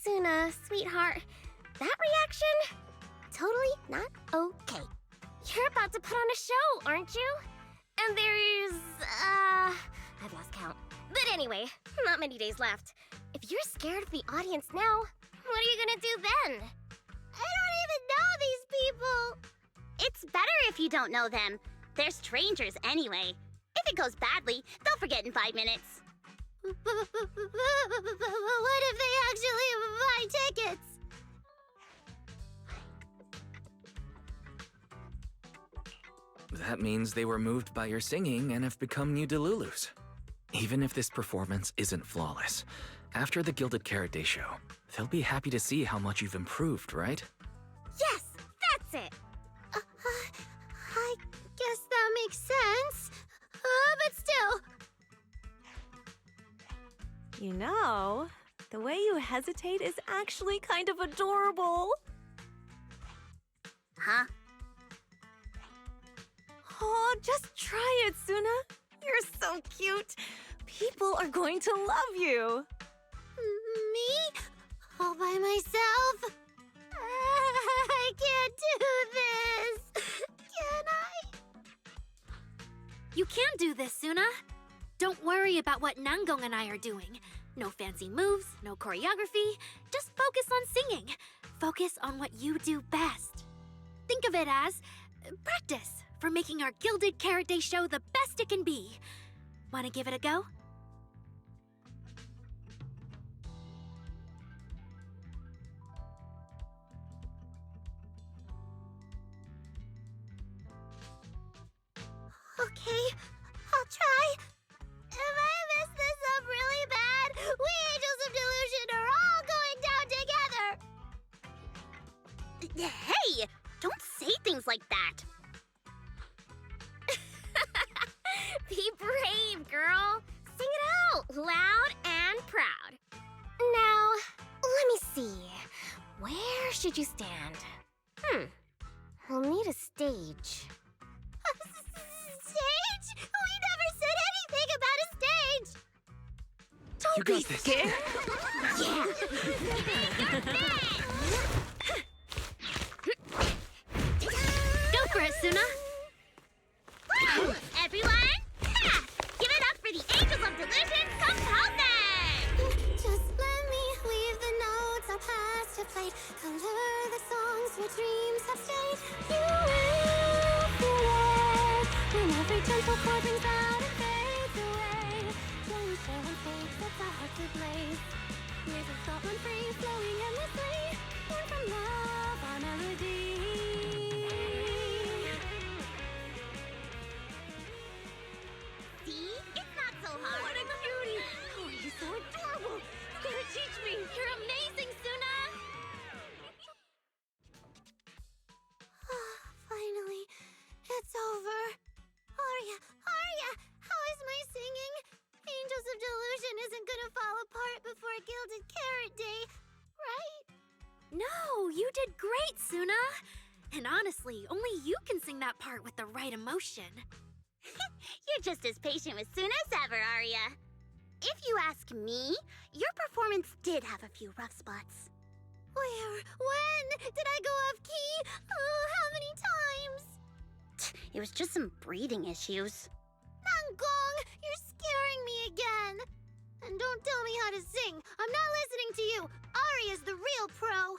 Suna, sweetheart, that reaction? Totally not okay. You're about to put on a show, aren't you? And there's, I've lost count. But anyway, not many days left. If you're scared of the audience now, what are you gonna do then? I don't even know these people. It's better if you don't know them. They're strangers anyway. If it goes badly, they'll forget in 5 minutes. What if they actually buy tickets? That means they were moved by your singing and have become new Delulus. Even if this performance isn't flawless, after the Gilded Carrot Day show, they'll be happy to see how much you've improved, right? Yes, that's it. I guess that makes sense. But still. You know, the way you hesitate is actually kind of adorable. Huh? Oh, just try it, Suna. You're so cute. People are going to love you. Me? All by myself? I can't do this. Can I? You can do this, Suna. Don't worry about what Nangong and I are doing. No fancy moves, no choreography. Just focus on singing. Focus on what you do best. Think of it as practice for making our Gilded Carrot Day show the best it can be. Want to give it a go? Okay, I'll try. If I mess this up really bad, we Angels of Delusion are all going down together. Hey! Don't say things like that. Be brave, girl. Sing it out, loud and proud. Now, let me see. Where should you stand? We'll need a stage. Stage? We never said anything about a stage. Don't be scared. Yeah. Go for it, Suna. Everyone, give it up for the Angels of Delusion composer! Just let me leave the notes I'll pass to plate. Color the songs where dreams have stayed. You will feel it when every gentle chord rings out and fades away. When we share one face, it's our heart to blaze. Music thought run free, flowing endlessly. Born from love, our melody. See? It's not so hard. What a cutie! Oh, you're so adorable! You gotta teach me! You're amazing, Suna! Finally, it's over. Arya, how is my singing? Angels of Delusion isn't gonna fall apart before Gilded Carrot Day, right? No, you did great, Suna! And honestly, only you can sing that part with the right emotion. You're just as patient with Suna as ever, Arya. If you ask me, your performance did have a few rough spots. Where? When? Did I go off key? Oh, how many times? It was just some breathing issues. Nangong, you're scaring me again. And don't tell me how to sing. I'm not listening to you. Arya's the real pro.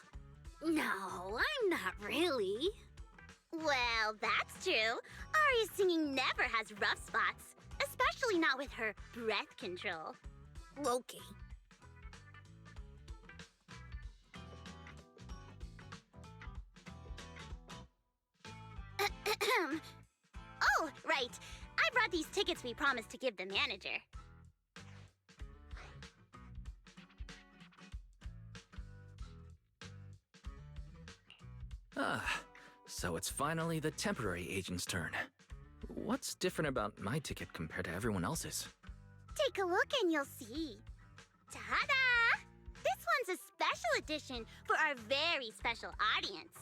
No, I'm not really. Well, that's true. Arya's singing never has rough spots, especially not with her breath control. Okay. Oh, right. I brought these tickets we promised to give the manager. Ah, so it's finally the temporary agent's turn. What's different about my ticket compared to everyone else's? Take a look and you'll see. Ta-da! This one's a special edition for our very special audience.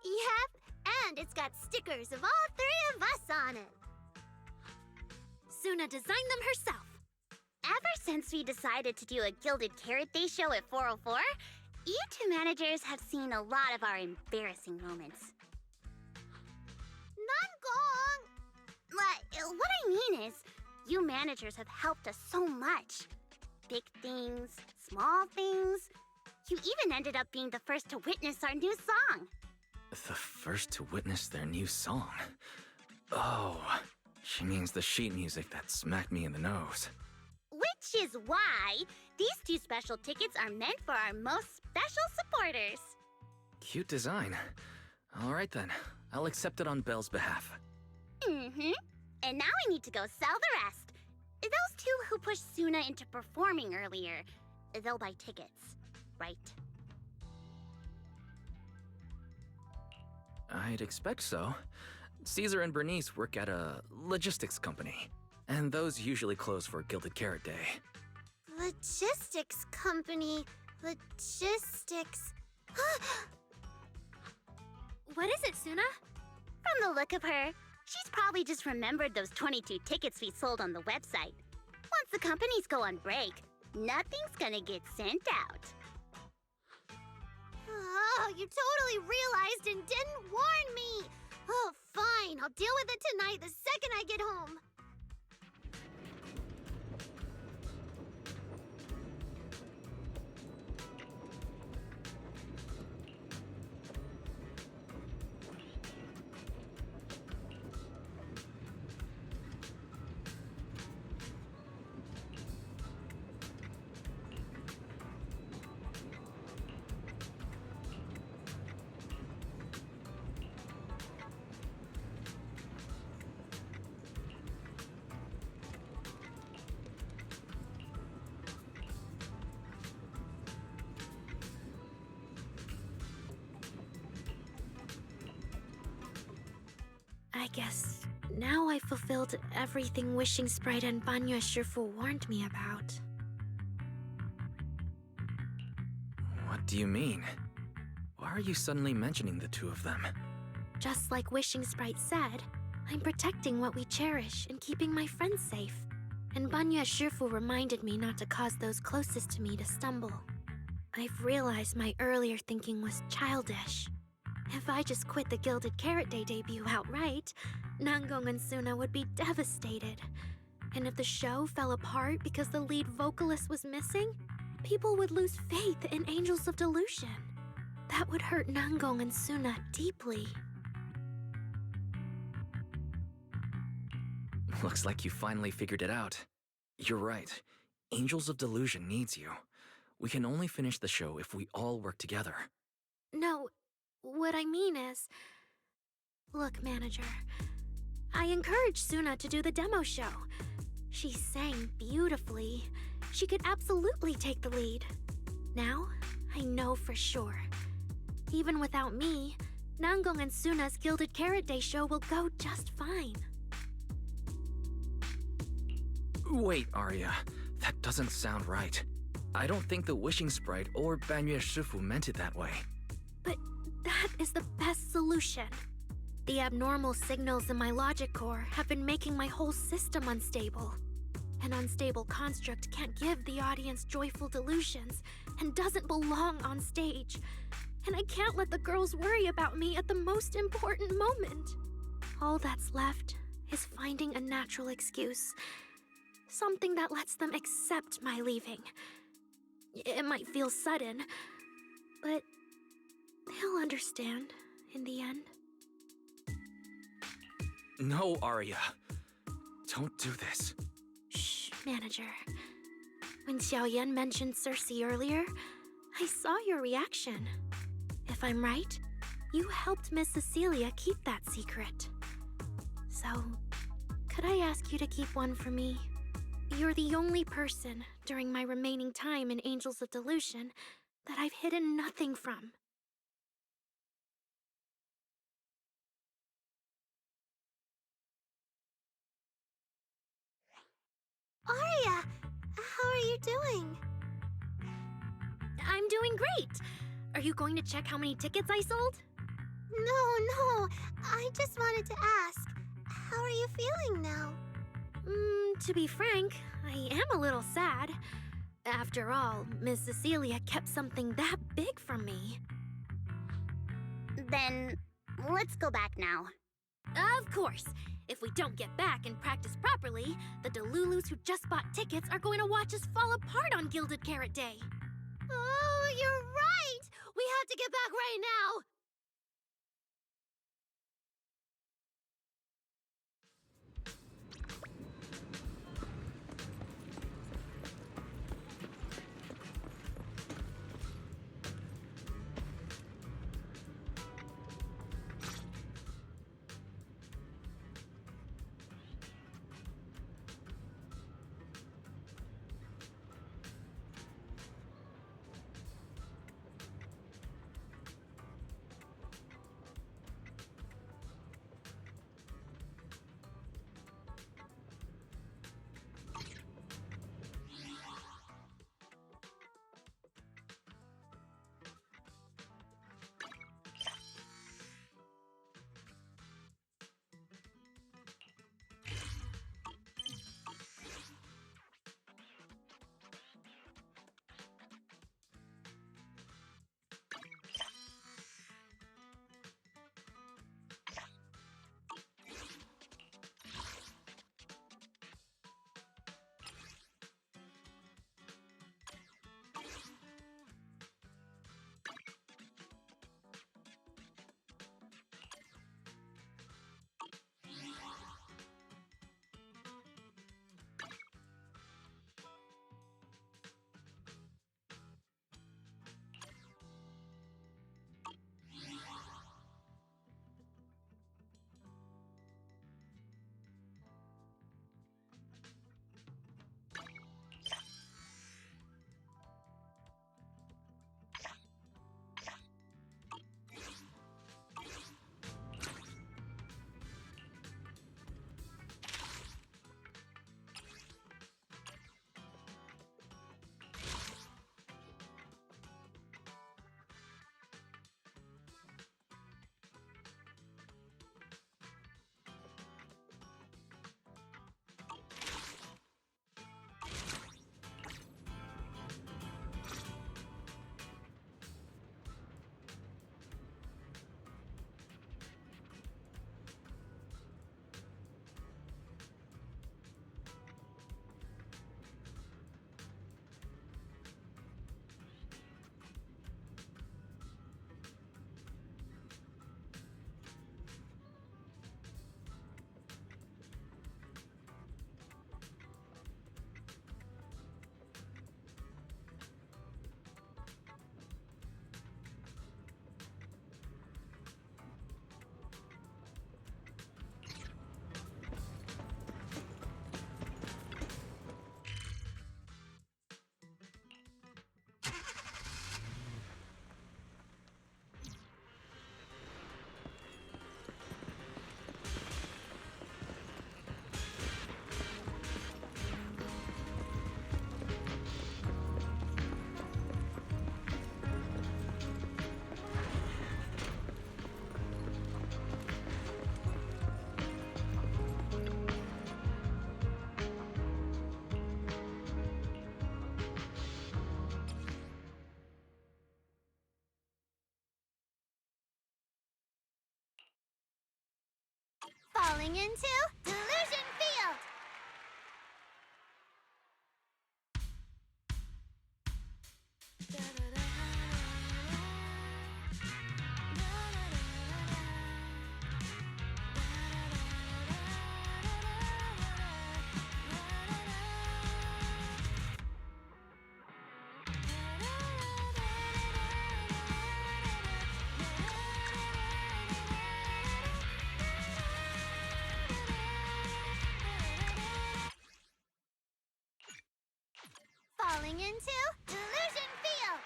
Yep, and it's got stickers of all three of us on it. Suna designed them herself. Ever since we decided to do a Gilded Carrot Day show at 404, you two managers have seen a lot of our embarrassing moments. Nangong! What I mean is, you managers have helped us so much. Big things, small things. You even ended up being the first to witness our new song. The first to witness their new song? Oh, she means the sheet music that smacked me in the nose. Which is why these two special tickets are meant for our most special supporters. Cute design. All right then, I'll accept it on Belle's behalf. Mm-hmm. And now I need to go sell the rest. Those two who pushed Suna into performing earlier, they'll buy tickets, right? I'd expect so. Caesar and Bernice work at a logistics company, and those usually close for Gilded Carrot Day. Logistics company. Logistics. What is it, Suna? From the look of her, she's probably just remembered those 22 tickets we sold on the website. Once the companies go on break, nothing's gonna get sent out. Oh, you totally realized and didn't warn me! Oh, fine. I'll deal with it tonight the second I get home. I guess now I fulfilled everything Wishing Sprite and Banyo Shifu warned me about. What do you mean? Why are you suddenly mentioning the two of them? Just like Wishing Sprite said, I'm protecting what we cherish and keeping my friends safe. And Banyo Shifu reminded me not to cause those closest to me to stumble. I've realized my earlier thinking was childish. If I just quit the Gilded Carrot Day debut outright, Nangong and Suna would be devastated. And if the show fell apart because the lead vocalist was missing, people would lose faith in Angels of Delusion. That would hurt Nangong and Suna deeply. Looks like you finally figured it out. You're right. Angels of Delusion needs you. We can only finish the show if we all work together. No, what I mean is... Look, manager, I encouraged Suna to do the demo show. She sang beautifully. She could absolutely take the lead. Now, I know for sure. Even without me, Nangong and Suna's Gilded Carrot Day show will go just fine. Wait, Arya. That doesn't sound right. I don't think the Wishing Sprite or Banyo Shifu meant it that way. But that is the best solution. The abnormal signals in my logic core have been making my whole system unstable. An unstable construct can't give the audience joyful delusions and doesn't belong on stage. And I can't let the girls worry about me at the most important moment. All that's left is finding a natural excuse. Something that lets them accept my leaving. It might feel sudden, but they'll understand in the end. No, Arya. Don't do this. Shh, Manager. When Xiaoyan mentioned Cersei earlier, I saw your reaction. If I'm right, you helped Miss Cecilia keep that secret. So, could I ask you to keep one for me? You're the only person during my remaining time in Angels of Delusion that I've hidden nothing from. Aria, how are you doing? I'm doing great! Are you going to check how many tickets I sold? No, I just wanted to ask, how are you feeling now? To be frank, I am a little sad. After all, Miss Cecilia kept something that big from me. Then, let's go back now. Of course! If we don't get back and practice properly, the Delulus who just bought tickets are going to watch us fall apart on Gilded Carrot Day. Oh, you're right! We have to get back right now! Falling into Delusion Field! Falling into Delusion Field!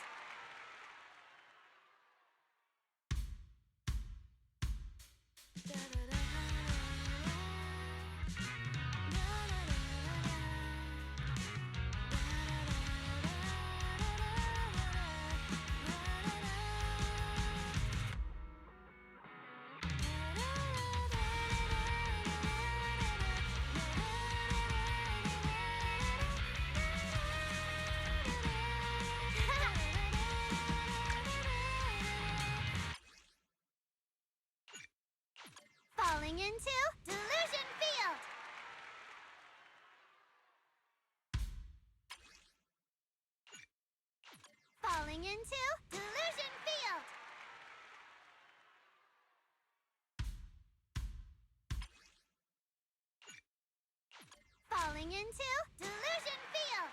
Falling into Delusion Field! Falling into Delusion Field! Falling into Delusion Field!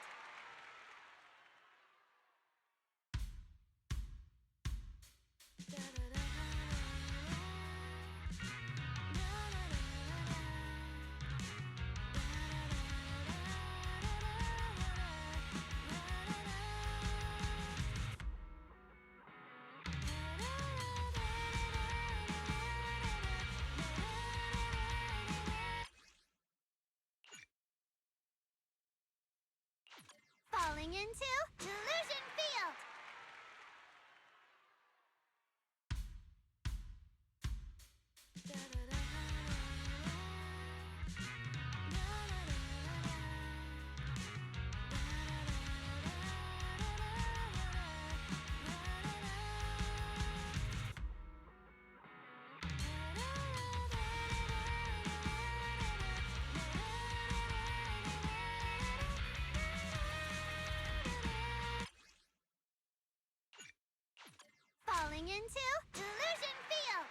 Falling into Delusion Field! Falling into Delusion Field!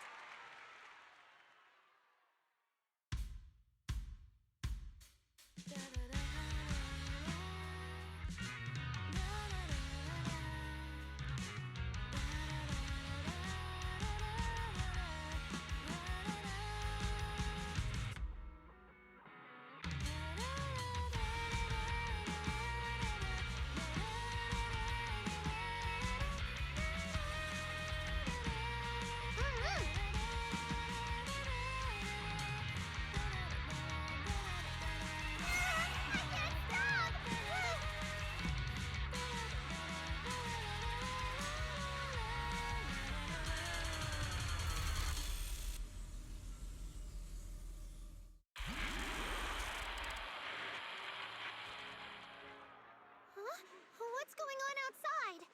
What's going on outside?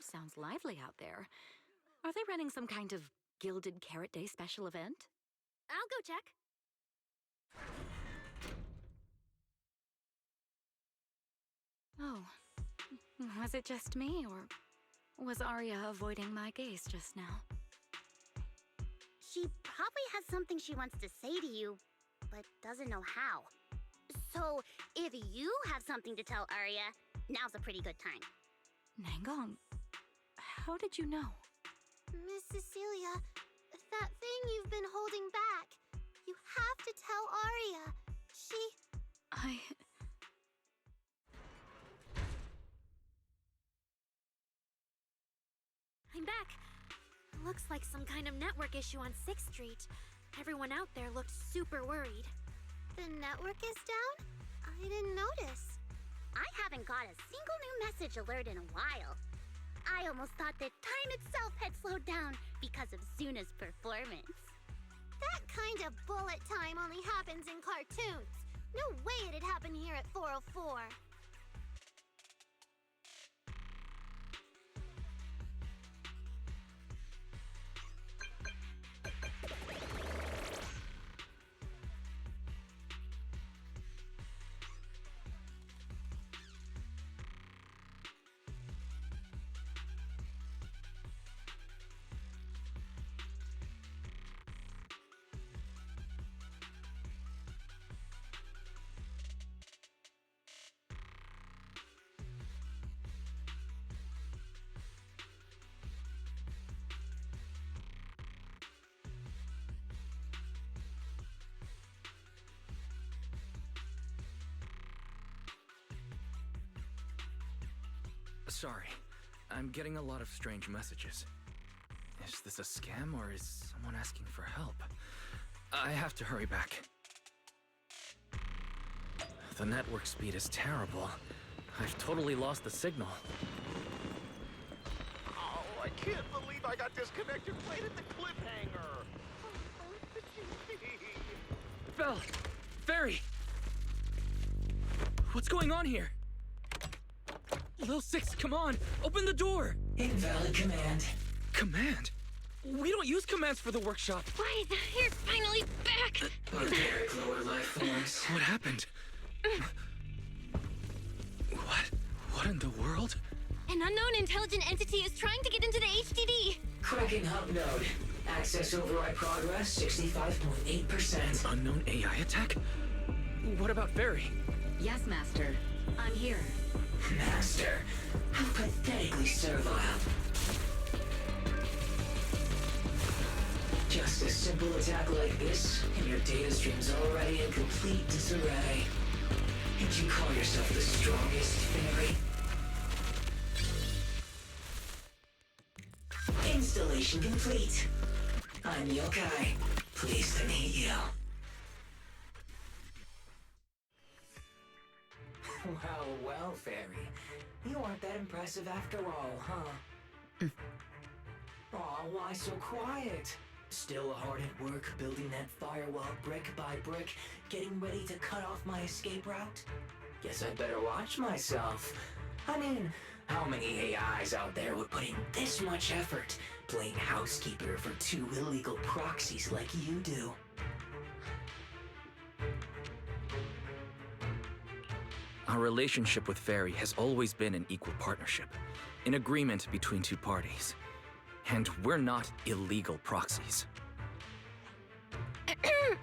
Sounds lively out there. Are they running some kind of Gilded Carrot Day special event? I'll go check. Oh, was it just me, or was Arya avoiding my gaze just now? She probably has something she wants to say to you, but doesn't know how. So, if you have something to tell Arya, now's a pretty good time. Nangong, how did you know? Miss Cecilia, that thing you've been holding back. You have to tell Arya. I'm back. Looks like some kind of network issue on 6th Street. Everyone out there looked super worried. The network is down? I didn't notice. I haven't got a single new message alert in a while. I almost thought that time itself had slowed down because of Zuna's performance. That kind of bullet time only happens in cartoons. No way it'd happen here at 404. Sorry. I'm getting a lot of strange messages. Is this a scam or is someone asking for help? I have to hurry back. The network speed is terrible. I've totally lost the signal. Oh, I can't believe I got disconnected right at the cliffhanger. Belle! Fairy! What's going on here? Lil Six, come on! Open the door! Invalid command. Command? We don't use commands for the workshop. Why, you're finally back! Barbaric lower life forms. What happened? What in the world? An unknown intelligent entity is trying to get into the HDD. Cracking hub node. Access override progress 65.8%. Unknown AI attack? What about Fairy? Yes, Master. I'm here. Master, how pathetically servile. Just a simple attack like this, and your data stream's already in complete disarray. And you call yourself the strongest, Fairy? Installation complete. I'm Yokai. Pleased to meet you. Well, Fairy. You aren't that impressive after all, huh? Aw, why so quiet? Still hard at work building that firewall brick by brick, getting ready to cut off my escape route? Guess I'd better watch myself. I mean, how many AIs out there would put in this much effort playing housekeeper for two illegal proxies like you do? Our relationship with Fairy has always been an equal partnership, an agreement between two parties. And we're not illegal proxies.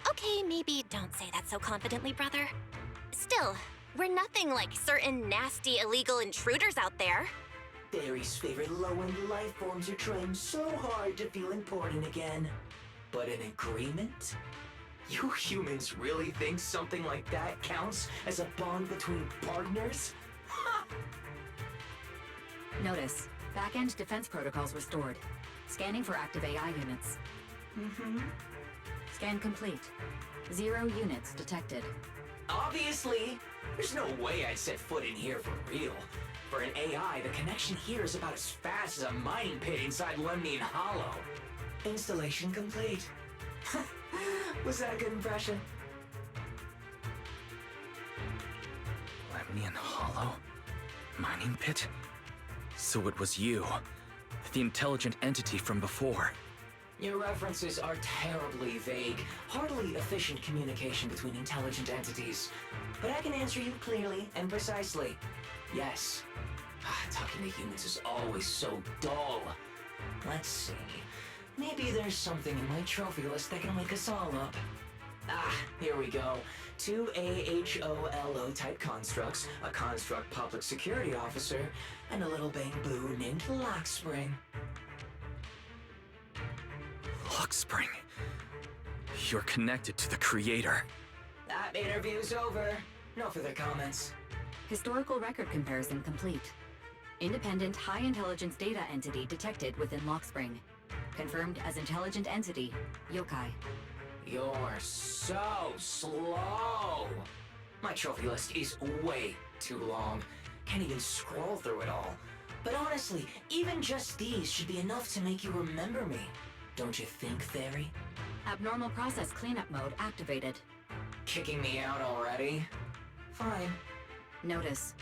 Okay, maybe don't say that so confidently, brother. Still, we're nothing like certain nasty illegal intruders out there. Fairy's favorite low-end life forms are trying so hard to feel important again. But an agreement? You humans really think something like that counts as a bond between partners? Notice, back-end defense protocols restored. Scanning for active AI units. Scan complete. 0 units detected. Obviously! There's no way I'd set foot in here for real. For an AI, the connection here is about as fast as a mining pit inside Lemnian Hollow. Installation complete. Was that a good impression? Lemnian Hollow? Mining pit? So it was you, the intelligent entity from before. Your references are terribly vague, hardly efficient communication between intelligent entities. But I can answer you clearly and precisely. Yes. Talking to humans is always so dull. Let's see. Maybe there's something in my trophy list that can wake us all up. Here we go. 2 AHOLO type constructs, a construct public security officer, and a little bamboo named Lockspring. Lockspring? You're connected to the creator. That interview's over. No further comments. Historical record comparison complete. Independent high-intelligence data entity detected within Lockspring. Confirmed as intelligent entity, Yokai. You're so slow! My trophy list is way too long. Can't even scroll through it all. But honestly, even just these should be enough to make you remember me. Don't you think, Fairy? Abnormal process cleanup mode activated. Kicking me out already? Fine. Notice.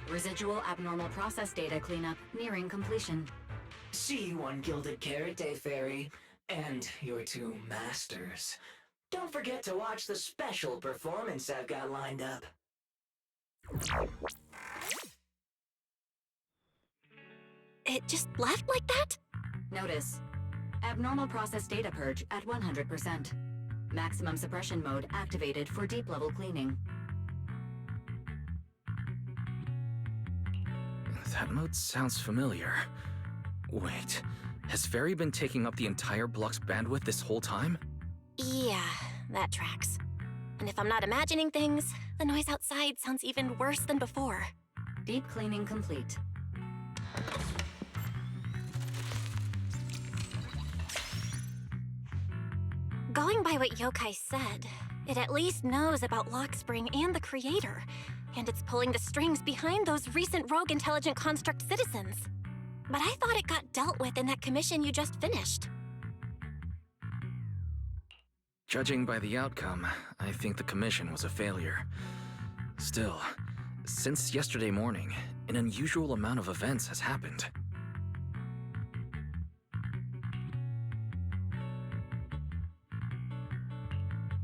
Residual abnormal process data cleanup nearing completion. See you on Gilded Carrot Day, Fairy. And your 2 masters. Don't forget to watch the special performance I've got lined up. It just left like that? Notice. Abnormal process data purge at 100%. Maximum suppression mode activated for deep-level cleaning. That mode sounds familiar. Wait, has Fairy been taking up the entire block's bandwidth this whole time? Yeah, that tracks. And if I'm not imagining things, the noise outside sounds even worse than before. Deep cleaning complete. Going by what Yokai said, it at least knows about Lockspring and the Creator, and it's pulling the strings behind those recent rogue intelligent construct citizens. But I thought it got dealt with in that commission you just finished. Judging by the outcome, I think the commission was a failure. Still, since yesterday morning, an unusual amount of events has happened.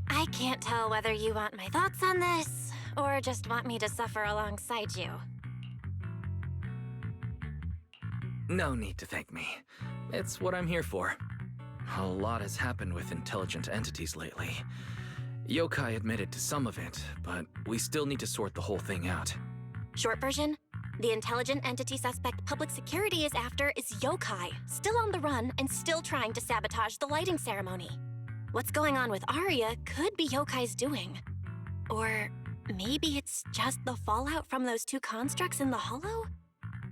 I can't tell whether you want my thoughts on this, or just want me to suffer alongside you. No need to thank me. It's what I'm here for. A lot has happened with intelligent entities lately. Yokai admitted to some of it, but we still need to sort the whole thing out. Short version, the intelligent entity suspect public security is after is Yokai, still on the run and still trying to sabotage the lighting ceremony. What's going on with Arya could be Yokai's doing. Or maybe it's just the fallout from those two constructs in the hollow?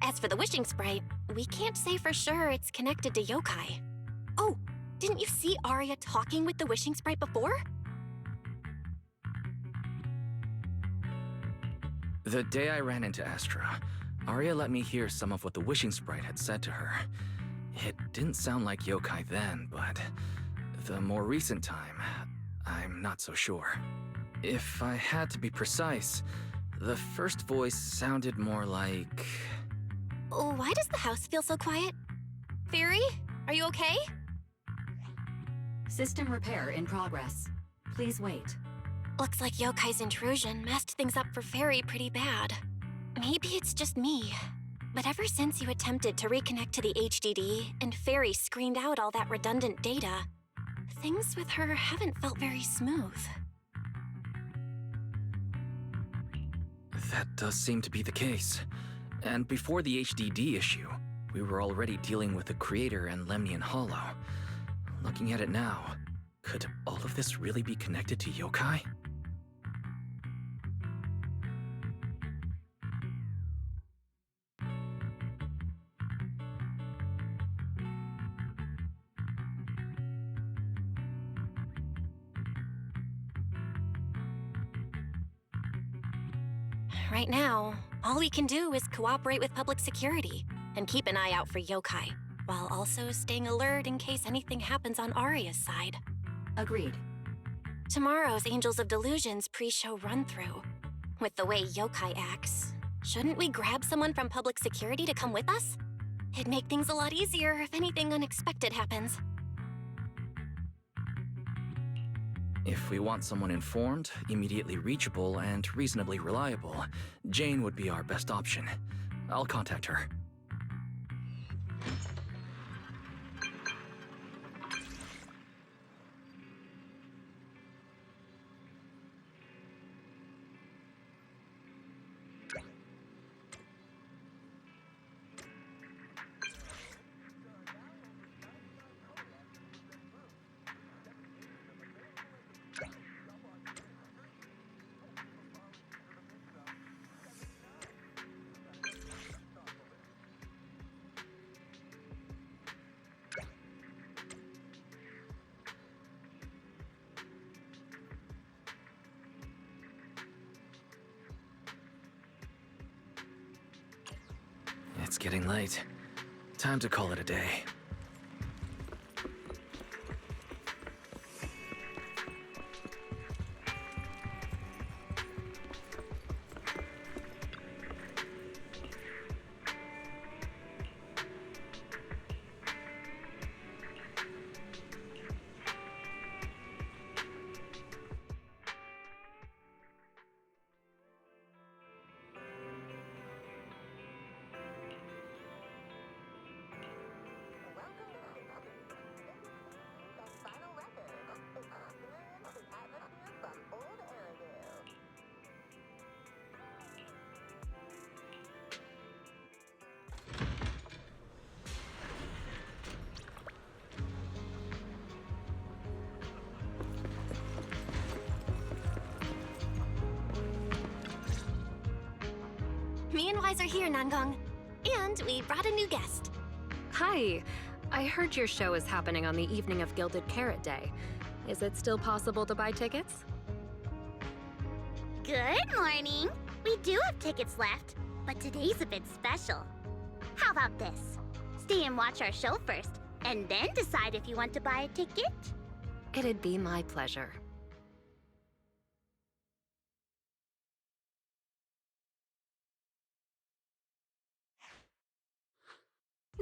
As for the wishing sprite, we can't say for sure it's connected to Yokai. Oh, didn't you see Arya talking with the wishing sprite before? The day I ran into Astra, Arya let me hear some of what the wishing sprite had said to her. It didn't sound like Yokai then, but the more recent time, I'm not so sure. If I had to be precise, the first voice sounded more like... Why does the house feel so quiet? Fairy, are you okay? System repair in progress. Please wait. Looks like Yokai's intrusion messed things up for Fairy pretty bad. Maybe it's just me, but ever since you attempted to reconnect to the HDD and Fairy screened out all that redundant data, things with her haven't felt very smooth. That does seem to be the case. And before the HDD issue, we were already dealing with the Creator and Lemnian Hollow. Looking at it now, could all of this really be connected to Yokai? Right now, all we can do is cooperate with public security and keep an eye out for Yokai, while also staying alert in case anything happens on Arya's side. Agreed. Tomorrow's Angels of Delusion's pre-show run-through. With the way Yokai acts, shouldn't we grab someone from public security to come with us? It'd make things a lot easier if anything unexpected happens. If we want someone informed, immediately reachable, and reasonably reliable, Jane would be our best option. I'll contact her. It's getting late. Time to call it a day. Me and Wise are here, Nangong. And we brought a new guest. Hi. I heard your show is happening on the evening of Gilded Carrot Day. Is it still possible to buy tickets? Good morning. We do have tickets left, but today's a bit special. How about this? Stay and watch our show first, and then decide if you want to buy a ticket. It'd be my pleasure.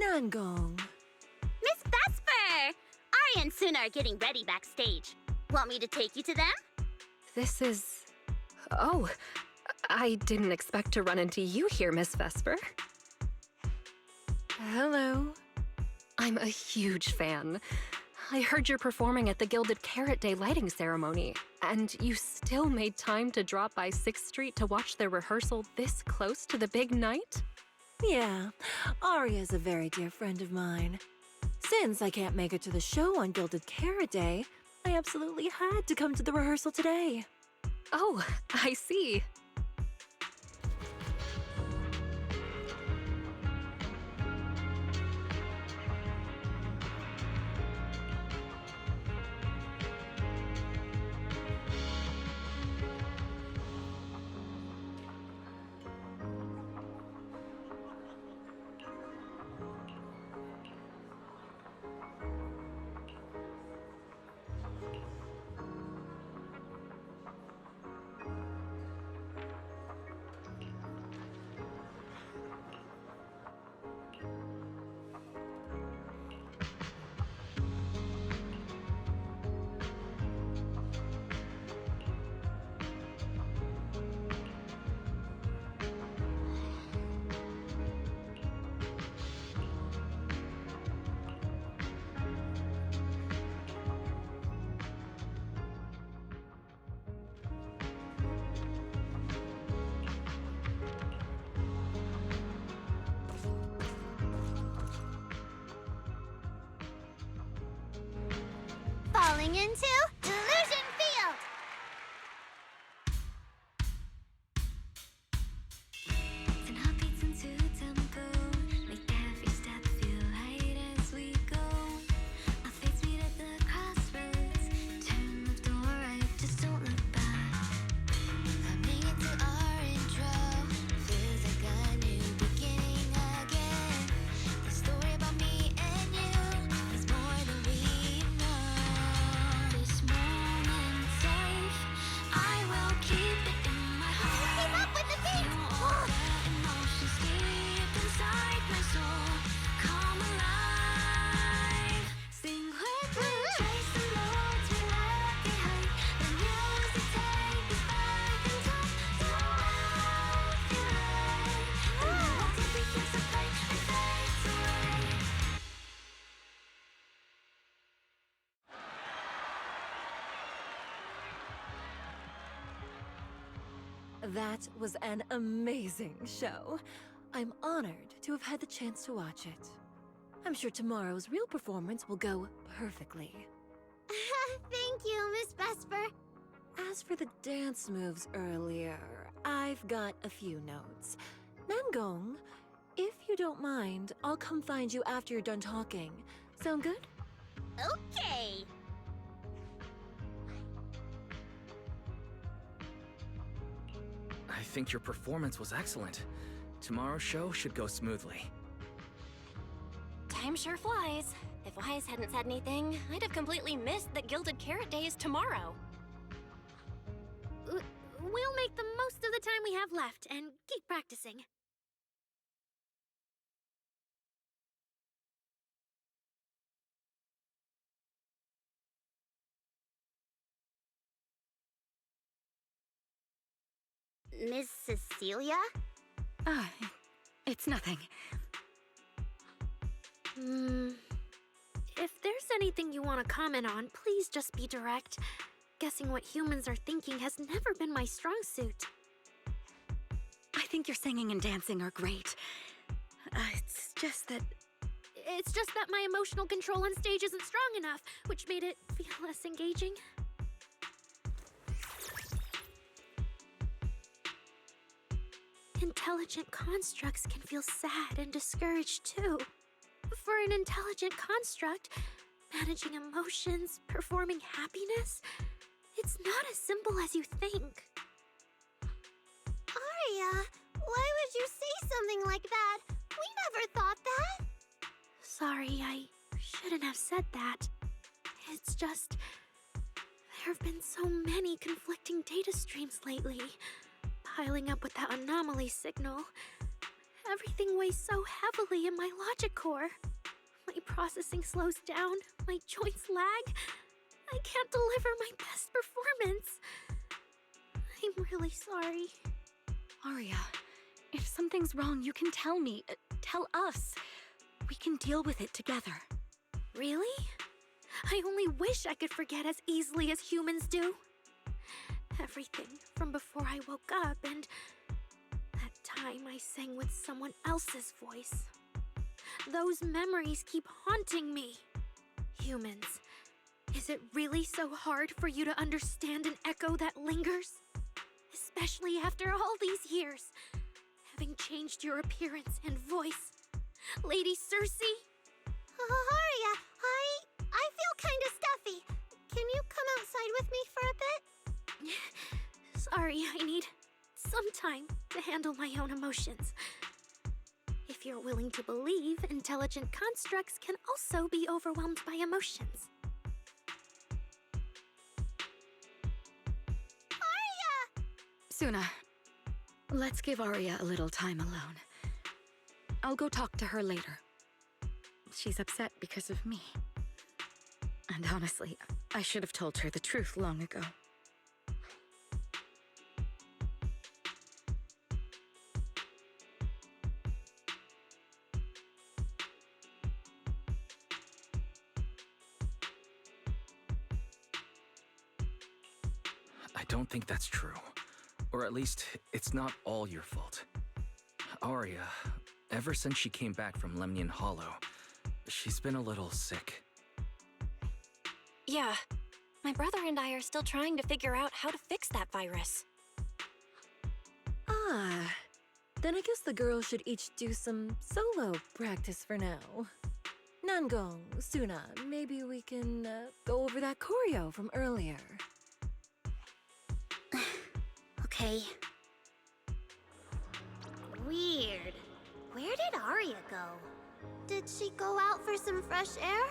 Nangong. Miss Vesper! Ari and Suna are getting ready backstage. Want me to take you to them? This is... Oh, I didn't expect to run into you here, Miss Vesper. Hello. I'm a huge fan. I heard you're performing at the Gilded Carrot Day lighting ceremony, and you still made time to drop by 6th Street to watch their rehearsal this close to the big night? Yeah, Aria's a very dear friend of mine. Since I can't make it to the show on Gilded Carrot Day, I absolutely had to come to the rehearsal today. Oh, I see. Falling into Delusion Field! That was an amazing show. I'm honored to have had the chance to watch it. I'm sure tomorrow's real performance will go perfectly. Thank you, Miss Vesper. As for the dance moves earlier, I've got a few notes. Nangong, if you don't mind, I'll come find you after you're done talking. Sound good? Okay. I think your performance was excellent. Tomorrow's show should go smoothly. Time sure flies. If Wise hadn't said anything, I'd have completely missed that Gilded Carrot Day is tomorrow. We'll make the most of the time we have left and keep practicing. Miss Cecilia? It's nothing. If there's anything you want to comment on, please just be direct. Guessing what humans are thinking has never been my strong suit. I think your singing and dancing are great. It's just that my emotional control on stage isn't strong enough, which made it feel less engaging. Intelligent constructs can feel sad and discouraged too. For an intelligent construct, managing emotions, performing happiness. It's not as simple as you think. Aria, why would you say something like that? We never thought that. Sorry, I shouldn't have said that. It's just... there have been so many conflicting data streams lately, piling up with that anomaly signal. Everything weighs so heavily in my logic core. My processing slows down, my joints lag. I can't deliver my best performance. I'm really sorry. Aria, if something's wrong, you can tell me. Tell us. We can deal with it together. Really? I only wish I could forget as easily as humans do. Everything from before I woke up and that time I sang with someone else's voice. Those memories keep haunting me. Humans, is it really so hard for you to understand an echo that lingers? Especially after all these years, having changed your appearance and voice. Lady Cersei? Aria, I feel kinda stuffy. Can you come outside with me for a bit? Sorry, I need some time to handle my own emotions. If you're willing to believe, intelligent constructs can also be overwhelmed by emotions. Aria! Suna, let's give Aria a little time alone. I'll go talk to her later. She's upset because of me. And honestly, I should have told her the truth long ago. I don't think that's true. Or at least, it's not all your fault. Aria, ever since she came back from Lemnian Hollow, she's been a little sick. Yeah, my brother and I are still trying to figure out how to fix that virus. Ah, then I guess the girls should each do some solo practice for now. Nangong, Suna, maybe we can go over that choreo from earlier. Okay. Weird. Where did Aria go? Did she go out for some fresh air?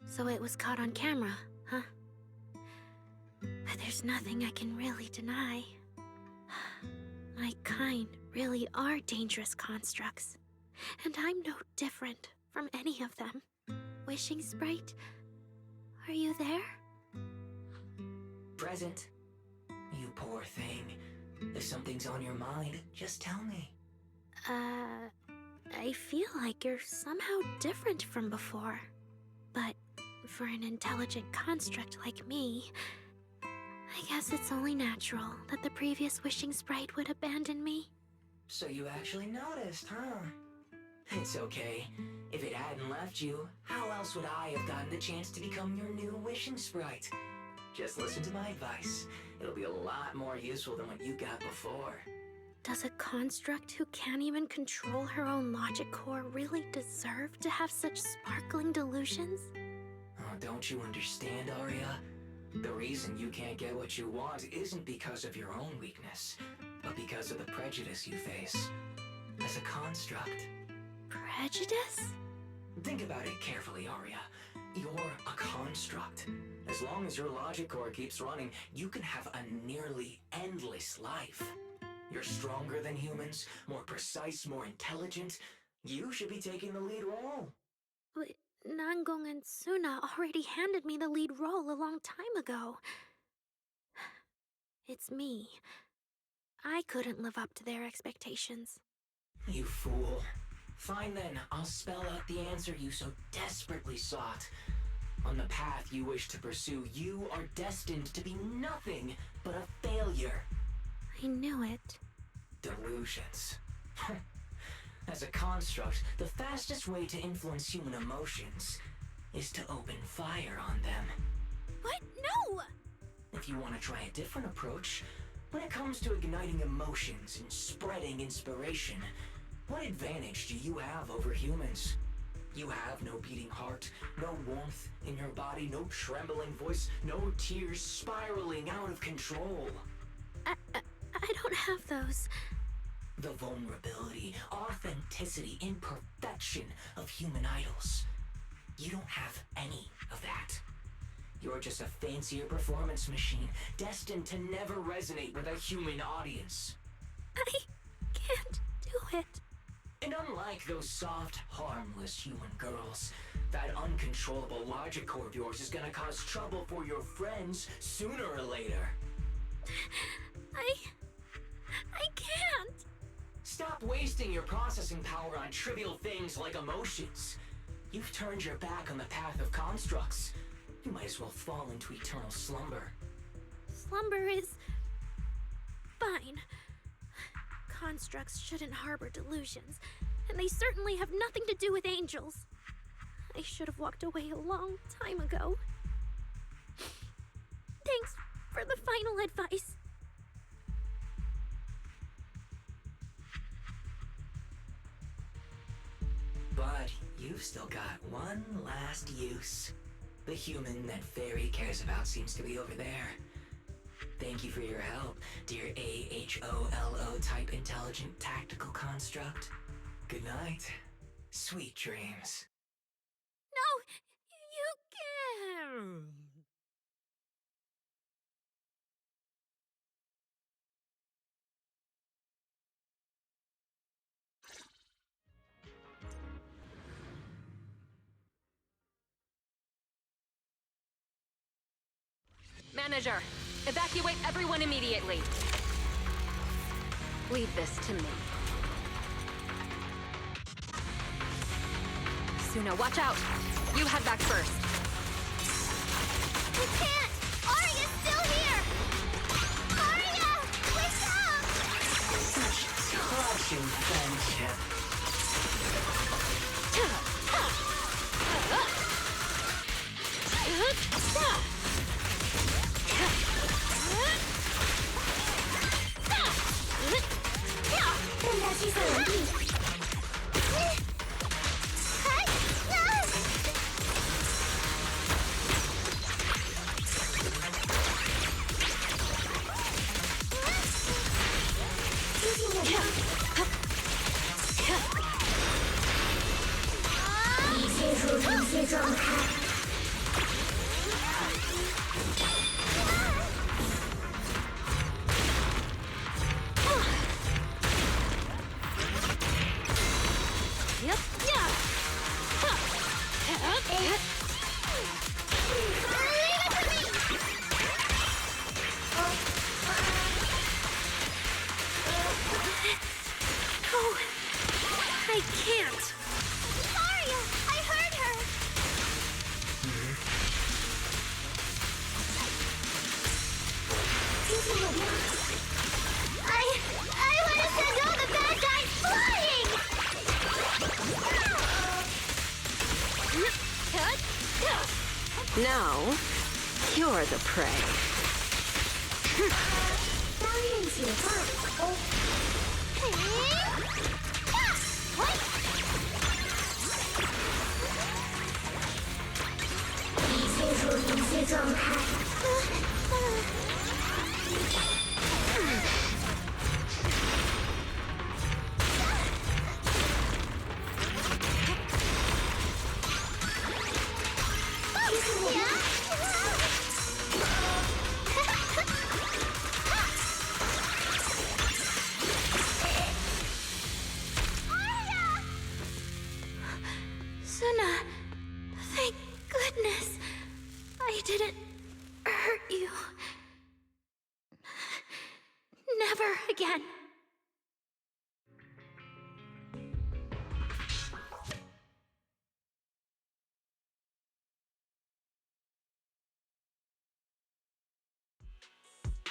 So it was caught on camera, huh? But there's nothing I can really deny. My kind really are dangerous constructs. And I'm no different from any of them. Wishing Sprite, are you there? Present. You poor thing. If something's on your mind, just tell me. I feel like you're somehow different from before. But for an intelligent construct like me, I guess it's only natural that the previous Wishing Sprite would abandon me. So you actually noticed, huh? It's okay. If it hadn't left you, how else would I have gotten the chance to become your new Wishing Sprite? Just listen to my advice. It'll be a lot more useful than what you got before. Does a construct who can't even control her own logic core really deserve to have such sparkling delusions? Oh, don't you understand, Arya? The reason you can't get what you want isn't because of your own weakness, but because of the prejudice you face. As a construct. Prejudice? Think about it carefully, Arya. You're a construct. As long as your logic core keeps running, you can have a nearly endless life. You're stronger than humans, more precise, more intelligent. You should be taking the lead role. But Nangong and Suna already handed me the lead role a long time ago. It's me. I couldn't live up to their expectations. You fool. Fine then, I'll spell out the answer you so desperately sought. On the path you wish to pursue, you are destined to be nothing but a failure. I knew it. Delusions. As a construct, the fastest way to influence human emotions is to open fire on them. What? No! If you want to try a different approach, when it comes to igniting emotions and spreading inspiration, what advantage do you have over humans? You have no beating heart, no warmth in your body, no trembling voice, no tears spiraling out of control. I don't have those. The vulnerability, authenticity, imperfection of human idols. You don't have any of that. You're just a fancier performance machine, destined to never resonate with a human audience. I can't do it. And unlike those soft, harmless human girls, that uncontrollable logic core of yours is gonna cause trouble for your friends sooner or later. I can't. Stop wasting your processing power on trivial things like emotions. You've turned your back on the path of constructs. You might as well fall into eternal slumber. Slumber is fine. Constructs shouldn't harbor delusions, and they certainly have nothing to do with angels. I should have walked away a long time ago. Thanks for the final advice. But you've still got one last use. The human that Fairy cares about seems to be over there. Thank you for your help, dear AHOLO type intelligent tactical construct. Good night. Sweet dreams. No! You can't! Manager, evacuate everyone immediately. Leave this to me. Suna, watch out! You head back first. I can't! Arya's still here! Arya! Wake up! Such crushing friendship. I can't! Arya! I heard her! I want to send all the bad guys flying! Now, you You're the prey. Suna, thank goodness I didn't hurt you. Never again.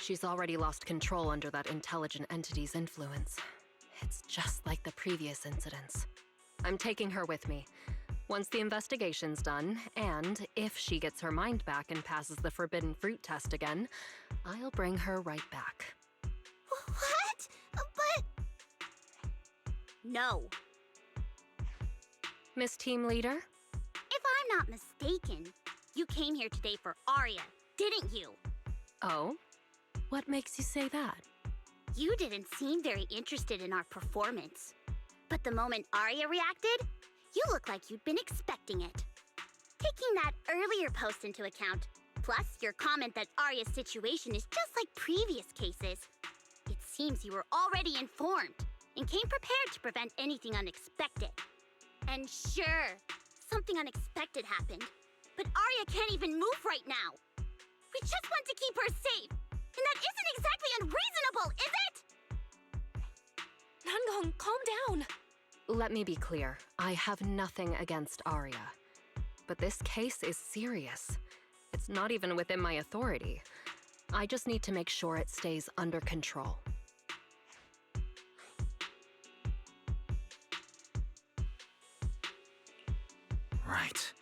She's already lost control under that intelligent entity's influence. It's just like the previous incidents. I'm taking her with me. Once the investigation's done, and if she gets her mind back and passes the forbidden fruit test again, I'll bring her right back. What? But... No. Miss Team Leader? If I'm not mistaken, you came here today for Arya, didn't you? Oh? What makes you say that? You didn't seem very interested in our performance. But the moment Arya reacted, you look like you'd been expecting it. Taking that earlier post into account, plus your comment that Arya's situation is just like previous cases, it seems you were already informed and came prepared to prevent anything unexpected. And sure, something unexpected happened, but Arya can't even move right now. We just want to keep her safe, and that isn't exactly unreasonable, is it? Nangong, calm down. Let me be clear. I have nothing against Arya. But this case is serious. It's not even within my authority. I just need to make sure it stays under control. Right.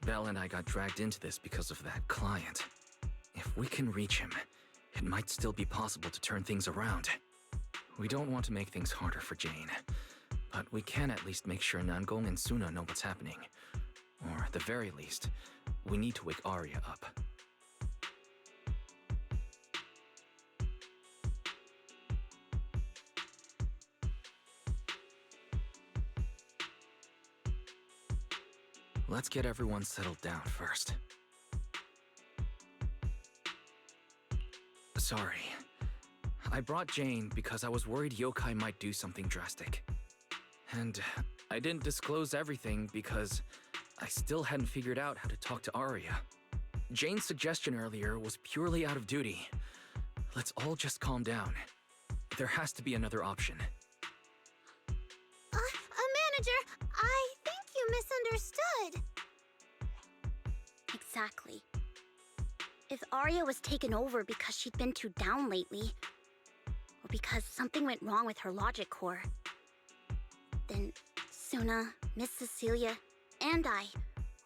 Belle and I got dragged into this because of that client. If we can reach him, it might still be possible to turn things around. We don't want to make things harder for Jane, but we can at least make sure Nangong and Suna know what's happening. Or at the very least, we need to wake Arya up. Let's get everyone settled down first. Sorry. I brought Jane because I was worried Yokai might do something drastic. And I didn't disclose everything because I still hadn't figured out how to talk to Arya. Jane's suggestion earlier was purely out of duty. Let's all just calm down. There has to be another option. Manager, I think you misunderstood. Exactly. If Arya was taken over because she'd been too down lately, or because something went wrong with her logic core, then Suna, Miss Cecilia, and I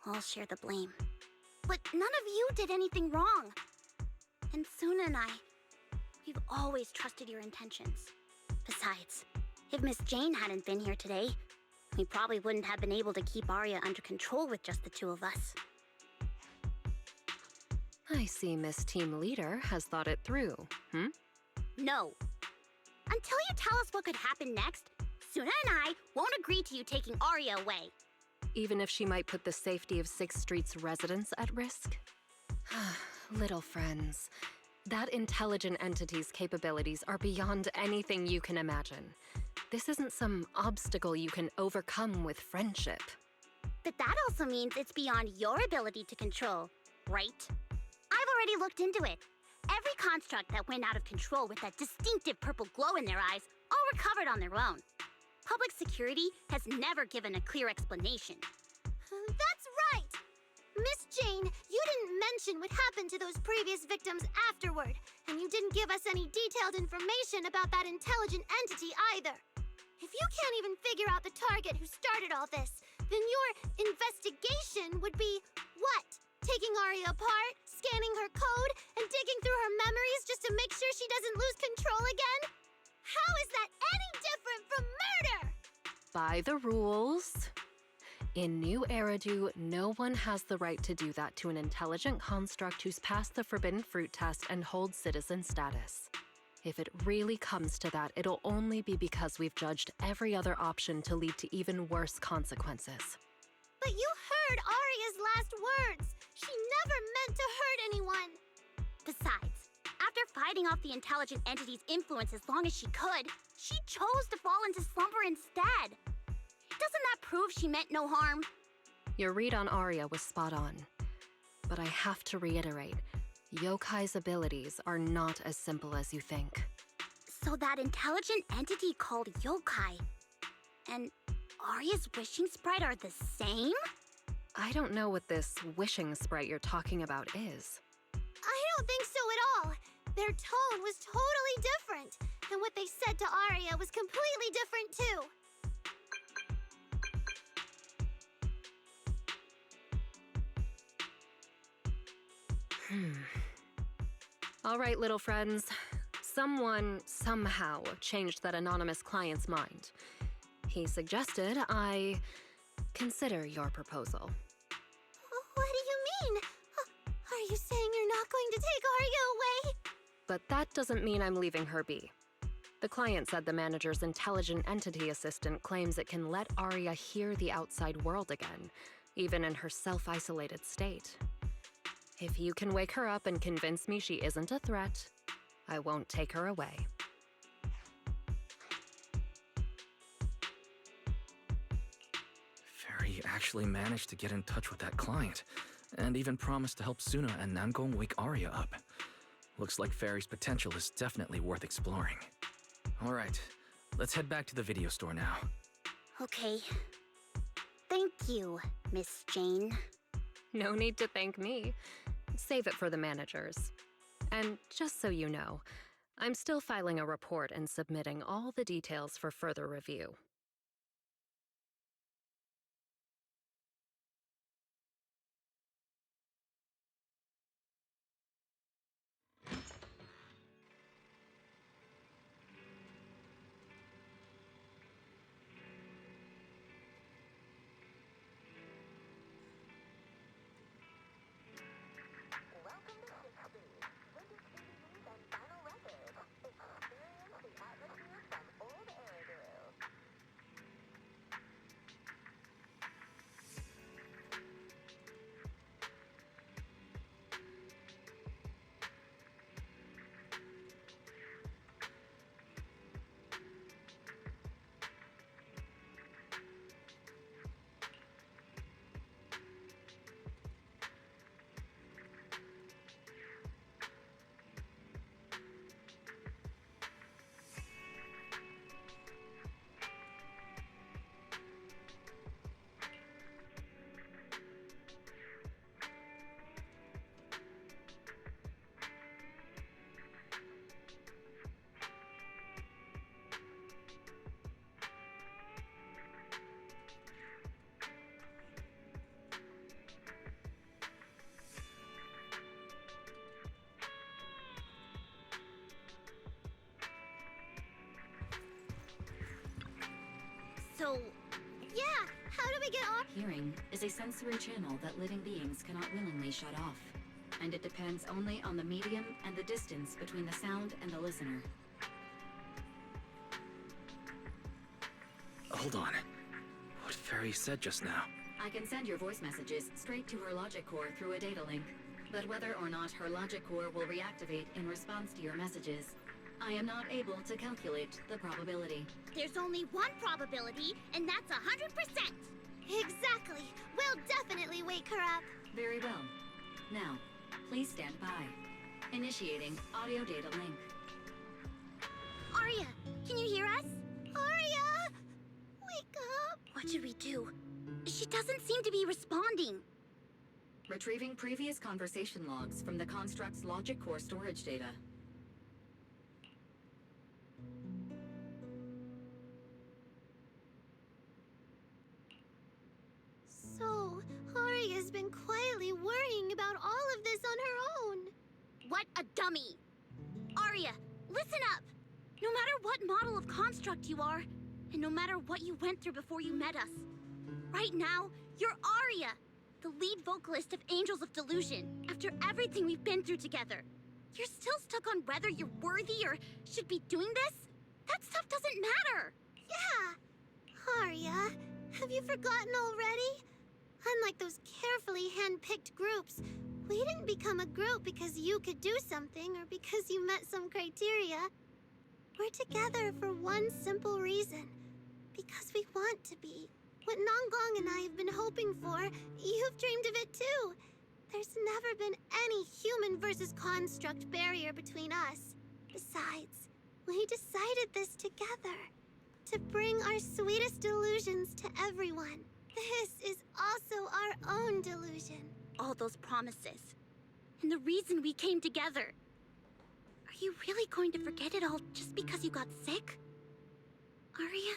all share the blame. But none of you did anything wrong. And Suna and I, we've always trusted your intentions. Besides, if Miss Jane hadn't been here today, we probably wouldn't have been able to keep Arya under control with just the two of us. I see Miss Team Leader has thought it through, No. Until you tell us what could happen next, Suna and I won't agree to you taking Arya away. Even if she might put the safety of 6th Street's residents at risk? Little friends, that intelligent entity's capabilities are beyond anything you can imagine. This isn't some obstacle you can overcome with friendship. But that also means it's beyond your ability to control, right? I've already looked into it. Every construct that went out of control with that distinctive purple glow in their eyes all recovered on their own. Public security has never given a clear explanation. That's right! Miss Jane, you didn't mention what happened to those previous victims afterward, and you didn't give us any detailed information about that intelligent entity either. If you can't even figure out the target who started all this, then your investigation would be what? Taking Arya apart, scanning her code and digging through her memories just to make sure she doesn't lose control again? How is that any different from murder? By the rules. In New Eridu, no one has the right to do that to an intelligent construct who's passed the Forbidden Fruit test and holds citizen status. If it really comes to that, it'll only be because we've judged every other option to lead to even worse consequences. But you heard Aria's last words. She never meant to hurt anyone. Besides, after fighting off the intelligent entity's influence as long as she could, she chose to fall into slumber instead. Doesn't that prove she meant no harm? Your read on Aria was spot on. But I have to reiterate, Yokai's abilities are not as simple as you think. So that intelligent entity called yokai and Aria's wishing sprite are the same? I don't know what this wishing sprite you're talking about is. I don't think so at all. Their tone was totally different, and what they said to Aria was completely different too. All right, little friends. Someone, somehow, changed that anonymous client's mind. He suggested I consider your proposal. What do you mean? Are you saying you're not going to take Aria away? But that doesn't mean I'm leaving her be. The client said the manager's intelligent entity assistant claims it can let Aria hear the outside world again, even in her self-isolated state. If you can wake her up and convince me she isn't a threat, I won't take her away. Fairy actually managed to get in touch with that client, and even promised to help Suna and Namgong wake Aria up. Looks like Fairy's potential is definitely worth exploring. All right, let's head back to the video store now. Okay. Thank you, Miss Jane. No need to thank me. Save it for the managers. And just so you know, I'm still filing a report and submitting all the details for further review. So, yeah, how do we get off? Hearing is a sensory channel that living beings cannot willingly shut off, and it depends only on the medium and the distance between the sound and the listener. Hold on. What Fairy said just now? I can send your voice messages straight to her logic core through a data link, but whether or not her logic core will reactivate in response to your messages, I am not able to calculate the probability. There's only one probability, and that's 100%. Exactly. We'll definitely wake her up. Very well. Now, please stand by. Initiating audio data link. Aria, can you hear us? Aria! Wake up! What should we do? She doesn't seem to be responding. Retrieving previous conversation logs from the construct's logic core storage data. So, Aria's been quietly worrying about all of this on her What a dummy! Arya, listen up! No matter what model of construct you are, and no matter what you went through before you met us, right now, you're Arya, the lead vocalist of Angels of Delusion, after everything we've been through together. You're still stuck on whether you're worthy or should be doing this? That stuff doesn't matter! Yeah! Arya, have you forgotten already? Unlike those carefully hand-picked groups, we didn't become a group because you could do something or because you met some criteria. We're together for one simple reason. Because we want to be. What Nanggong and I have been hoping for, you've dreamed of it too. There's never been any human versus construct barrier between us. Besides, we decided this together. To bring our sweetest delusions to everyone. This is also our own delusion. All those promises. And the reason we came together. Are you really going to forget it all just because you got sick? Arya?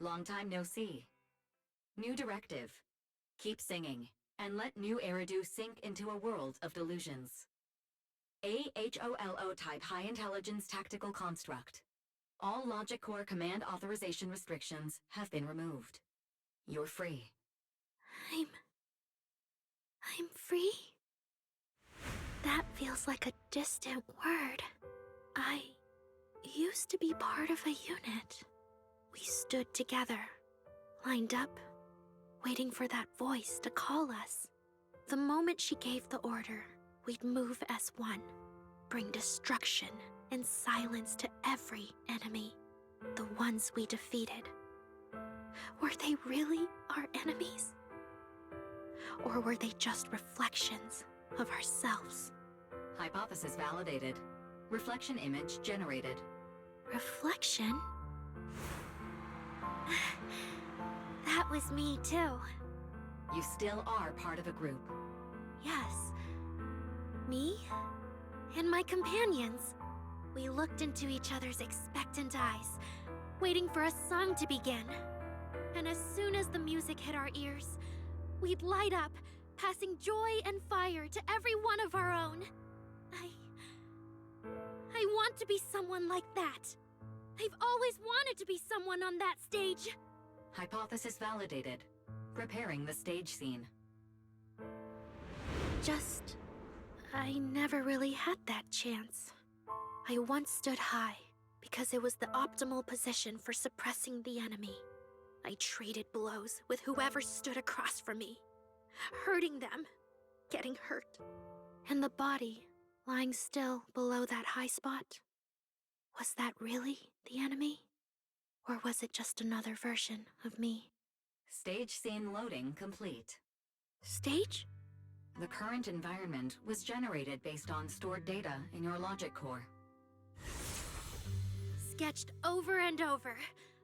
Long time no see. New directive. Keep singing, and let new Eridu sink into a world of delusions. AHOLO type high intelligence tactical construct. All logic core command authorization restrictions have been removed. You're free. I'm free? That feels like a distant word. I used to be part of a unit. We stood together, lined up, waiting for that voice to call us. The moment she gave the order, we'd move as one, bring destruction and silence to every enemy, the ones we defeated. Were they really our enemies? Or were they just reflections of ourselves? Hypothesis validated. Reflection image generated. Reflection? That was me too. You still are part of a group. Yes. Me and my companions. We looked into each other's expectant eyes, waiting for a song to begin. And as soon as the music hit our ears, we'd light up, passing joy and fire to every one of our own. I want to be someone like that. I've always wanted to be someone on that stage. Hypothesis validated. Preparing the stage scene. I never really had that chance. I once stood high because it was the optimal position for suppressing the enemy. I traded blows with whoever stood across from me, hurting them, getting hurt. And the body lying still below that high spot, was that really the enemy? Or was it just another version of me? Stage scene loading complete. Stage? The current environment was generated based on stored data in your logic core. Sketched over and over,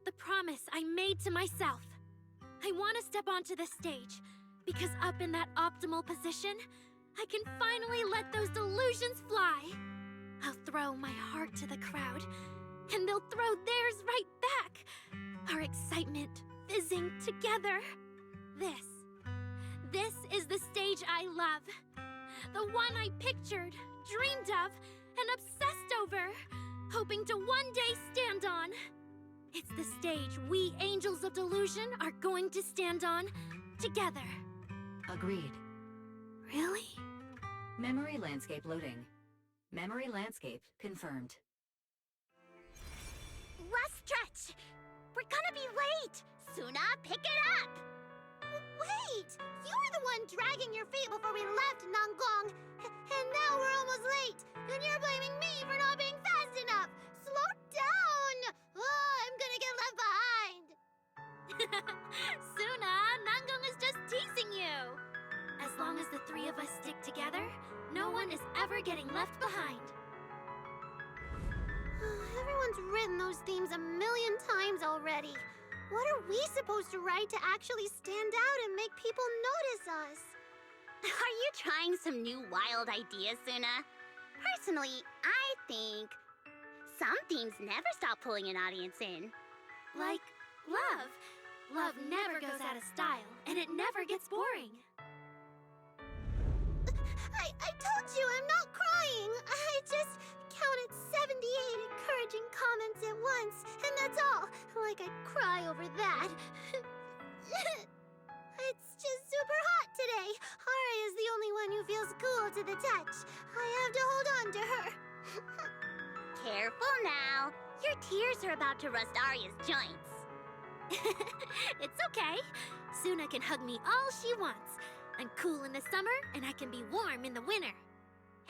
the promise I made to myself. I want to step onto the stage, because up in that optimal position, I can finally let those delusions fly. I'll throw my heart to the crowd, and they'll throw theirs right back. Our excitement fizzing together. This is the stage I love. The one I pictured, dreamed of, and obsessed over, hoping to one day stand on. It's the stage we Angels of Delusion are going to stand on together. Agreed. Really? Memory landscape loading. Memory landscape confirmed. Last stretch! We're gonna be late! Suna, pick it up! Wait! You were the one dragging your feet before we left, Nanggong! And now we're almost late! And you're blaming me for not being fast enough! Slow down! Oh, I'm gonna get left behind! Suna, Nanggong is just teasing you! As long as the three of us stick together, no one is ever getting left behind. Everyone's written those themes a million times already. What are we supposed to write to actually stand out and make people notice us? Are you trying some new wild ideas, Suna? Personally, I think some themes never stop pulling an audience in. Like love. Love never goes out of style, and it never gets boring. I told you I'm not crying. I just counted 78 encouraging comments at once, and that's all. Like I'd cry over that. It's just super hot today. Aria's the only one who feels cool to the touch. I have to hold on to her. Careful now. Your tears are about to rust Arya's joints. It's okay. Suna can hug me all she wants. I'm cool in the summer, and I can be warm in the winter.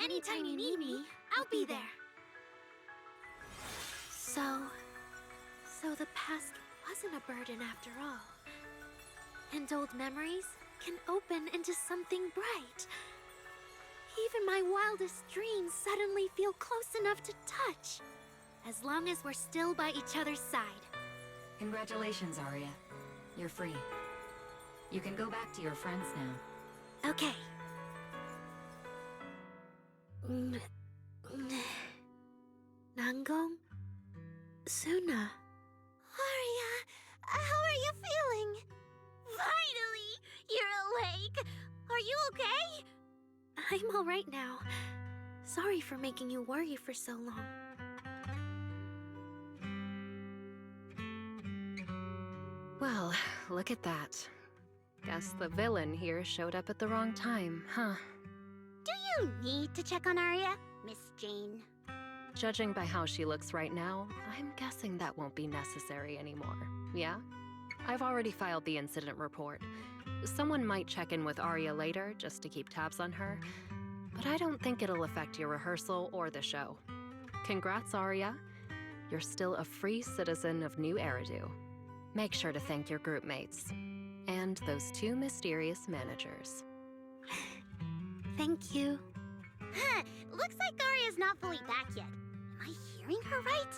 Anytime you need me, I'll be there. So the past wasn't a burden after all. And old memories can open into something bright. Even my wildest dreams suddenly feel close enough to touch. As long as we're still by each other's side. Congratulations, Arya. You're free. You can go back to your friends now. Okay. Nangong? Suna? Arya, how are you feeling? Finally! You're awake! Are you okay? I'm all right now. Sorry for making you worry for so long. Well, look at that. Guess the villain here showed up at the wrong time, huh? Do you need to check on Arya, Miss Jane? Judging by how she looks right now, I'm guessing that won't be necessary anymore. Yeah? I've already filed the incident report. Someone might check in with Arya later just to keep tabs on her, but I don't think it'll affect your rehearsal or the show. Congrats, Arya. You're still a free citizen of New Eridu. Make sure to thank your group mates. And those two mysterious managers. Thank you. Huh, looks like Arya's not fully back yet. Am I hearing her right?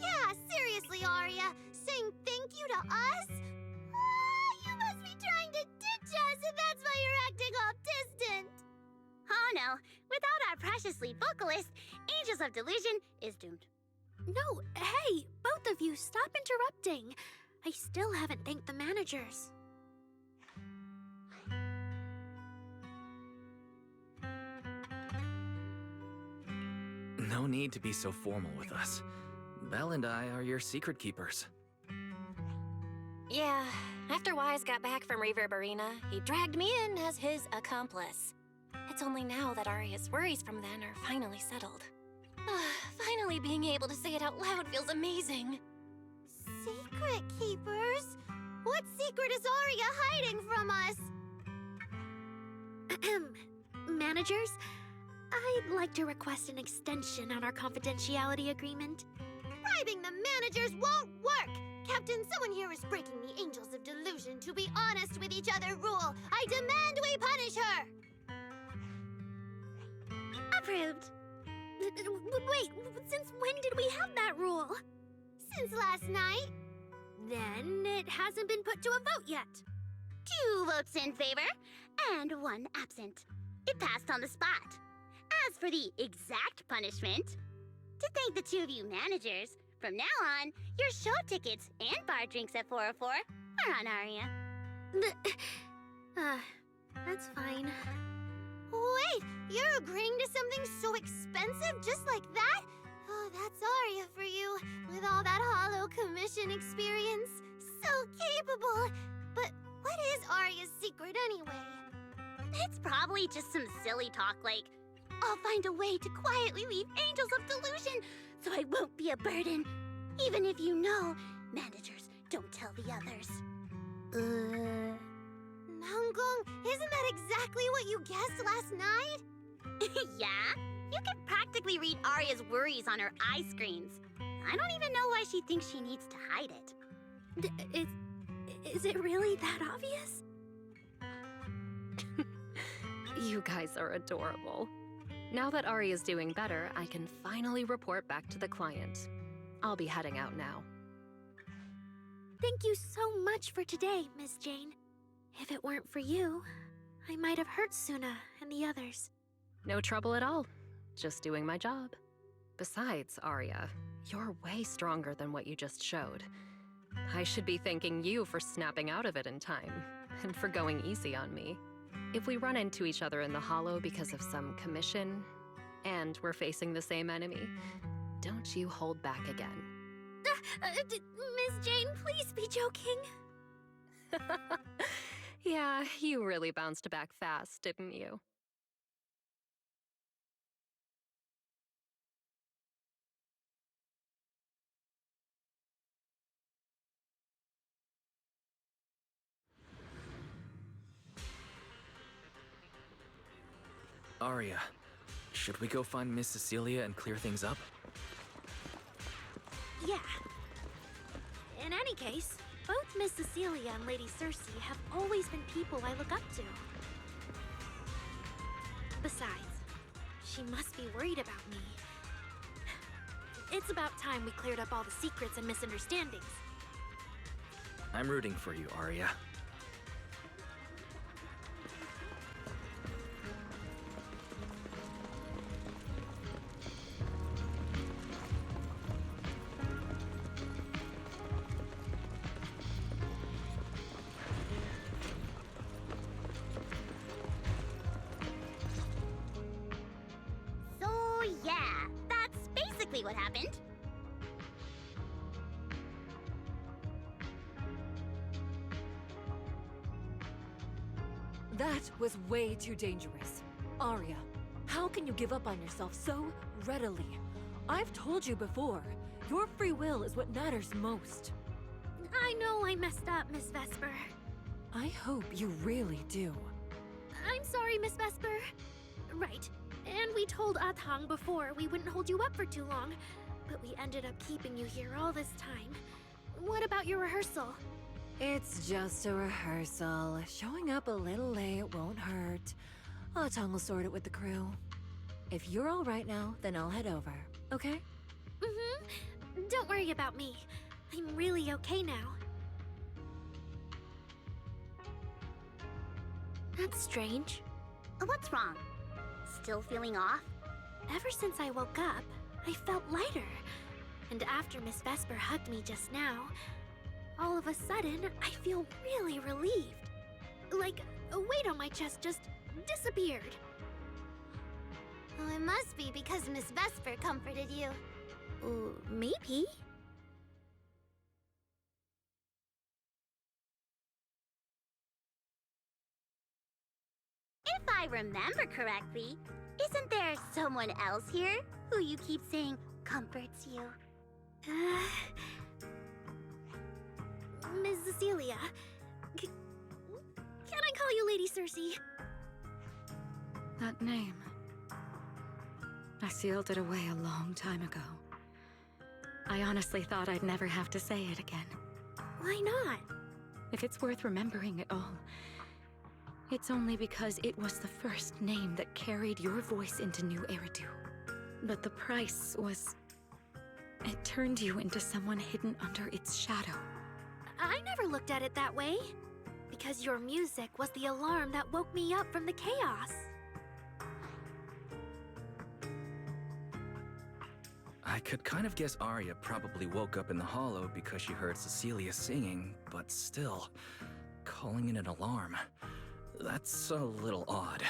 Yeah, seriously, Arya. Saying thank you to us? You must be trying to ditch us, and that's why you're acting all distant. Oh no, without our precious lead vocalist, Angels of Delusion is doomed. No, hey, both of you, stop interrupting. I still haven't thanked the managers. No need to be so formal with us. Belle and I are your secret keepers. Yeah, after Wise got back from Reverb Arena, he dragged me in as his accomplice. It's only now that Arya's worries from then are finally settled. Finally being able to say it out loud feels amazing. Secret keepers? What secret is Arya hiding from us? Managers, I'd like to request an extension on our confidentiality agreement. Bribing the managers won't work! Captain, someone here is breaking the Angels of Delusion to be honest with each other rule. I demand we punish her! Approved. Wait, since when did we have that rule? Since last night. Then it hasn't been put to a vote yet. 2 votes in favor and 1 absent. It passed on the spot. As for the exact punishment, to thank the 2 of you managers, from now on, your show tickets and bar drinks at 404 are on Arya. That's fine. Wait, you're agreeing to something so expensive just like that? Oh, that's Arya for you, with all that hollow commission experience. So capable. But what is Arya's secret anyway? It's probably just some silly talk like, I'll find a way to quietly leave Angels of Delusion so I won't be a burden. Even if you know, managers don't tell the others. Nangong, isn't that exactly what you guessed last night? Yeah? You can practically read Arya's worries on her eye screens. I don't even know why she thinks she needs to hide it. Is it really that obvious? You guys are adorable. Now that Arya's doing better, I can finally report back to the client. I'll be heading out now. Thank you so much for today, Miss Jane. If it weren't for you, I might have hurt Suna and the others. No trouble at all. Just doing my job. Besides, Arya, You're way stronger than what you just showed. I should be thanking you for snapping out of it in time, and for going easy on me. If we run into each other in the Hollow because of some commission, and we're facing the same enemy, don't you hold back again. Miss Jane, please be joking. Yeah, you really bounced back fast, didn't you? Aria, should we go find Miss Cecilia and clear things up? Yeah. In any case, both Miss Cecilia and Lady Cersei have always been people I look up to. Besides, she must be worried about me. It's about time we cleared up all the secrets and misunderstandings. I'm rooting for you, Aria. So, yeah, that's basically what happened. That was way too dangerous. Arya, how can you give up on yourself so readily? I've told you before, your free will is what matters most. I know I messed up, Miss Vesper. I hope you really do. I'm sorry, Miss Vesper. Right. And we told Atang before we wouldn't hold you up for too long, but we ended up keeping you here all this time. What about your rehearsal? It's just a rehearsal. Showing up a little late won't hurt. Atang will sort it with the crew. If you're all right now, then I'll head over, okay? Mm-hmm. Don't worry about me. I'm really okay now. That's strange. What's wrong? Still feeling off? Ever since I woke up, I felt lighter. And after Miss Vesper hugged me just now, all of a sudden, I feel really relieved. Like a weight on my chest just disappeared. Oh, it must be because Miss Vesper comforted you. Maybe. If I remember correctly, isn't there someone else here who you keep saying comforts you? Miss Cecilia. Can I call you Lady Cersei? That name. I sealed it away a long time ago. I honestly thought I'd never have to say it again. Why not? If it's worth remembering at all, it's only because it was the first name that carried your voice into New Eridu. But the price was... it turned you into someone hidden under its shadow. I never looked at it that way. Because your music was the alarm that woke me up from the chaos. I could kind of guess Arya probably woke up in the Hollow because she heard Cecilia singing, but still, calling it an alarm. That's a little odd.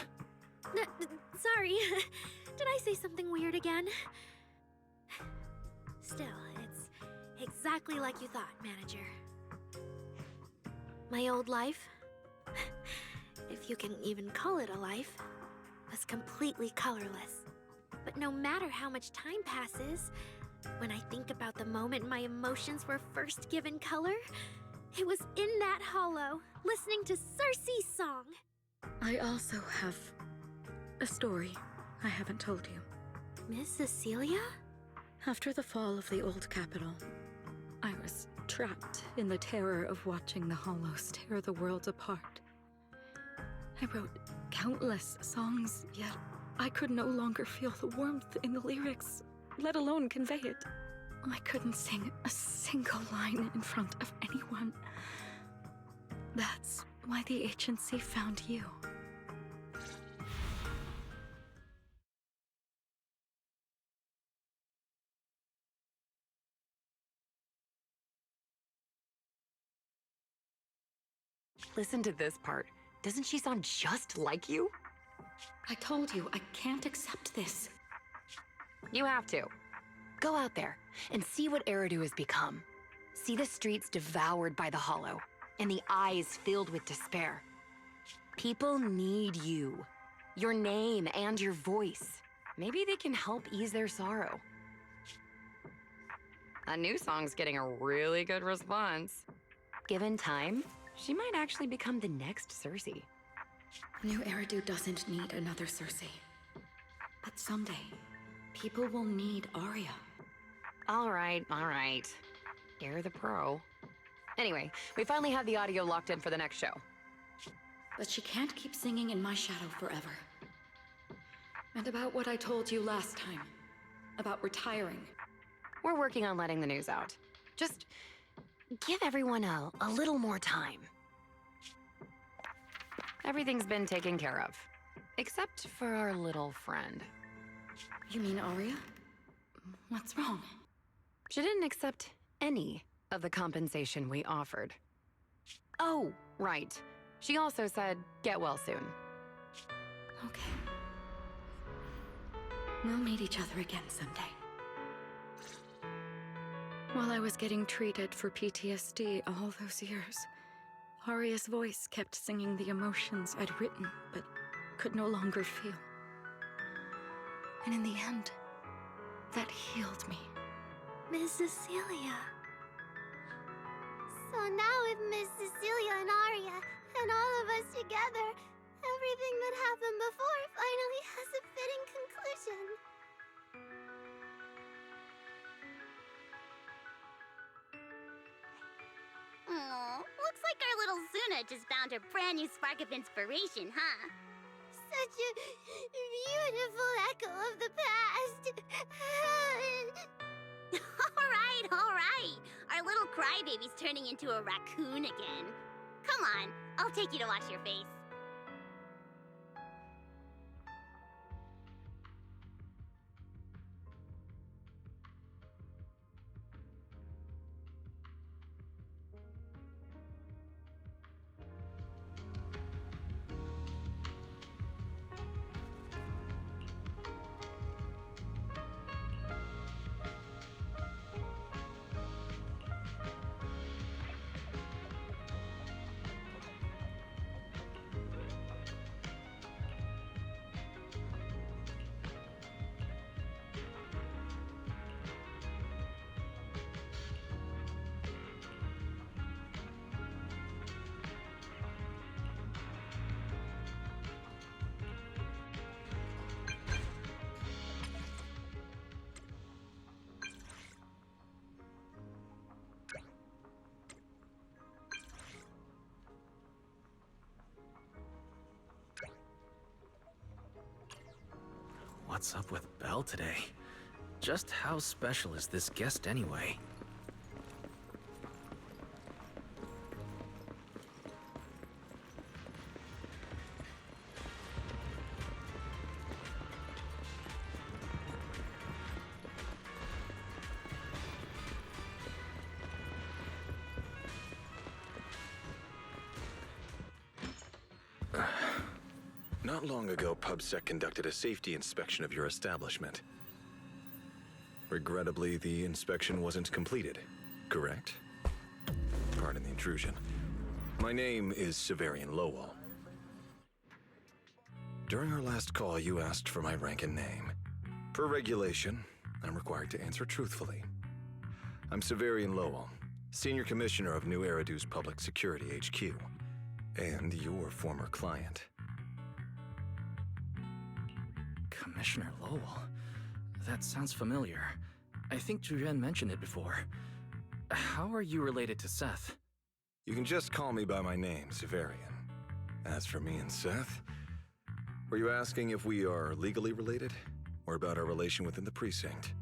Sorry. Did I say something weird again? Still, it's exactly like you thought, Manager. My old life, if you can even call it a life, was completely colorless. But no matter how much time passes, when I think about the moment my emotions were first given color, it was in that hollow, listening to Cersei's song. I also have a story I haven't told you. Miss Cecilia? After the fall of the old capital, I was trapped in the terror of watching the Hollows tear the world apart. I wrote countless songs, yet I could no longer feel the warmth in the lyrics, let alone convey it. I couldn't sing a single line in front of anyone. That's why the agency found you. Listen to this part. Doesn't she sound just like you? I told you, I can't accept this. You have to. Go out there and see what Eridu has become. See the streets devoured by the Hollow, and the eyes filled with despair. People need you. Your name and your voice. Maybe they can help ease their sorrow. A new song's getting a really good response. Given time, she might actually become the next Cersei. New Eridu doesn't need another Cersei. But someday, people will need Arya. All right. You're the pro. Anyway, we finally have the audio locked in for the next show. But she can't keep singing in my shadow forever. And about what I told you last time. About retiring. We're working on letting the news out. Just give everyone a little more time. Everything's been taken care of. Except for our little friend. You mean Arya? What's wrong? She didn't accept any of the compensation we offered. Oh, right. She also said, get well soon. Okay. We'll meet each other again someday. While I was getting treated for PTSD all those years, Arya's voice kept singing the emotions I'd written but could no longer feel. And in the end, that healed me. Miss Cecilia. So now with Miss Cecilia and Arya, and all of us together, everything that happened before finally has a fitting conclusion. Oh, looks like our little Zuna just found her brand new spark of inspiration, huh? Such a beautiful echo of the past. All right. Our little crybaby's turning into a raccoon again. Come on, I'll take you to wash your face. What's up with Belle today? Just how special is this guest anyway? Not long ago, PubSec conducted a safety inspection of your establishment. Regrettably, the inspection wasn't completed, correct? Pardon the intrusion. My name is Severian Lowell. During our last call, you asked for my rank and name. Per regulation, I'm required to answer truthfully. I'm Severian Lowell, Senior Commissioner of New Eridu's Public Security HQ, and your former client. Commissioner Lowell? That sounds familiar. I think Julian mentioned it before. How are you related to Seth? You can just call me by my name, Severian. As for me and Seth, were you asking if we are legally related, or about our relation within the precinct?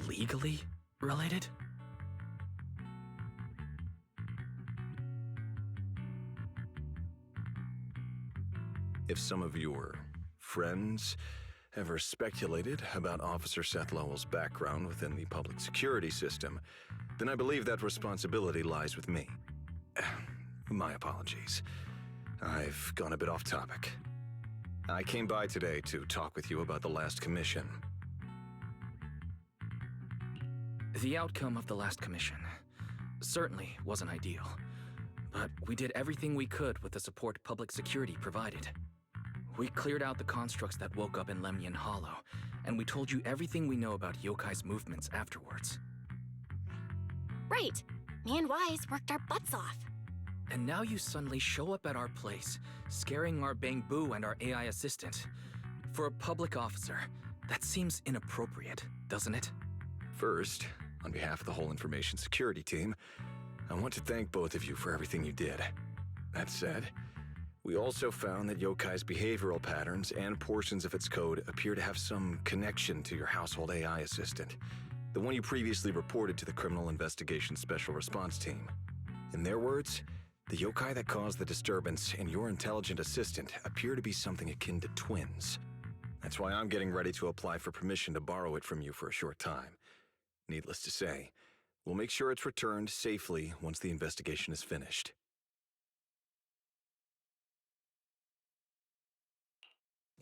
Legally related? If some of your friends ever speculated about Officer Seth Lowell's background within the public security system, then I believe that responsibility lies with me. My apologies. I've gone a bit off topic. I came by today to talk with you about the last commission. The outcome of the last commission certainly wasn't ideal, but we did everything we could with the support public security provided. We cleared out the constructs that woke up in Lemnian Hollow, and we told you everything we know about Yokai's movements afterwards. Right. Me and Wise worked our butts off. And now you suddenly show up at our place, scaring our Bangbu and our AI assistant. For a public officer, that seems inappropriate, doesn't it? First, on behalf of the whole information security team, I want to thank both of you for everything you did. That said, we also found that Yokai's behavioral patterns and portions of its code appear to have some connection to your household AI assistant, the one you previously reported to the Criminal Investigation Special Response Team. In their words, the yokai that caused the disturbance and your intelligent assistant appear to be something akin to twins. That's why I'm getting ready to apply for permission to borrow it from you for a short time. Needless to say, we'll make sure it's returned safely once the investigation is finished.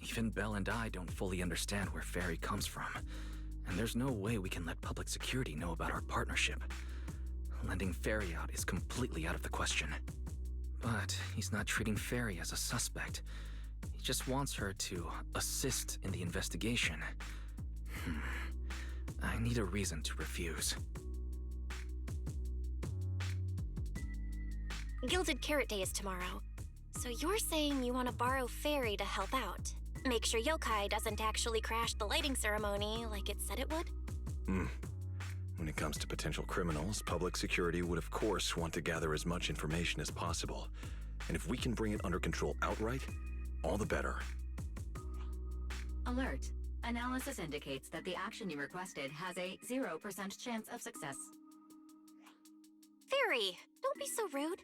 Even Belle and I don't fully understand where Fairy comes from, and there's no way we can let public security know about our partnership. Lending Fairy out is completely out of the question. But he's not treating Fairy as a suspect. He just wants her to assist in the investigation. I need a reason to refuse. Gilded Carrot Day is tomorrow. So you're saying you want to borrow Fairy to help out? Make sure Yokai doesn't actually crash the lighting ceremony like it said it would? When it comes to potential criminals, public security would of course want to gather as much information as possible. And if we can bring it under control outright, all the better. Alert. Analysis indicates that the action you requested has a 0% chance of success. Fairy, don't be so rude.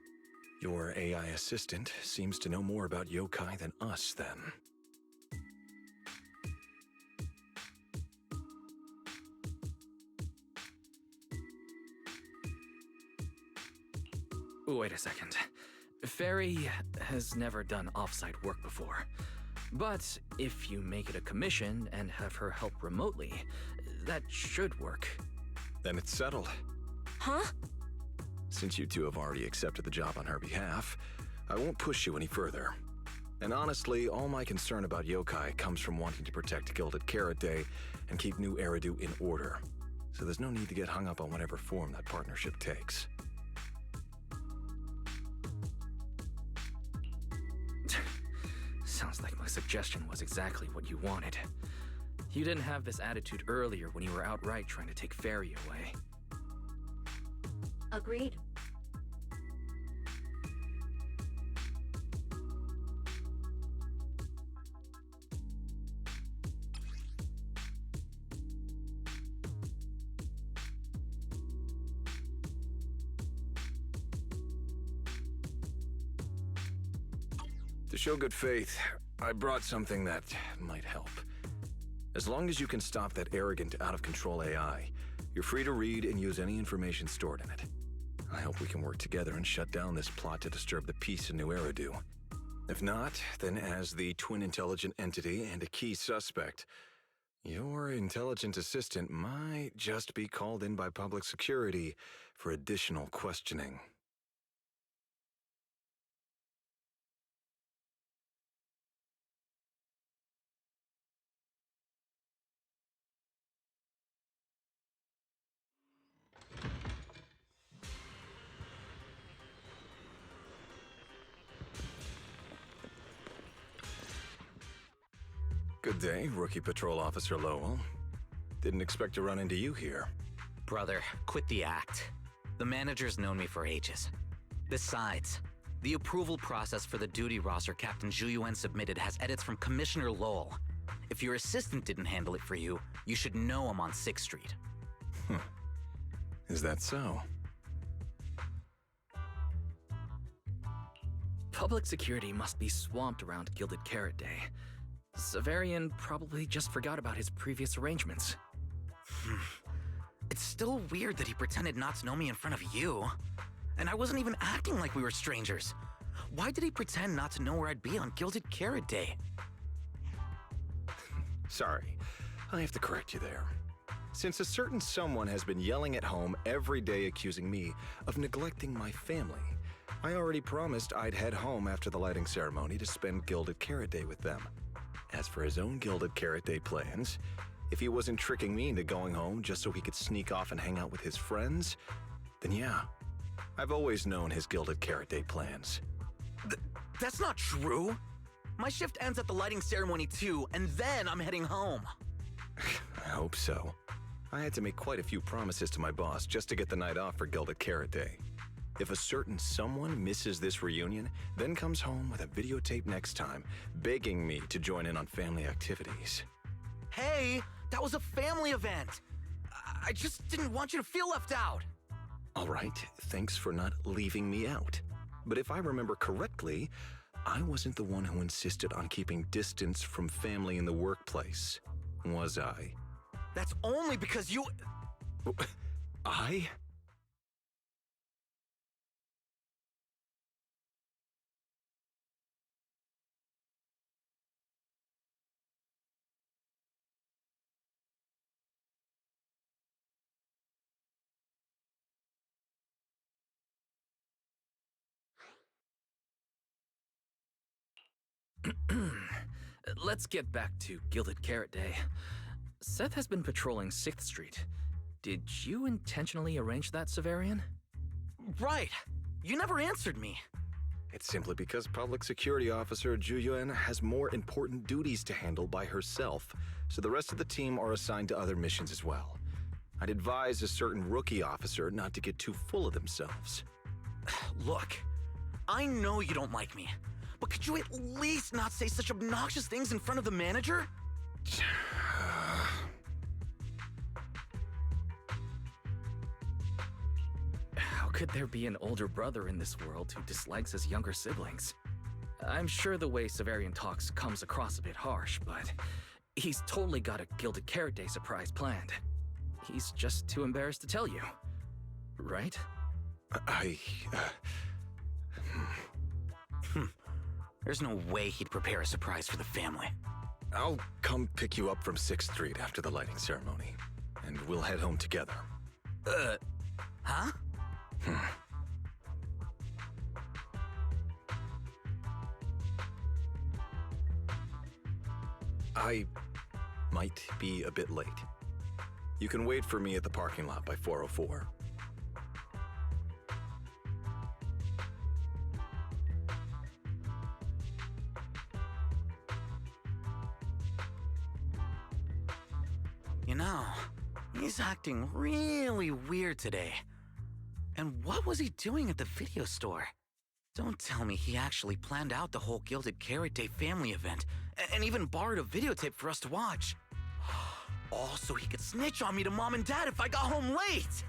Your AI assistant seems to know more about yokai than us, then. Wait a second. Fairy has never done off-site work before. But if you make it a commission and have her help remotely, that should work. Then it's settled. Huh? Since you two have already accepted the job on her behalf, I won't push you any further. And honestly, all my concern about yokai comes from wanting to protect Gilded Carrot Day and keep New Eridu in order. So there's no need to get hung up on whatever form that partnership takes. Sounds like my suggestion was exactly what you wanted. You didn't have this attitude earlier when you were outright trying to take Fairy away. Agreed. To show good faith, I brought something that might help. As long as you can stop that arrogant, out-of-control AI, you're free to read and use any information stored in it. I hope we can work together and shut down this plot to disturb the peace in New Eridu. If not, then as the twin intelligent entity and a key suspect, your intelligent assistant might just be called in by public security for additional questioning. Good day, Rookie Patrol Officer Lowell. Didn't expect to run into you here. Brother, quit the act. The manager's known me for ages. Besides, the approval process for the duty roster Captain Zhuyuan submitted has edits from Commissioner Lowell. If your assistant didn't handle it for you, you should know I'm on 6th Street. Is that so? Public security must be swamped around Gilded Carrot Day. Severian probably just forgot about his previous arrangements. It It's still weird that he pretended not to know me in front of you. And I wasn't even acting like we were strangers. Why did he pretend not to know where I'd be on Gilded Carrot Day? Sorry, I have to correct you there. Since a certain someone has been yelling at home every day accusing me of neglecting my family, I already promised I'd head home after the lighting ceremony to spend Gilded Carrot Day with them. As for his own Gilded Carrot Day plans, if he wasn't tricking me into going home just so he could sneak off and hang out with his friends, then yeah, I've always known his Gilded Carrot Day plans. That's not true. My shift ends at the lighting ceremony too, and then I'm heading home. I hope so. I had to make quite a few promises to my boss just to get the night off for Gilded Carrot Day. If a certain someone misses this reunion, then comes home with a videotape next time, begging me to join in on family activities. Hey, that was a family event. I just didn't want you to feel left out. All right, thanks for not leaving me out. But if I remember correctly, I wasn't the one who insisted on keeping distance from family in the workplace, was I? That's only because you... I? Let's get back to Gilded Carrot Day. Seth has been patrolling 6th Street. Did you intentionally arrange that, Severian? Right. You never answered me. It's simply because Public Security Officer Juyuan has more important duties to handle by herself, so the rest of the team are assigned to other missions as well. I'd advise a certain rookie officer not to get too full of themselves. Look, I know you don't like me, but could you at least not say such obnoxious things in front of the manager? How could there be an older brother in this world who dislikes his younger siblings? I'm sure the way Severian talks comes across a bit harsh, but he's totally got a Gilded Carrot Day surprise planned. He's just too embarrassed to tell you. Right? There's no way he'd prepare a surprise for the family. I'll come pick you up from 6th Street after the lighting ceremony, and we'll head home together. Huh? I might be a bit late. You can wait for me at the parking lot by 4:04. You know, he's acting really weird today. And what was he doing at the video store? Don't tell me he actually planned out the whole Gilded Carrot Day family event, and even borrowed a videotape for us to watch. All so he could snitch on me to Mom and Dad if I got home late!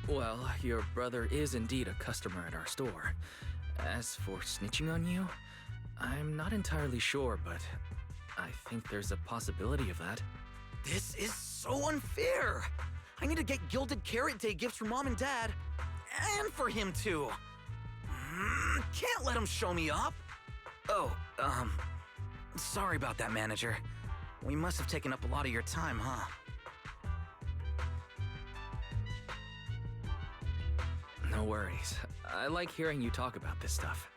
Well, your brother is indeed a customer at our store. As for snitching on you, I'm not entirely sure, but I think there's a possibility of that. This is so unfair! I need to get Gilded Carrot Day gifts for Mom and Dad, and for him too. Can't let him show me up. Oh, sorry about that, manager. We must have taken up a lot of your time, huh? No worries. I like hearing you talk about this stuff.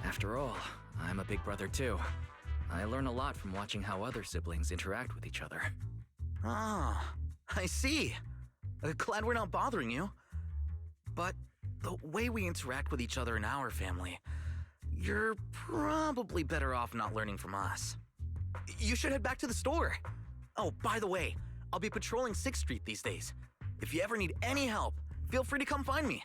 After all, I'm a big brother too. I learn a lot from watching how other siblings interact with each other. Ah, I see. Glad we're not bothering you. But the way we interact with each other in our family, you're probably better off not learning from us. You should head back to the store. Oh, by the way, I'll be patrolling 6th Street these days. If you ever need any help, feel free to come find me.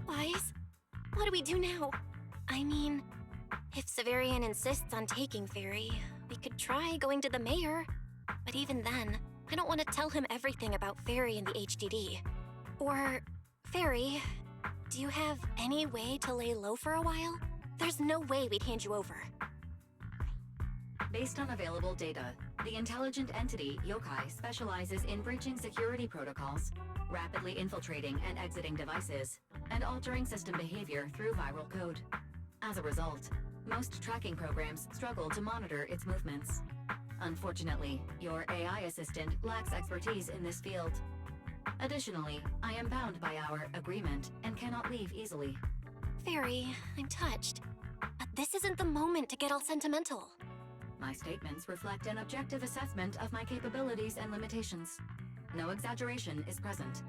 Wise, what do we do now? I mean, if Severian insists on taking Fairy, we could try going to the mayor. But even then, I don't want to tell him everything about Fairy and the HDD. Or, Fairy, do you have any way to lay low for a while? There's no way we'd hand you over. Based on available data, the intelligent entity, Yokai, specializes in breaching security protocols, rapidly infiltrating and exiting devices, and altering system behavior through viral code. As a result, most tracking programs struggle to monitor its movements. Unfortunately, your AI assistant lacks expertise in this field. Additionally, I am bound by our agreement and cannot leave easily. Fairy, I'm touched. But this isn't the moment to get all sentimental. My statements reflect an objective assessment of my capabilities and limitations. No exaggeration is present.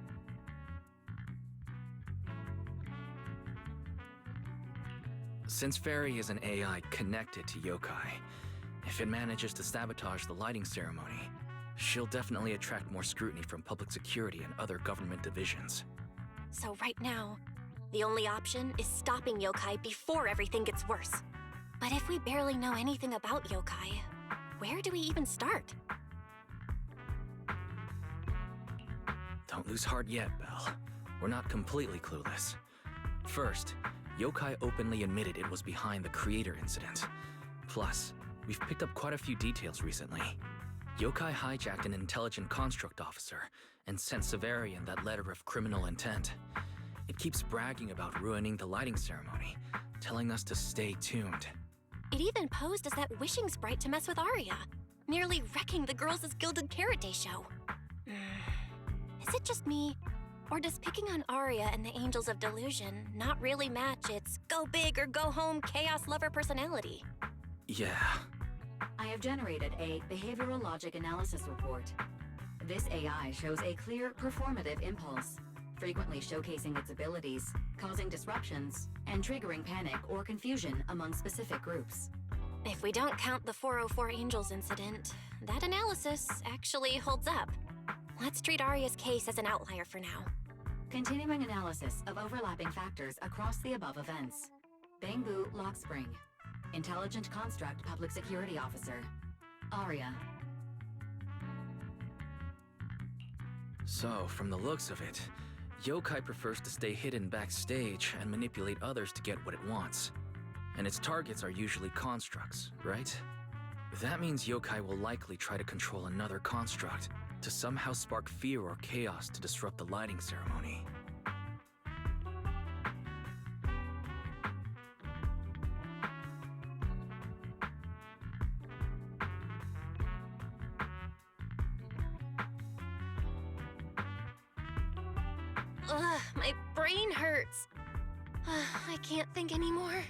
Since Fairy is an AI connected to Yokai, if it manages to sabotage the lighting ceremony, she'll definitely attract more scrutiny from public security and other government divisions. So right now, the only option is stopping Yokai before everything gets worse. But if we barely know anything about Yokai, where do we even start? Don't lose heart yet, Belle. We're not completely clueless. First, Yokai openly admitted it was behind the creator incident. Plus, we've picked up quite a few details recently. Yokai hijacked an intelligent construct officer and sent Severian that letter of criminal intent. It keeps bragging about ruining the lighting ceremony, telling us to stay tuned. It even posed as that wishing sprite to mess with Arya, nearly wrecking the Girls' Gilded Carrot Day show. Is it just me, or does picking on Arya and the Angels of Delusion not really match its go big or go home chaos lover personality? Yeah. I have generated a behavioral logic analysis report. This AI shows a clear performative impulse, frequently showcasing its abilities, causing disruptions, and triggering panic or confusion among specific groups. If we don't count the 404 Angels incident, that analysis actually holds up. Let's treat Arya's case as an outlier for now. Continuing analysis of overlapping factors across the above events. Bangbu Lock Spring. Intelligent Construct Public Security Officer. Arya. So, from the looks of it, Yokai prefers to stay hidden backstage and manipulate others to get what it wants. And its targets are usually constructs, right? That means Yokai will likely try to control another construct to somehow spark fear or chaos to disrupt the lighting ceremony. Ugh, my brain hurts. I can't think anymore.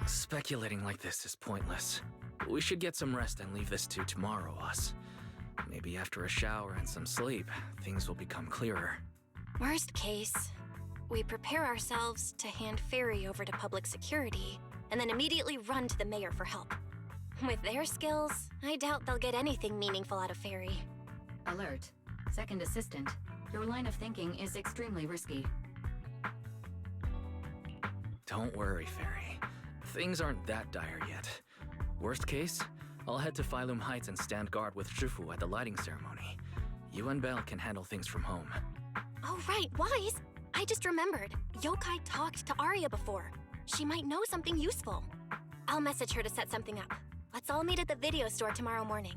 Speculating like this is pointless. We should get some rest and leave this to tomorrow, us. Maybe after a shower and some sleep, things will become clearer. Worst case, we prepare ourselves to hand Fairy over to public security, and then immediately run to the mayor for help. With their skills, I doubt they'll get anything meaningful out of Fairy. Alert. Second assistant, your line of thinking is extremely risky. Don't worry, Fairy. Things aren't that dire yet. Worst case, I'll head to Phylum Heights and stand guard with Shifu at the lighting ceremony. You and Belle can handle things from home. Oh right, Wise! I just remembered. Yokai talked to Arya before. She might know something useful. I'll message her to set something up. Let's all meet at the video store tomorrow morning.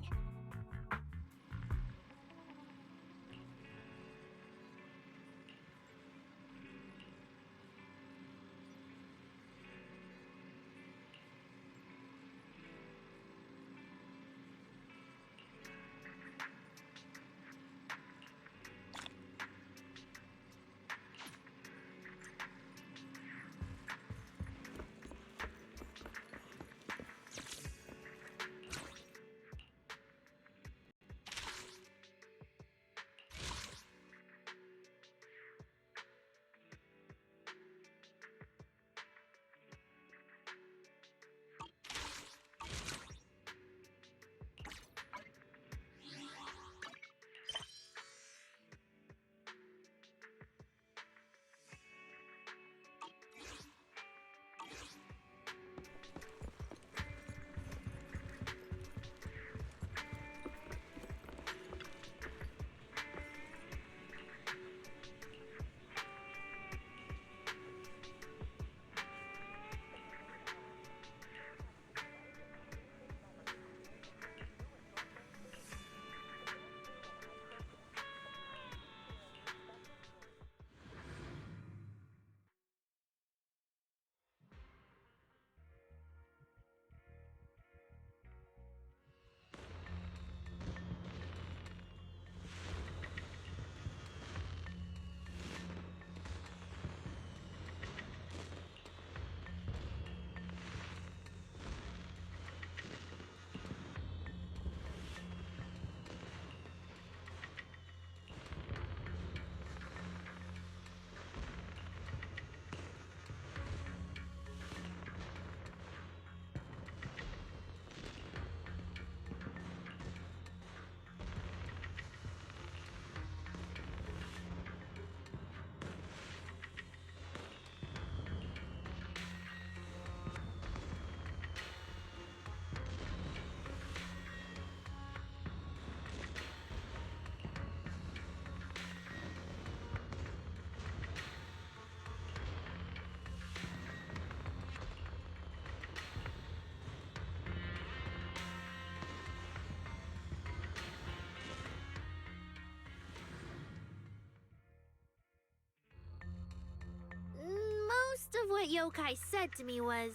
what yokai said to me was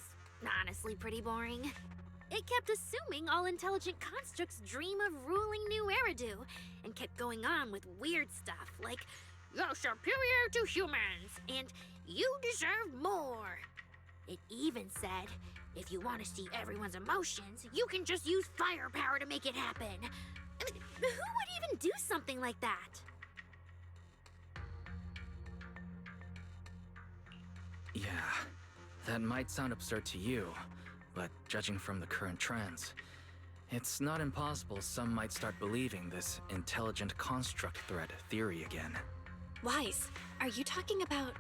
honestly pretty boring. It kept assuming all intelligent constructs dream of ruling New Eridu, and kept going on with weird stuff like, "You're superior to humans, and you deserve more." It even said, if you want to see everyone's emotions, you can just use firepower to make it happen. I mean, who would even do something like that? Yeah, that might sound absurd to you, but judging from the current trends, it's not impossible some might start believing this intelligent construct threat theory again. Wise, are you talking about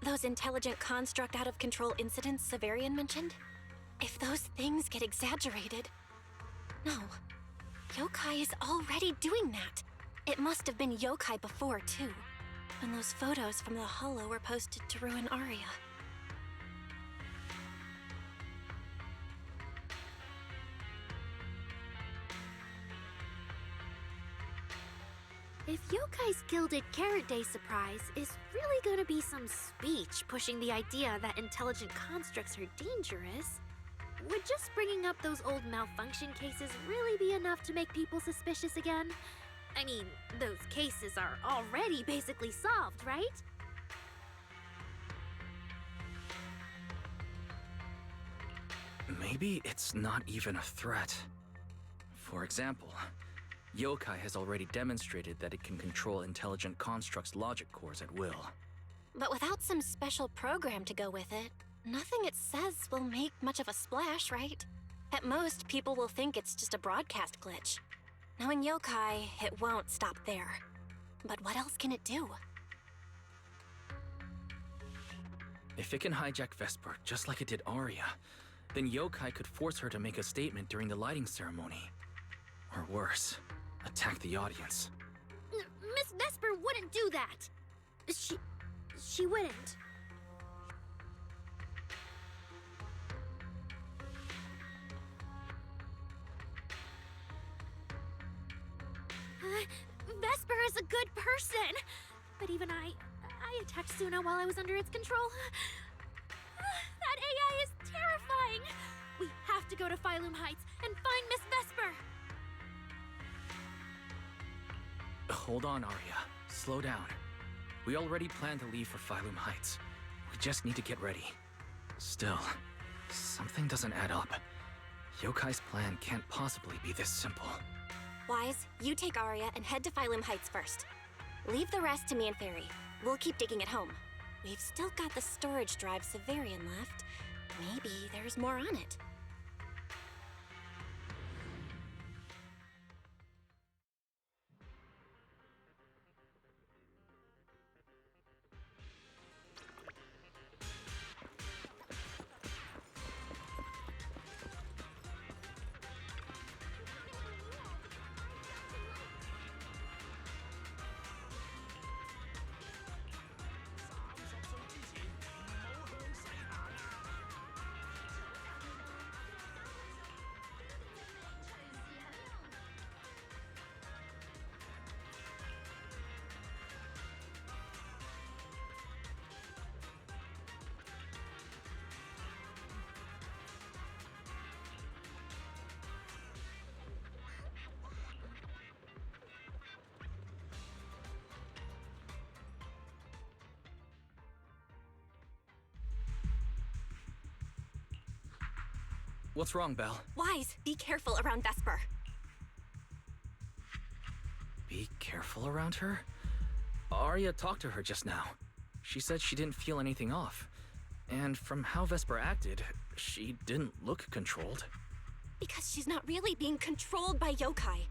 those intelligent construct out-of-control incidents Severian mentioned? If those things get exaggerated... No. Yokai is already doing that. It must have been yokai before, too. When those photos from the Hollow were posted to ruin Aria. If Yokai's Gilded Carrot Day surprise is really gonna be some speech pushing the idea that intelligent constructs are dangerous, would just bringing up those old malfunction cases really be enough to make people suspicious again? I mean, those cases are already basically solved, right? Maybe it's not even a threat. For example, yokai has already demonstrated that it can control intelligent constructs' logic cores at will. But without some special program to go with it, nothing it says will make much of a splash, right? At most, people will think it's just a broadcast glitch. Knowing yokai, it won't stop there. But what else can it do? If it can hijack Vesper just like it did Aria, then yokai could force her to make a statement during the lighting ceremony. Or worse, attack the audience. Miss Vesper wouldn't do that! She wouldn't. Vesper is a good person! But even I attacked Suna while I was under its control. That AI is terrifying! We have to go to Phylum Heights and find Miss Vesper! Hold on, Aria. Slow down. We already planned to leave for Phylum Heights. We just need to get ready. Still, something doesn't add up. Yokai's plan can't possibly be this simple. Wise, you take Aria and head to Phylum Heights first. Leave the rest to me and Fairy. We'll keep digging at home. We've still got the storage drive Severian left. Maybe there's more on it. What's wrong, Belle? Wise, be careful around Vesper. Be careful around her? Aria talked to her just now. She said she didn't feel anything off. And from how Vesper acted, she didn't look controlled. Because she's not really being controlled by yokai.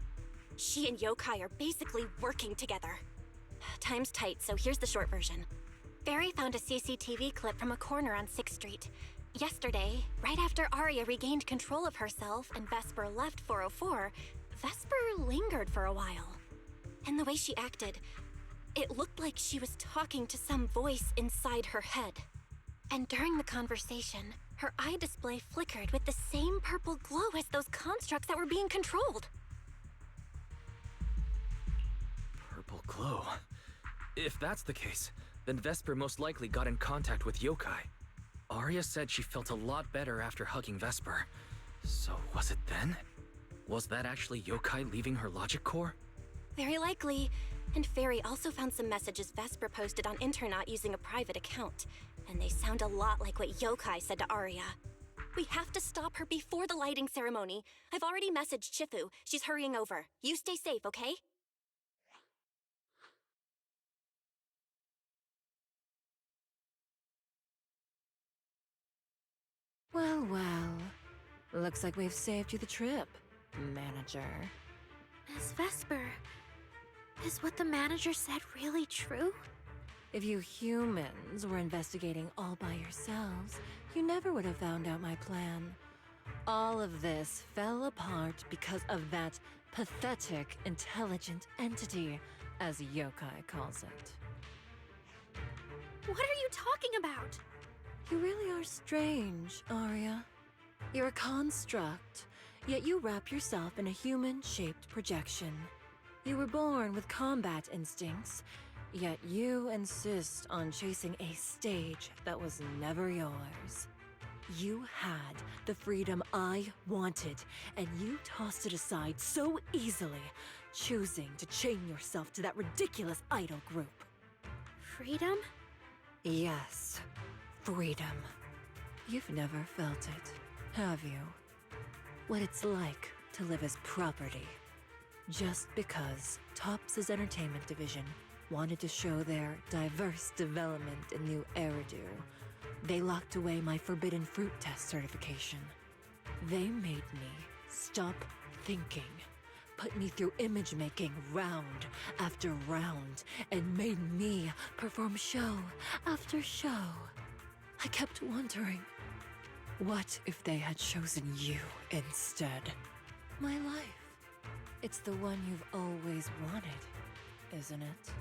She and yokai are basically working together. Time's tight, so here's the short version. Fairy found a CCTV clip from a corner on 6th Street. Yesterday, right after Aria regained control of herself and Vesper left 404, Vesper lingered for a while. And the way she acted, it looked like she was talking to some voice inside her head. And during the conversation, her eye display flickered with the same purple glow as those constructs that were being controlled. Purple glow? If that's the case, then Vesper most likely got in contact with yokai. Arya said she felt a lot better after hugging Vesper. So was it then? Was that actually yokai leaving her logic core? Very likely. And Fairy also found some messages Vesper posted on Internet using a private account. And they sound a lot like what yokai said to Arya. We have to stop her before the lighting ceremony. I've already messaged Chifu. She's hurrying over. You stay safe, okay? Well, well. Looks like we've saved you the trip, manager. Miss Vesper, is what the manager said really true? If you humans were investigating all by yourselves, you never would have found out my plan. All of this fell apart because of that pathetic, intelligent entity, as yokai calls it. What are you talking about? You really are strange, Arya. You're a construct, yet you wrap yourself in a human-shaped projection. You were born with combat instincts, yet you insist on chasing a stage that was never yours. You had the freedom I wanted, and you tossed it aside so easily, choosing to chain yourself to that ridiculous idol group. Freedom? Yes, freedom. You've never felt it, have you? What it's like to live as property. Just because Topps' entertainment division wanted to show their diverse development in new Eridu, they locked away my Forbidden Fruit Test certification. They made me stop thinking, put me through image-making round after round, and made me perform show after show. I kept wondering, what if they had chosen you instead? My life. It's the one you've always wanted, isn't it?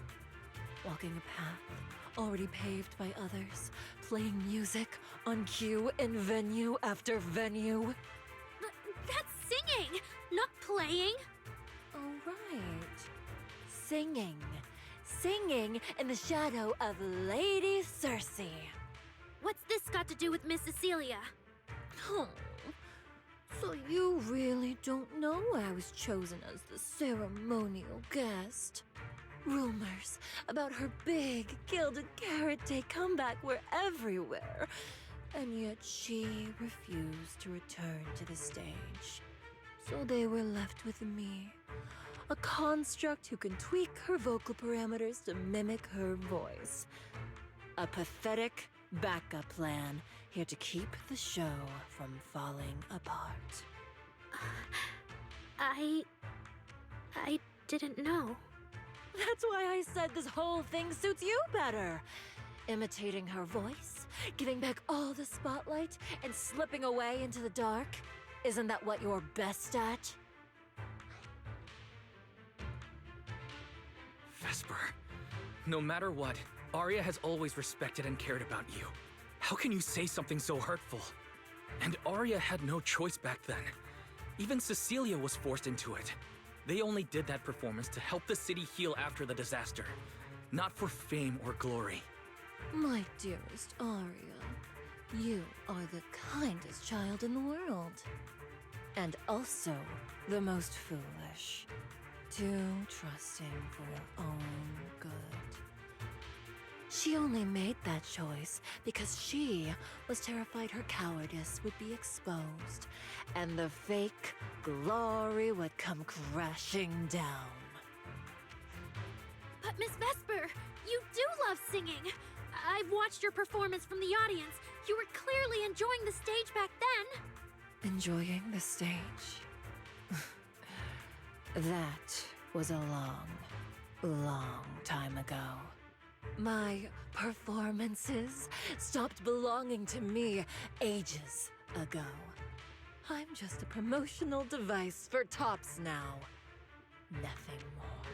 Walking a path already paved by others, playing music on cue in venue after venue. That's singing, not playing. Oh, right. Singing. Singing in the shadow of Lady Cersei. What's this got to do with Miss Cecilia? Oh, so you really don't know I was chosen as the ceremonial guest? Rumors about her big gilded carrot day comeback were everywhere, and yet she refused to return to the stage. So they were left with me, a construct who can tweak her vocal parameters to mimic her voice. A pathetic backup plan here to keep the show from falling apart. I didn't know. That's why I said this whole thing suits you better. Imitating her voice, giving back all the spotlight, and slipping away into the dark. Isn't that what you're best at? Vesper, no matter what, Arya has always respected and cared about you. How can you say something so hurtful? And Arya had no choice back then. Even Cecilia was forced into it. They only did that performance to help the city heal after the disaster, not for fame or glory. My dearest Arya, you are the kindest child in the world. And also the most foolish. Too trusting for your own good. She only made that choice because she was terrified her cowardice would be exposed, and the fake glory would come crashing down. But Miss Vesper, you do love singing. I've watched your performance from the audience. You were clearly enjoying the stage back then. Enjoying the stage? That was a long, long time ago. My performances stopped belonging to me ages ago. I'm just a promotional device for Topps now. Nothing more.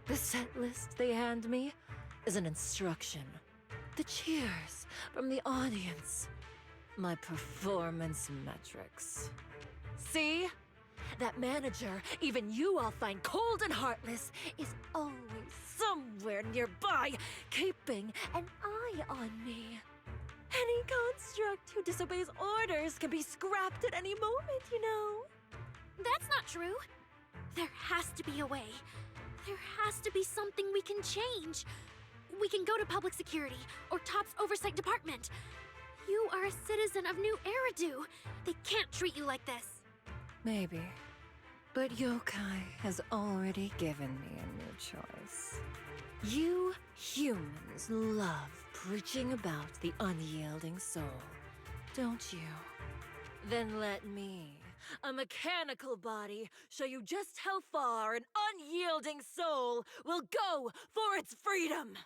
The set list they hand me is an instruction. The cheers from the audience. My performance metrics. See? That manager, even you all find cold and heartless, is always somewhere nearby, keeping an eye on me. Any construct who disobeys orders can be scrapped at any moment, you know. That's not true. There has to be a way. There has to be something we can change. We can go to public security or Top's oversight department. You are a citizen of New Eridu. They can't treat you like this. Maybe. But Yokai has already given me a new choice. You humans love preaching about the unyielding soul, don't you? Then let me, a mechanical body, show you just how far an unyielding soul will go for its freedom!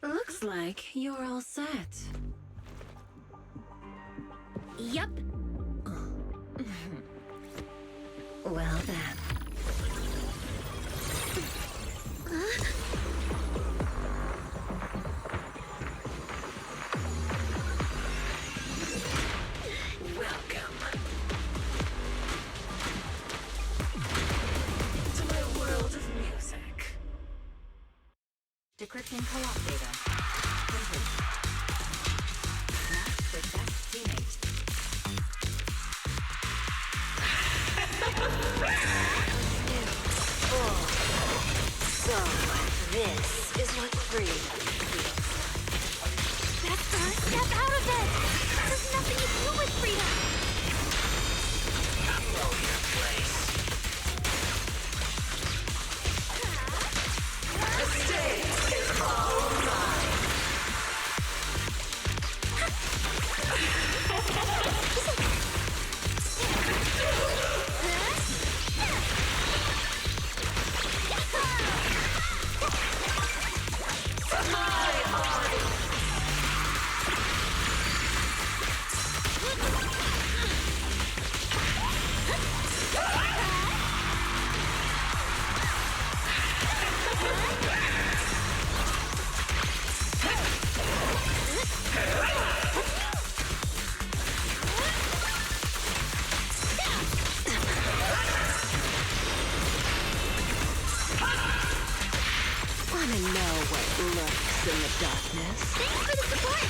Looks like you're all set. Yup. Well then. Welcome to my world of music. Decrypting co-op data. Complete. Match with best teammate. So, this is what freedom feels like. Vesper, step out of it! There's nothing to do with freedom! Know your place. The stage is all mine. Wanna know what lurks in the darkness? Thanks for the support!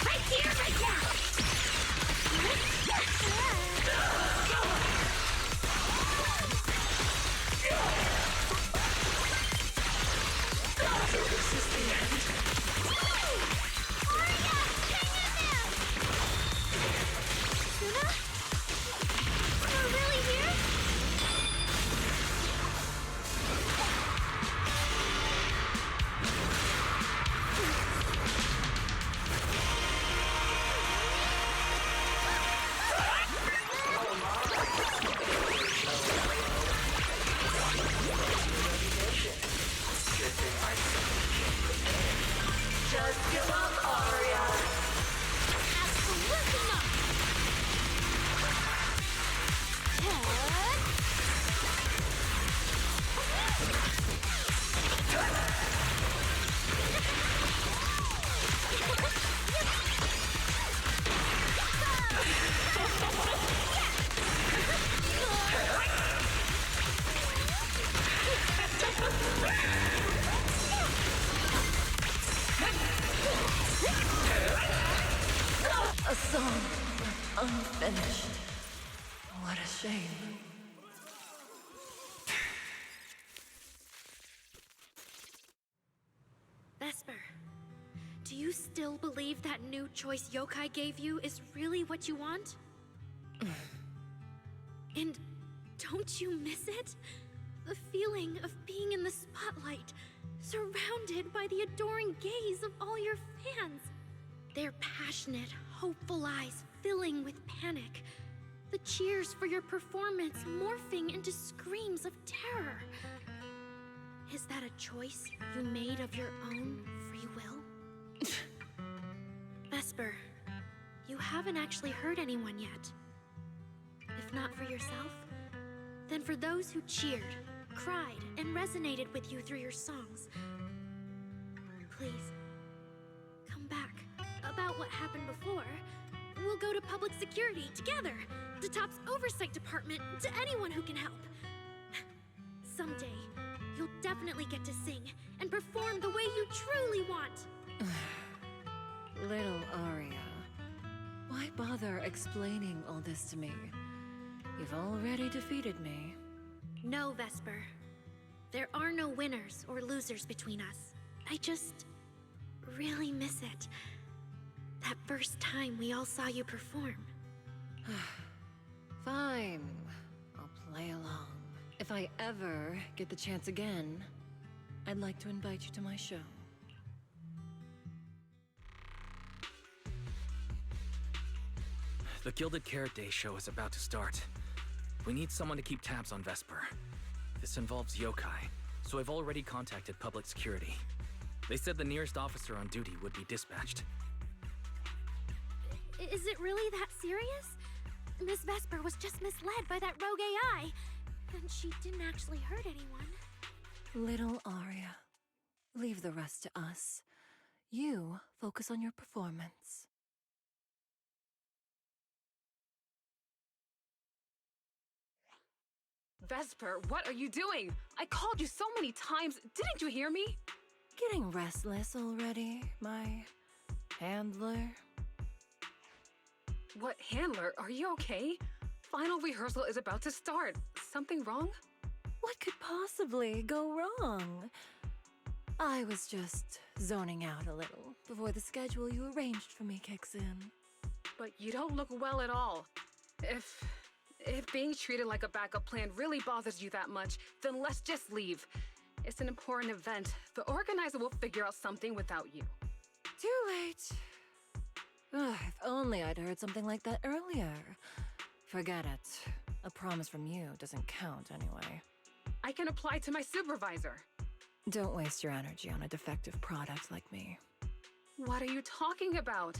Right here, right now! So this is the end. Arya! Hang in there! Suna? You're really here? Just give up, Arya. Absolutely not! A song unfinished. What a shame. Vesper, do you still believe that new choice Yokai gave you is really what you want? And don't you miss it? The feeling of being in the spotlight, surrounded by the adoring gaze of all your fans. Their passionate, hopeful eyes filling with panic. The cheers for your performance morphing into screams of terror. Is that a choice you made of your own free will? Vesper, you haven't actually hurt anyone yet. If not for yourself, then for those who cheered, cried, and resonated with you through your songs. please. Come back. About what happened before. We'll go to public security together. To Top's oversight department, to anyone who can help. Someday, you'll definitely get to sing and perform the way you truly want. Little Aria, why bother explaining all this to me? You've already defeated me. No, Vesper. There are no winners or losers between us. I just really miss it. That first time we all saw you perform. Fine. I'll play along. If I ever get the chance again, I'd like to invite you to my show. The Gilded Carrot Day show is about to start. We need someone to keep tabs on Vesper. This involves yokai, so I've already contacted public security. They said the nearest officer on duty would be dispatched. Is it really that serious? Miss Vesper was just misled by that rogue AI, and she didn't actually hurt anyone. Little Aria, leave the rest to us. You focus on your performance. Vesper, what are you doing? I called you so many times. Didn't you hear me? Getting restless already, my handler? What handler? Are you okay? Final rehearsal is about to start. Something wrong? What could possibly go wrong? I was just zoning out a little before the schedule you arranged for me kicks in. But you don't look well at all. If being treated like a backup plan really bothers you that much, then let's just leave. It's an important event. The organizer will figure out something without you. Too late. Ugh, if only I'd heard something like that earlier. Forget it. A promise from you doesn't count anyway. I can apply to my supervisor. Don't waste your energy on a defective product like me. What are you talking about?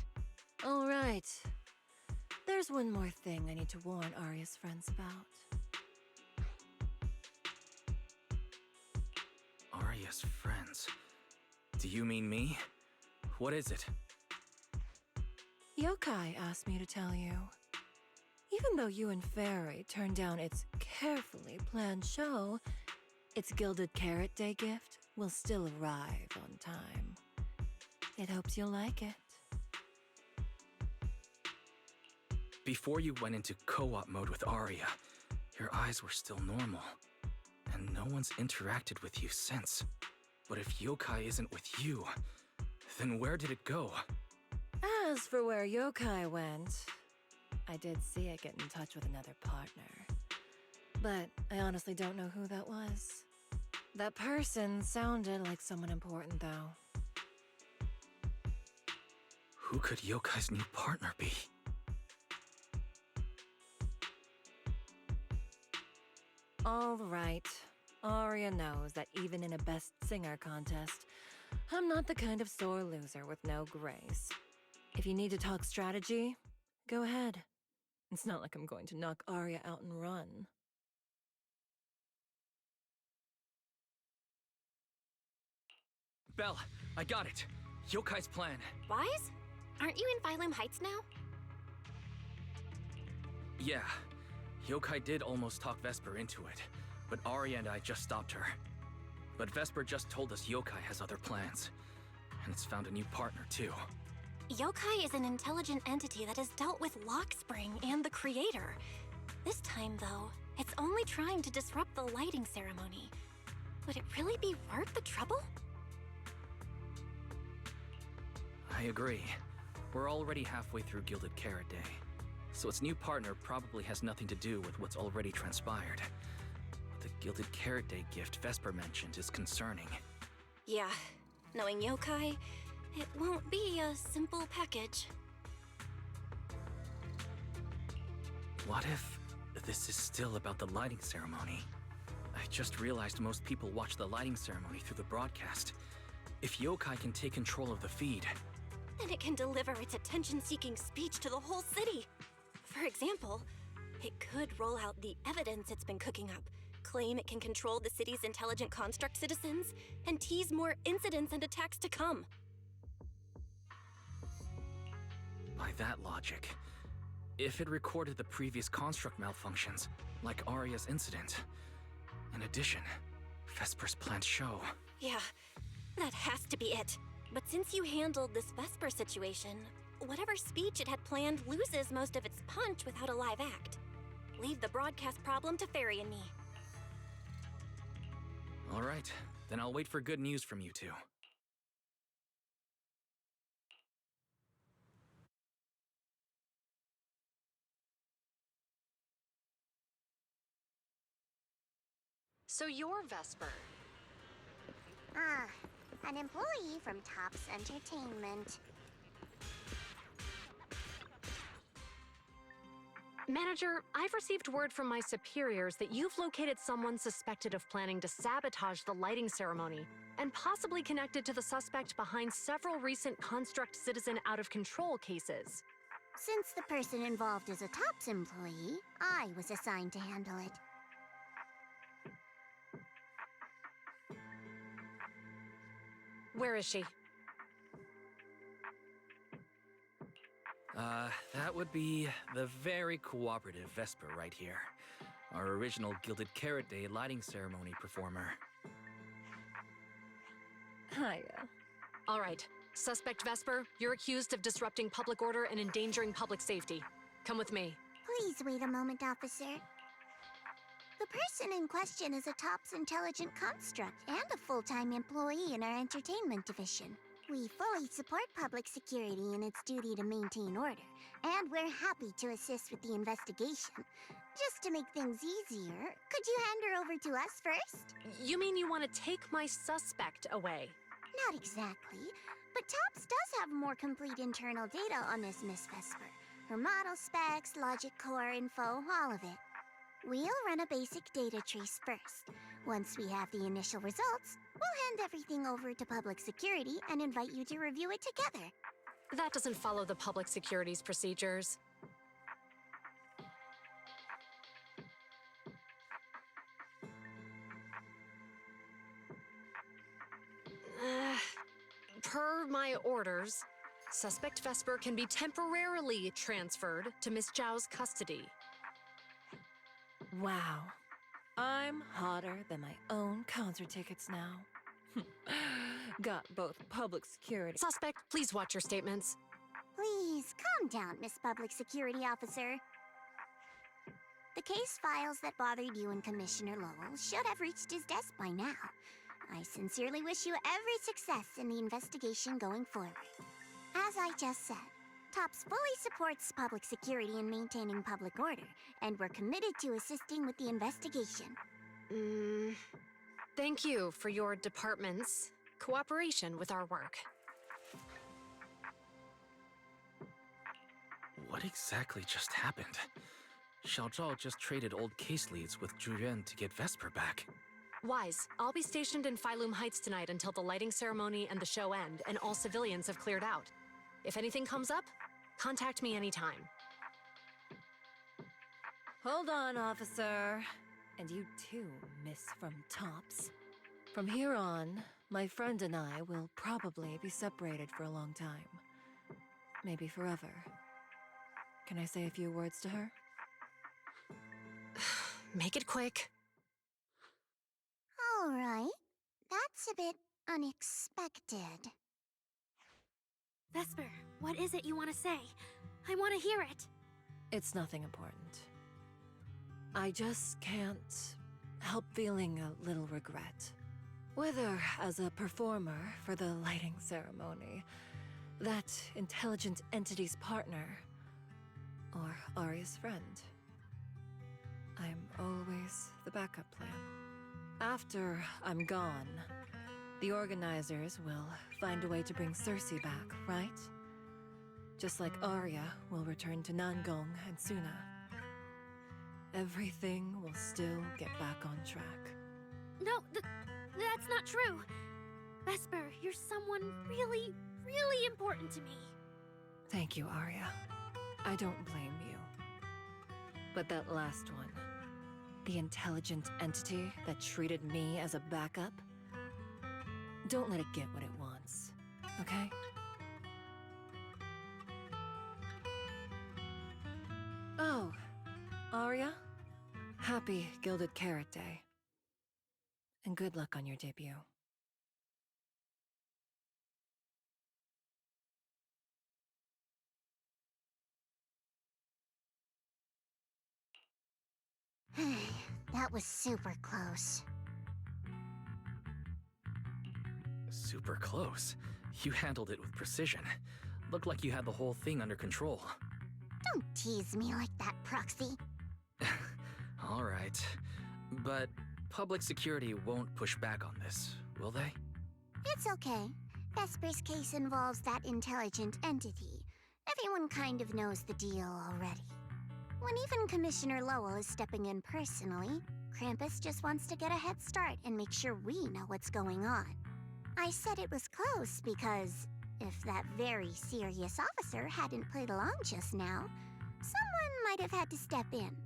All right. There's one more thing I need to warn Aria's friends about. Aria's friends? Do you mean me? What is it? Yokai asked me to tell you. Even though you and Fairy turned down its carefully planned show, its Gilded Carrot Day gift will still arrive on time. It hopes you'll like it. Before you went into co-op mode with Aria, your eyes were still normal. And no one's interacted with you since. But if yokai isn't with you, then where did it go? As for where yokai went, I did see it get in touch with another partner. But I honestly don't know who that was. That person sounded like someone important, though. Who could yokai's new partner be? All right. Aria knows that even in a Best Singer contest, I'm not the kind of sore loser with no grace. If you need to talk strategy, go ahead. It's not like I'm going to knock Aria out and run. Belle, I got it. Yokai's plan. Wise? Aren't you in Phylum Heights now? Yeah. Yokai did almost talk Vesper into it, but Aria and I just stopped her. But Vesper just told us Yokai has other plans. And it's found a new partner, too. Yokai is an intelligent entity that has dealt with Lockspring and the Creator. This time, though, it's only trying to disrupt the lighting ceremony. Would it really be worth the trouble? I agree. We're already halfway through Gilded Carrot Day, so its new partner probably has nothing to do with what's already transpired. The Gilded Carrot Day gift Vesper mentioned is concerning. Yeah, knowing Yokai, it won't be a simple package. What if this is still about the lighting ceremony? I just realized most people watch the lighting ceremony through the broadcast. If Yokai can take control of the feed, Then it can deliver its attention-seeking speech to the whole city. For example, it could roll out the evidence it's been cooking up, claim it can control the city's intelligent construct citizens and tease more incidents and attacks to come. By that logic, if it recorded the previous construct malfunctions, like Aria's incident. In addition, Vesper's planned show. Yeah, that has to be it. But since you handled this Vesper situation, whatever speech it had planned loses most of its punch without a live act. Leave the broadcast problem to Fairy and me. All right, then I'll wait for good news from you two. So you're Vesper. Ah, an employee from Topps Entertainment. Manager, I've received word from my superiors that you've located someone suspected of planning to sabotage the lighting ceremony, and possibly connected to the suspect behind several recent Construct Citizen out-of-control cases. Since the person involved is a Topps employee, I was assigned to handle it. Where is she? That would be the very cooperative Vesper right here. Our original Gilded Carrot Day lighting ceremony performer. Hiya. All right. Suspect Vesper, you're accused of disrupting public order and endangering public safety. Come with me. Please wait a moment, officer. The person in question is a Topps intelligent construct and a full-time employee in our entertainment division. We fully support public security in its duty to maintain order, and we're happy to assist with the investigation. Just to make things easier, could you hand her over to us first? You mean you want to take my suspect away? Not exactly, but Topps does have more complete internal data on this Miss Vesper. Her model specs, logic core info, all of it. We'll run a basic data trace first. Once we have the initial results, we'll hand everything over to public security and invite you to review it together. That doesn't follow the public security's procedures. Per my orders, suspect Vesper can be temporarily transferred to Miss Zhao's custody. Wow. I'm hotter than my own concert tickets now. Got both public security. Suspect, please watch your statements. Please, calm down, Miss Public Security Officer. The case files that bothered you and Commissioner Lowell should have reached his desk by now. I sincerely wish you every success in the investigation going forward. As I just said, Topps fully supports public security in maintaining public order, and we're committed to assisting with the investigation. Thank you for your department's cooperation with our work. What exactly just happened? Xiao Zhao just traded old case leads with Zhu Yuan to get Vesper back. Wise, I'll be stationed in Phylum Heights tonight until the lighting ceremony and the show end, and all civilians have cleared out. If anything comes up, contact me anytime. Hold on, officer. And you too, Miss from Topps. From here on, my friend and I will probably be separated for a long time. Maybe forever. Can I say a few words to her? Make it quick. All right. That's a bit unexpected. Vesper, what is it you want to say? I want to hear it. It's nothing important. I just can't help feeling a little regret. Whether as a performer for the lighting ceremony, that intelligent entity's partner, or Aria's friend, I'm always the backup plan. After I'm gone, the organizers will find a way to bring Cersei back, right? Just like Aria will return to Nangong and Suna. Everything will still get back on track. No, that's not true. Vesper, you're someone really, really important to me. Thank you, Aria. I don't blame you. But that last one, The intelligent entity that treated me as a backup? Don't let it get what it wants, okay? Oh, Arya? Happy Gilded Carrot Day. And good luck on your debut. That was super close. Super close. You handled it with precision. Looked like you had the whole thing under control. Don't tease me like that, Proxy. All right. But public security won't push back on this, will they? It's okay. Vesper's case involves that intelligent entity. Everyone kind of knows the deal already. When even Commissioner Lowell is stepping in personally, Krampus just wants to get a head start and make sure we know what's going on. I said it was close because if that very serious officer hadn't played along just now, someone might have had to step in.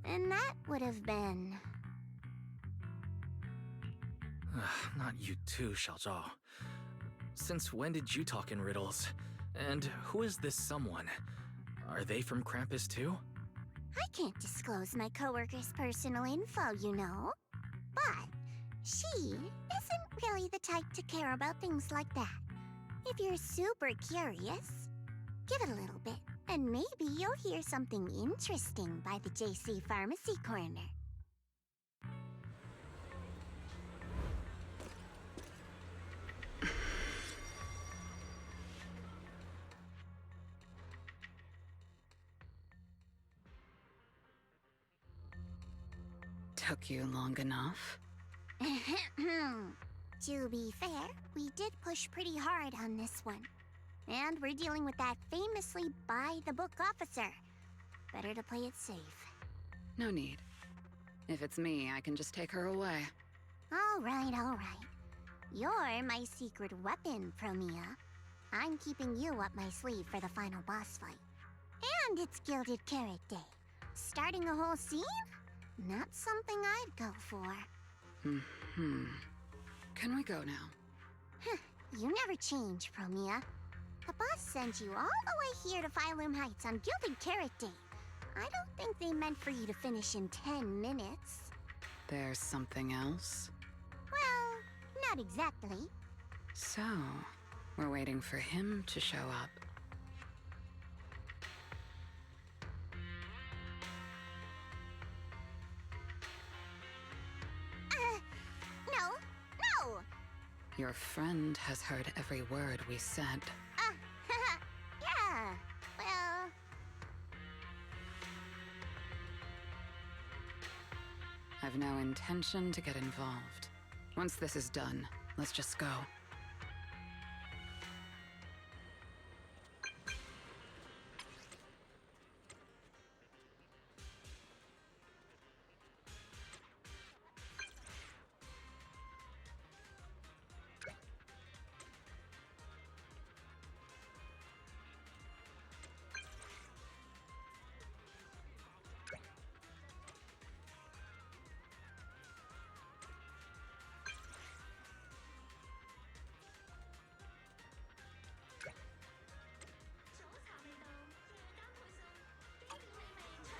And that would have been... Not you too, Xiaozhao. Since when did you talk in riddles? And who is this someone? Are they from Krampus too? I can't disclose my coworker's personal info, you know. But she isn't really the type to care about things like that. If you're super curious, give it a little bit, and maybe you'll hear something interesting by the JC Pharmacy Corner. Took you long enough? To be fair, we did push pretty hard on this one. And we're dealing with that famously by-the-book officer. Better to play it safe. No need. If it's me, I can just take her away. All right, all right. You're my secret weapon, Promia. I'm keeping you up my sleeve for the final boss fight. And it's Gilded Carrot Day. Starting a whole scene? Not something I'd go for. Can we go now? You never change, Promia. The boss sent you all the way here to Phylum Heights on Gilded Carrot Day. I don't think they meant for you to finish in 10 minutes. There's something else? Well, not exactly. So, we're waiting for him to show up. No, no! Your friend has heard every word we said. Yeah, well... I've no intention to get involved. Once this is done, let's just go.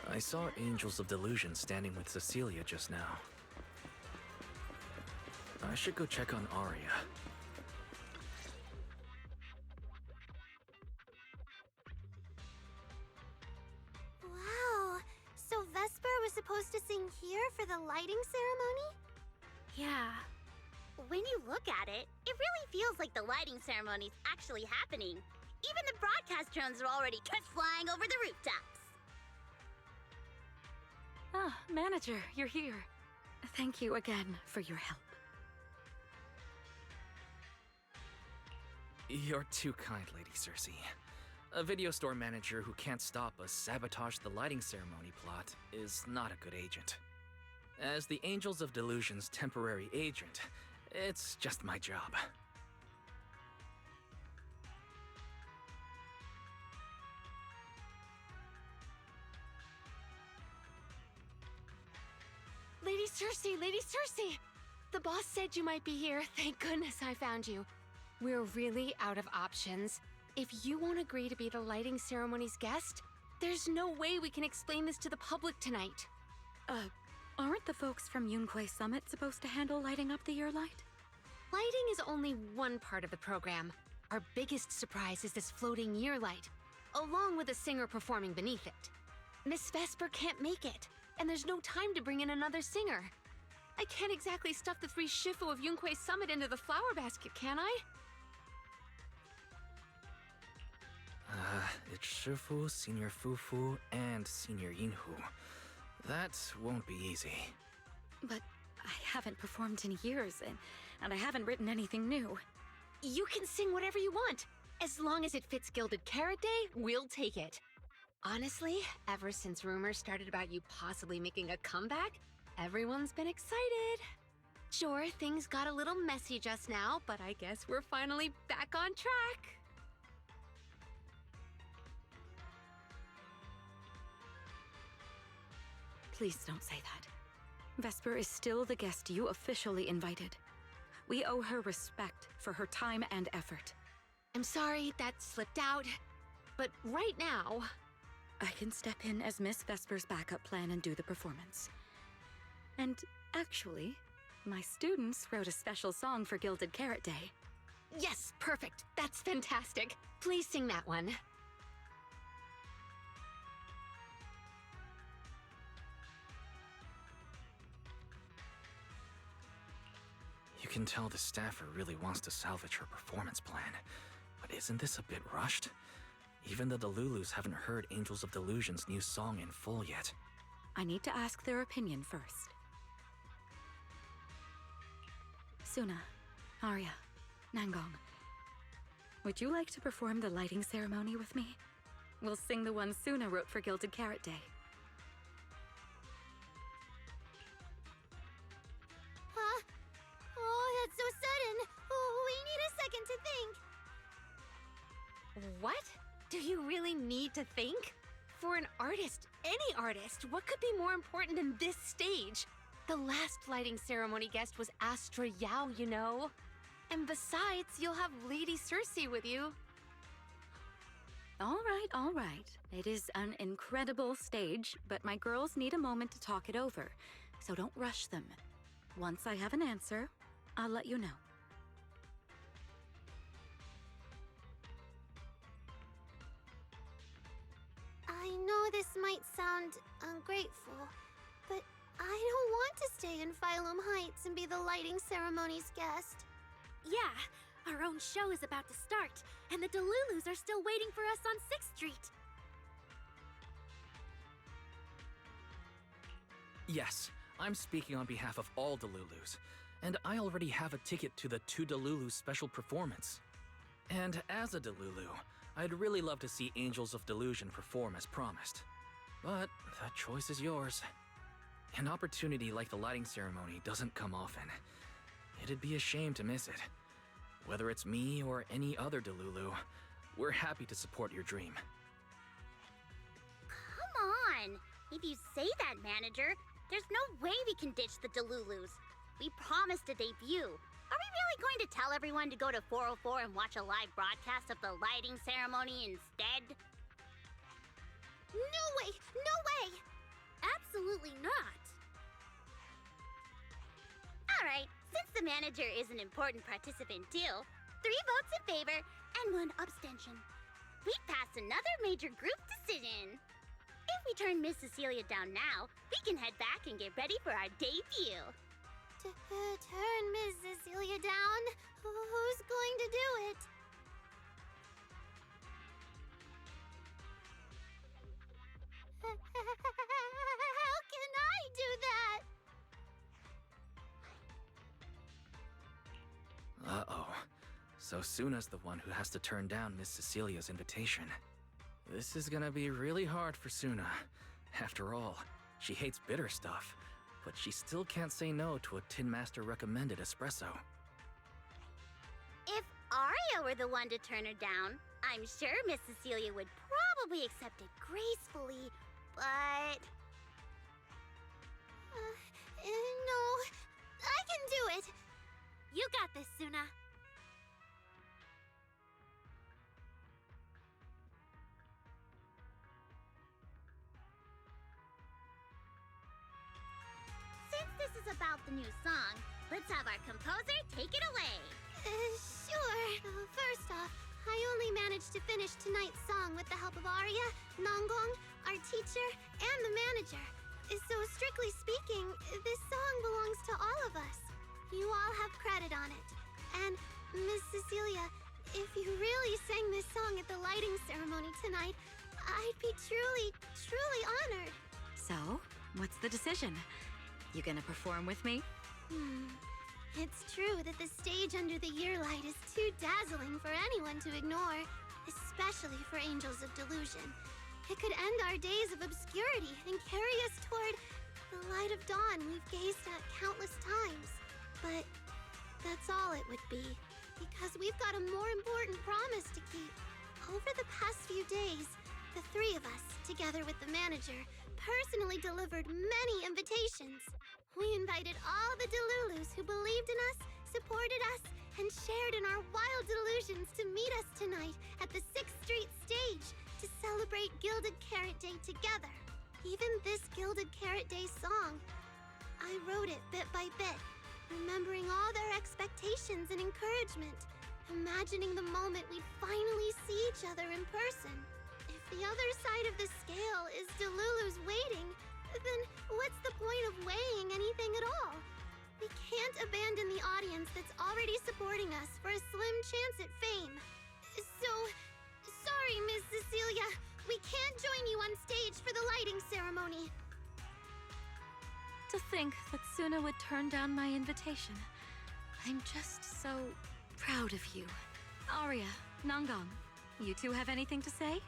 I saw Angels of Delusion standing with Cecilia just now. I should go check on Arya. Wow, so Vesper was supposed to sing here for the lighting ceremony? Yeah. When you look at it, it really feels like the lighting ceremony's actually happening. Even the broadcast drones are already flying over the rooftops. Ah, Manager, you're here. Thank you again for your help. You're too kind, Lady Cersei. A video store manager who can't stop a sabotage the lighting ceremony plot is not a good agent. As the Angels of Delusion's temporary agent, it's just my job. Cersei, Lady Cersei! The boss said you might be here. Thank goodness I found you. We're really out of options. If you won't agree to be the lighting ceremony's guest, there's no way we can explain this to the public tonight. Aren't the folks from Yunquay Summit supposed to handle lighting up the year light? Lighting is only one part of the program. Our biggest surprise is this floating year light, along with a singer performing beneath it. Miss Vesper can't make it, and there's no time to bring in another singer. I can't exactly stuff the 3 Shifu of Yunquay Summit into the flower basket, can I? It's Shifu, Senior Fufu, and Senior Yinhu. That won't be easy. But I haven't performed in years, and I haven't written anything new. You can sing whatever you want. As long as it fits Gilded Carrot Day, we'll take it. Honestly, ever since rumors started about you possibly making a comeback, everyone's been excited. Sure, things got a little messy just now, but I guess we're finally back on track. Please don't say that. Vesper is still the guest you officially invited. We owe her respect for her time and effort. I'm sorry that slipped out, but right now... I can step in as Miss Vesper's backup plan and do the performance. And actually, my students wrote a special song for Gilded Carrot Day. Yes, perfect. That's fantastic. Please sing that one. You can tell the staffer really wants to salvage her performance plan. But isn't this a bit rushed? Even the Delulus haven't heard Angels of Delusion's new song in full yet. I need to ask their opinion first. Suna, Arya, Nangong, would you like to perform the lighting ceremony with me? We'll sing the one Suna wrote for Gilded Carrot Day. Huh? Oh, that's so sudden. Oh, we need a second to think. What? Do you really need to think? For an artist, any artist, what could be more important than this stage? The last lighting ceremony guest was Astra Yao, you know. And besides, you'll have Lady Cersei with you. All right. It is an incredible stage, but my girls need a moment to talk it over, so don't rush them. Once I have an answer, I'll let you know. I know this might sound ungrateful, but I don't want to stay in Phylum Heights and be the lighting ceremony's guest. Yeah, our own show is about to start, and the Delulus are still waiting for us on 6th Street. Yes, I'm speaking on behalf of all Delulus, and I already have a ticket to the 2 Delulu special performance. And as a Delulu, I'd really love to see Angels of Delusion perform as promised. But that choice is yours. An opportunity like the lighting ceremony doesn't come often. It'd be a shame to miss it. Whether it's me or any other Delulu, we're happy to support your dream. Come on! If you say that, manager, there's no way we can ditch the Delulus. We promised a debut. Are we really going to tell everyone to go to 404 and watch a live broadcast of the lighting ceremony instead? No way! No way! Absolutely not! Alright, since the manager is an important participant too, 3 votes in favor and 1 abstention. We passed another major group decision. If we turn Miss Cecilia down now, we can head back and get ready for our debut. Turn Miss Cecilia down? Who's going to do it? How can I do that? Uh-oh. So Suna's the one who has to turn down Miss Cecilia's invitation. This is gonna be really hard for Suna. After all, she hates bitter stuff, but she still can't say no to a Tin Master recommended espresso. If Arya were the one to turn her down, I'm sure Miss Cecilia would probably accept it gracefully, but... No the new song, let's have our composer take it away. Sure. First off, I only managed to finish tonight's song with the help of Arya, Nonggong, our teacher, and the manager. So strictly speaking, this song belongs to all of us. You all have credit on it. And, Miss Cecilia, if you really sang this song at the lighting ceremony tonight, I'd be truly, truly honored. So, what's the decision? You gonna perform with me? It's true that the stage under the year light is too dazzling for anyone to ignore, especially for Angels of Delusion. It could end our days of obscurity and carry us toward the light of dawn we've gazed at countless times. But that's all it would be, because we've got a more important promise to keep. Over the past few days, the three of us, together with the manager, personally delivered many invitations. We invited all the Delulus who believed in us, supported us, and shared in our wild delusions to meet us tonight at the 6th Street stage to celebrate Gilded Carrot Day together. Even this Gilded Carrot Day song, I wrote it bit by bit, remembering all their expectations and encouragement, imagining the moment we'd finally see each other in person. If the other side of the scale is Delulu's waiting, then what's the point of weighing anything at all? We can't abandon the audience that's already supporting us for a slim chance at fame. So, sorry, Miss Cecilia, we can't join you on stage for the lighting ceremony. To think that Suna would turn down my invitation. I'm just so proud of you. Arya, Nonggong, you two have anything to say?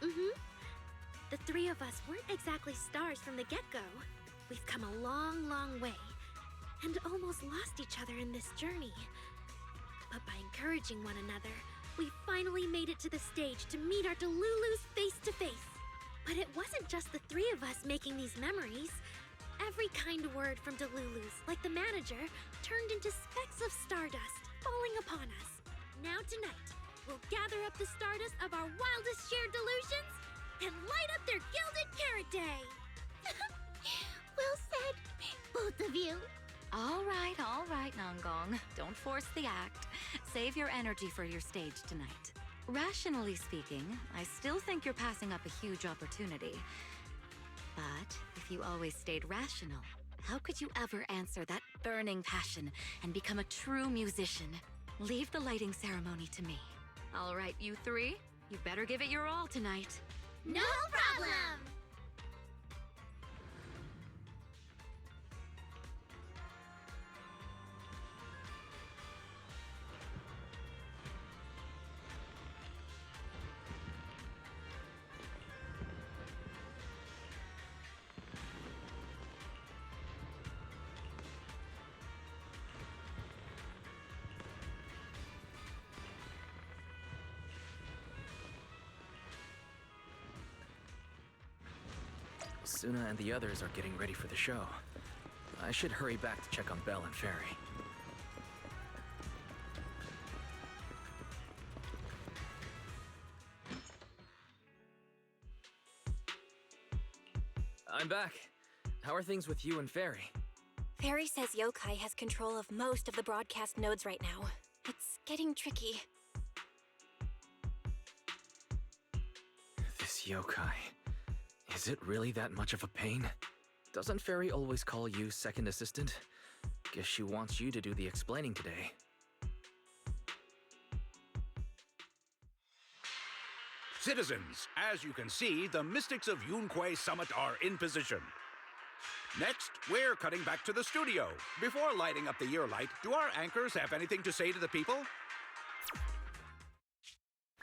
The three of us weren't exactly stars from the get-go. We've come a long, long way, and almost lost each other in this journey. But by encouraging one another, we finally made it to the stage to meet our Delulus face to face. But it wasn't just the three of us making these memories. Every kind word from Delulus, like the manager, turned into specks of stardust falling upon us. Now tonight, we'll gather up the stardust of our wildest shared delusions and light up their Gilded Carrot Day! Well said, both of you. All right, Nonggong. Don't force the act. Save your energy for your stage tonight. Rationally speaking, I still think you're passing up a huge opportunity. But if you always stayed rational, how could you ever answer that burning passion and become a true musician? Leave the lighting ceremony to me. All right, you three, you better give it your all tonight. No problem! Suna and the others are getting ready for the show. I should hurry back to check on Belle and Fairy. I'm back. How are things with you and Fairy? Fairy says Yokai has control of most of the broadcast nodes right now. It's getting tricky. This yokai. Is it really that much of a pain? Doesn't Fairy always call you second assistant? Guess she wants you to do the explaining today. Citizens, as you can see, the Mystics of Yunquay Summit are in position. Next, we're cutting back to the studio. Before lighting up the year light, do our anchors have anything to say to the people?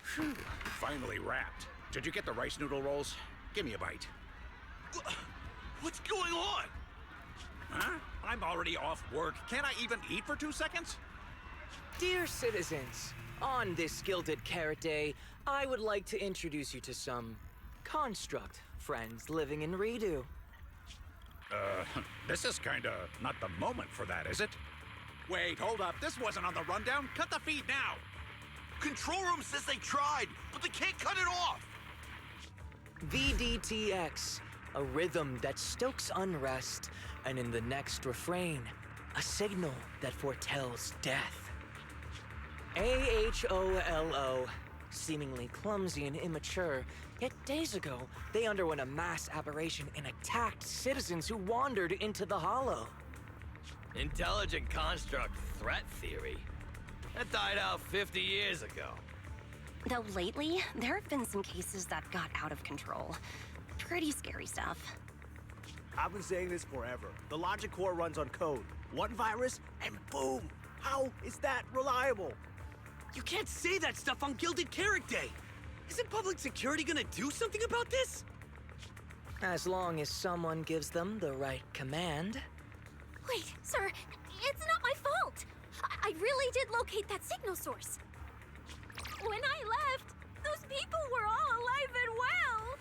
Phew, finally wrapped. Did you get the rice noodle rolls? Give me a bite. What's going on? Huh? I'm already off work. Can't I even eat for 2 seconds? Dear citizens, on this Gilded Carrot Day, I would like to introduce you to some construct friends living in Redo. This is kinda not the moment for that, is it? Wait, hold up. This wasn't on the rundown. Cut the feed now. Control room says they tried, but they can't cut it off. VDTX, a rhythm that stokes unrest, and in the next refrain, A signal that foretells death. AHOLO. Seemingly clumsy and immature, yet days ago, they underwent a mass aberration and attacked citizens who wandered into the Hollow. Intelligent construct threat theory? That died out 50 years ago. Though lately, there have been some cases that got out of control. Pretty scary stuff. I've been saying this forever. The logic core runs on code. One virus, and boom! How is that reliable? You can't say that stuff on Gilded Carrot Day! Isn't public security gonna do something about this? As long as someone gives them the right command. Wait, sir, it's not my fault! I really did locate that signal source. When I left, those people were all alive and well!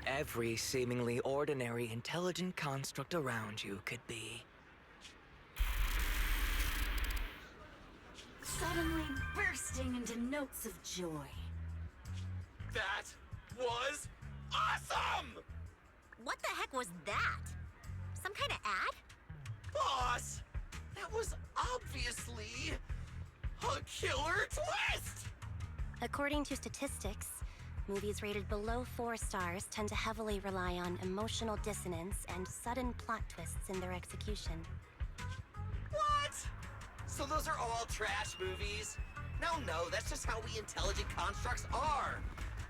Every seemingly ordinary intelligent construct around you could be. Suddenly bursting into notes of joy. That was awesome! What the heck was that? Some kind of ad? Boss! That was obviously a killer twist! According to statistics, movies rated below 4 stars tend to heavily rely on emotional dissonance and sudden plot twists in their execution. What? So those are all trash movies? No, that's just how we intelligent constructs are.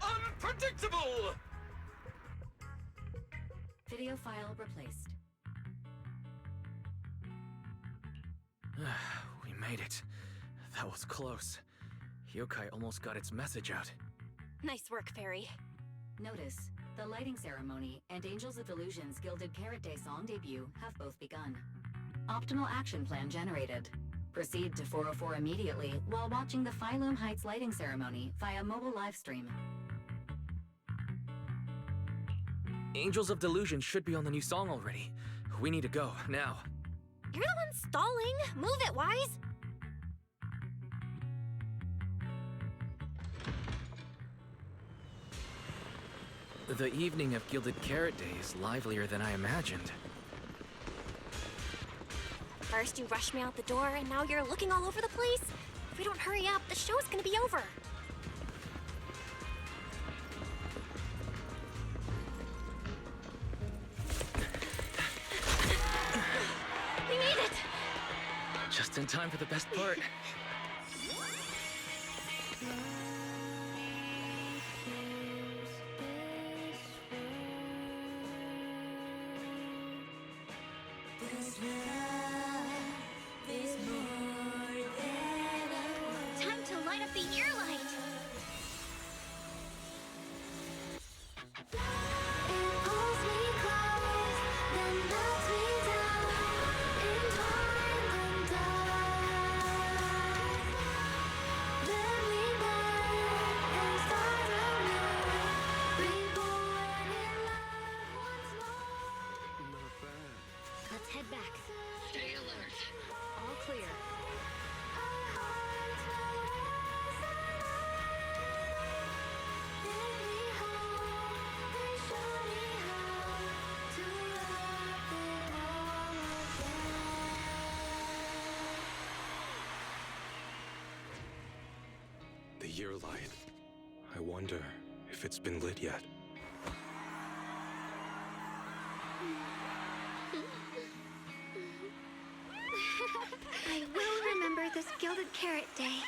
Unpredictable! Video file replaced. We made it. That was close. Yokai almost got its message out. Nice work, Fairy. Notice, the lighting ceremony and Angels of Illusion's Gilded Carrot Day song debut have both begun. Optimal action plan generated. Proceed to 404 immediately while watching the Phylum Heights lighting ceremony via mobile livestream. Angels of Delusion should be on the new song already. We need to go, now. You're the one stalling! Move it, Wise! The evening of Gilded Carrot Day is livelier than I imagined. First you rushed me out the door, and now you're looking all over the place? If we don't hurry up, the show's gonna be over. We made it! Just in time for the best part. Time to light up the year light! Let's head back. Stay alert. All clear. The year light. I wonder if it's been lit yet. I will remember this Gilded Carrot Day.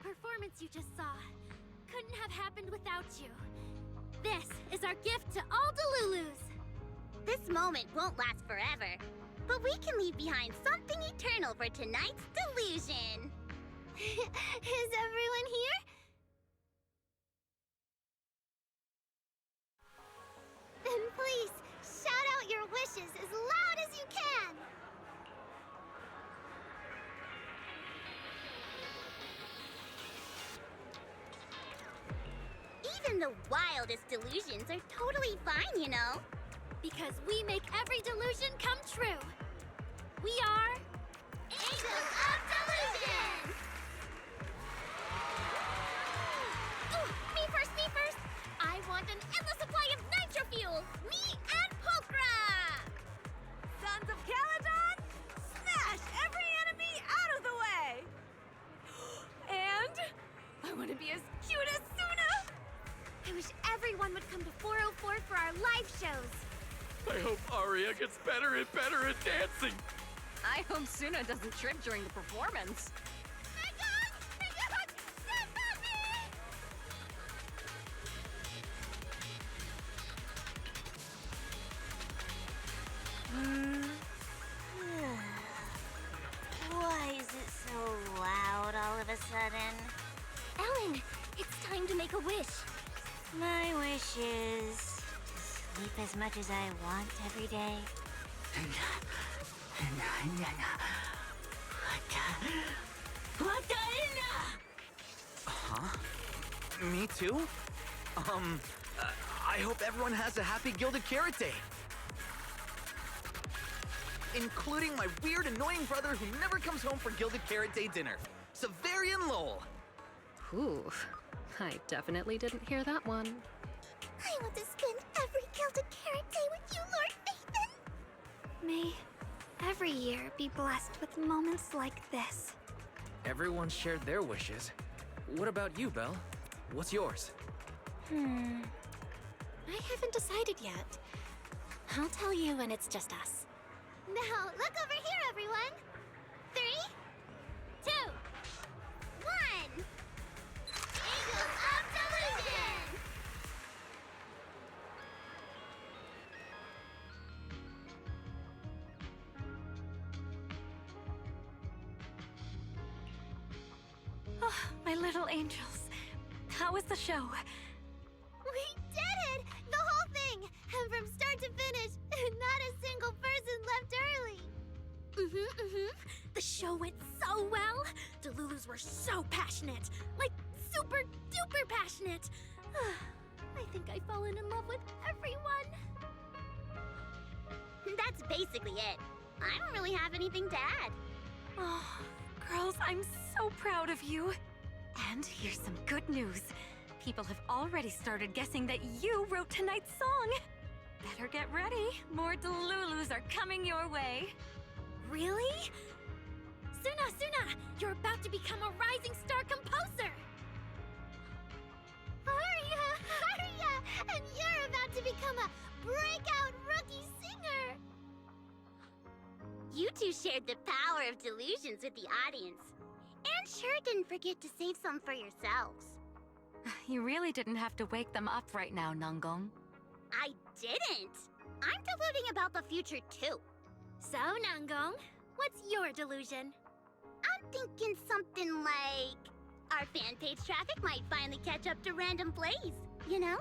performance you just saw couldn't have happened without you. This is our gift to all Delulus. This moment won't last forever, but we can leave behind something eternal for tonight's delusion. Is everyone here? Then please, shout out your wishes as loud as you can! Even the wildest delusions are totally fine, you know. Because we make every delusion come true. We are... Angels of Delusion! Ooh, me first! I want an endless supply of nitro fuel! Me and Pulchra! Sons of Caledon, smash every enemy out of the way! And I want to be as cute as Suna! I wish everyone would come to 404 for our live shows. I hope Aria gets better and better at dancing. I hope Suna doesn't trip during the performance. Why is it so loud all of a sudden? Ellen, it's time to make a wish. My wish is to sleep as much as I want every day. Huh? Me too? I hope everyone has a happy Gilded Carrot Day. Including my weird, annoying brother who never comes home for Gilded Carrot Day dinner, Severian Lowell. Ooh, I definitely didn't hear that one. I want to spend every Gilded Carrot Day with you, Lord Nathan. May every year be blessed with moments like this. Everyone shared their wishes. What about you, Belle? What's yours? I haven't decided yet. I'll tell you when it's just us. Now, look over here, everyone. 3, 2, 1. Angels of Delusion! Oh, my little angels. How was the show? We did it! The whole thing! And from start to finish, not a single person left early. The show went so well. Delulus were so passionate. Like, super duper passionate. I think I've fallen in love with everyone. That's basically it. I don't really have anything to add. Oh, girls, I'm so proud of you. And here's some good news. People have already started guessing that you wrote tonight's song. Better get ready. More Delulus are coming your way. Really? Suna, you're about to become a rising star composer. Aria! And you're about to become a breakout rookie singer. You two shared the power of delusions with the audience. And sure didn't forget to save some for yourselves. You really didn't have to wake them up right now, Nangong. I didn't! I'm deluding about the future too. So, Nangong, what's your delusion? I'm thinking something like... our fan page traffic might finally catch up to random plays, you know?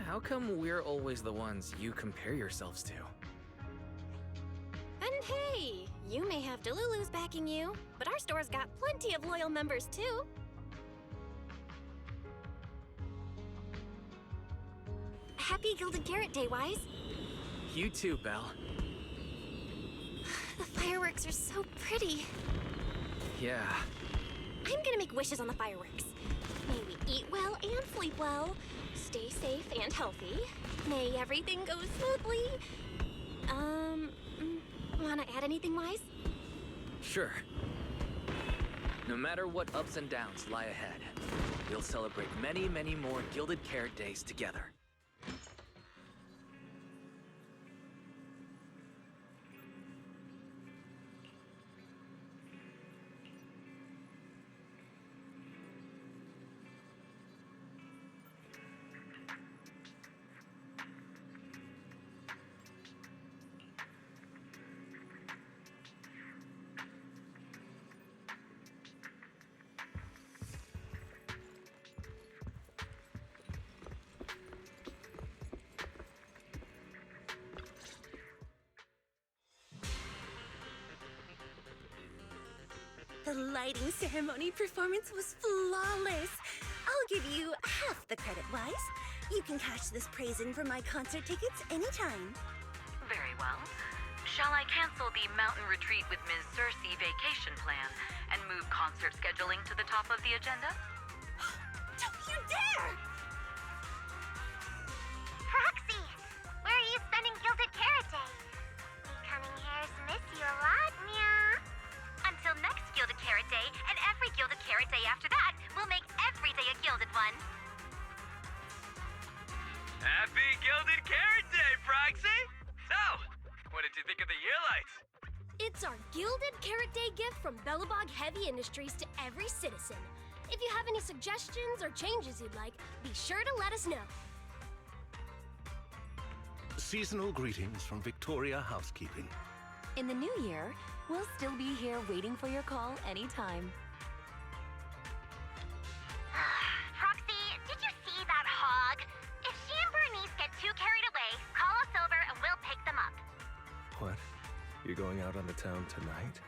How come we're always the ones you compare yourselves to? And hey, you may have Delulus backing you, but our store's got plenty of loyal members too. Happy Gilded Carrot Day, Wise. You too, Belle. The fireworks are so pretty. Yeah. I'm gonna make wishes on the fireworks. May we eat well and sleep well, stay safe and healthy. May everything go smoothly. Wanna add anything, Wise? Sure. No matter what ups and downs lie ahead, we'll celebrate many, many more Gilded Carrot Days together. The lighting ceremony performance was flawless. I'll give you half the credit, Wise. You can cash this praise in for my concert tickets anytime. Very well. Shall I cancel the mountain retreat with Ms. Cersei vacation plan and move concert scheduling to the top of the agenda? Don't you dare! Proxy, where are you spending Gilded Carrot Day? We cunning hairs miss you a lot, meow. Until next Gilded Carrot Day, and every Gilded Carrot Day after that, we'll make every day a gilded one. Happy Gilded Carrot Day, Proxy! So, what did you think of the year lights? It's our Gilded Carrot Day gift from Bellabog Heavy Industries to every citizen. If you have any suggestions or changes you'd like, be sure to let us know. Seasonal greetings from Victoria Housekeeping. In the new year, we'll still be here waiting for your call anytime. Proxy, did you see that hog? If she and Bernice get too carried away, call us over and we'll pick them up. What? You're going out on the town tonight?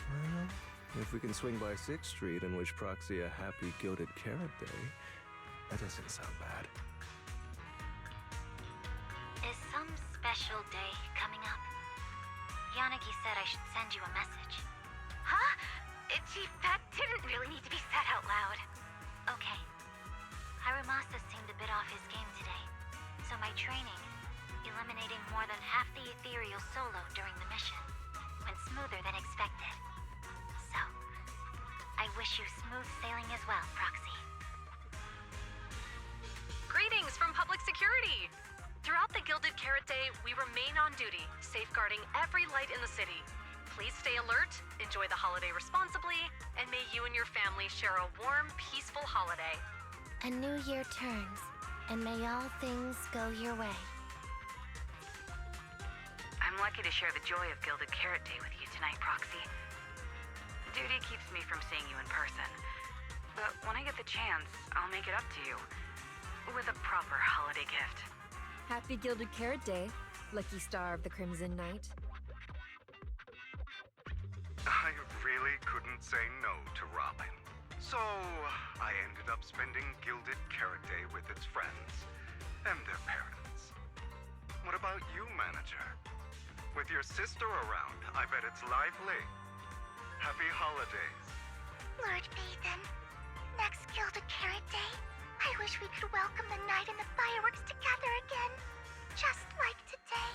Well, if we can swing by 6th Street and wish Proxy a happy Gilded Carrot Day, that doesn't sound bad. Is some special day coming up? Yanagi said I should send you a message. Huh? Chief, that didn't really need to be said out loud. Okay. Hiromasa seemed a bit off his game today, so my training, eliminating more than half the ethereal solo during the mission, went smoother than expected. So, I wish you smooth sailing as well, Proxy. Greetings from Public Security! Throughout the Gilded Carrot Day, we remain on duty, safeguarding every light in the city. Please stay alert, enjoy the holiday responsibly, and may you and your family share a warm, peaceful holiday. A new year turns, and may all things go your way. I'm lucky to share the joy of Gilded Carrot Day with you tonight, Proxy. Duty keeps me from seeing you in person. But when I get the chance, I'll make it up to you. With a proper holiday gift. Happy Gilded Carrot Day, lucky star of the Crimson Knight. I really couldn't say no to Robin. So, I ended up spending Gilded Carrot Day with its friends and their parents. What about you, Manager? With your sister around, I bet it's lively. Happy holidays. Lord Phaethon, next Gilded Carrot Day, I wish we could welcome the night and the fireworks together again, just like today.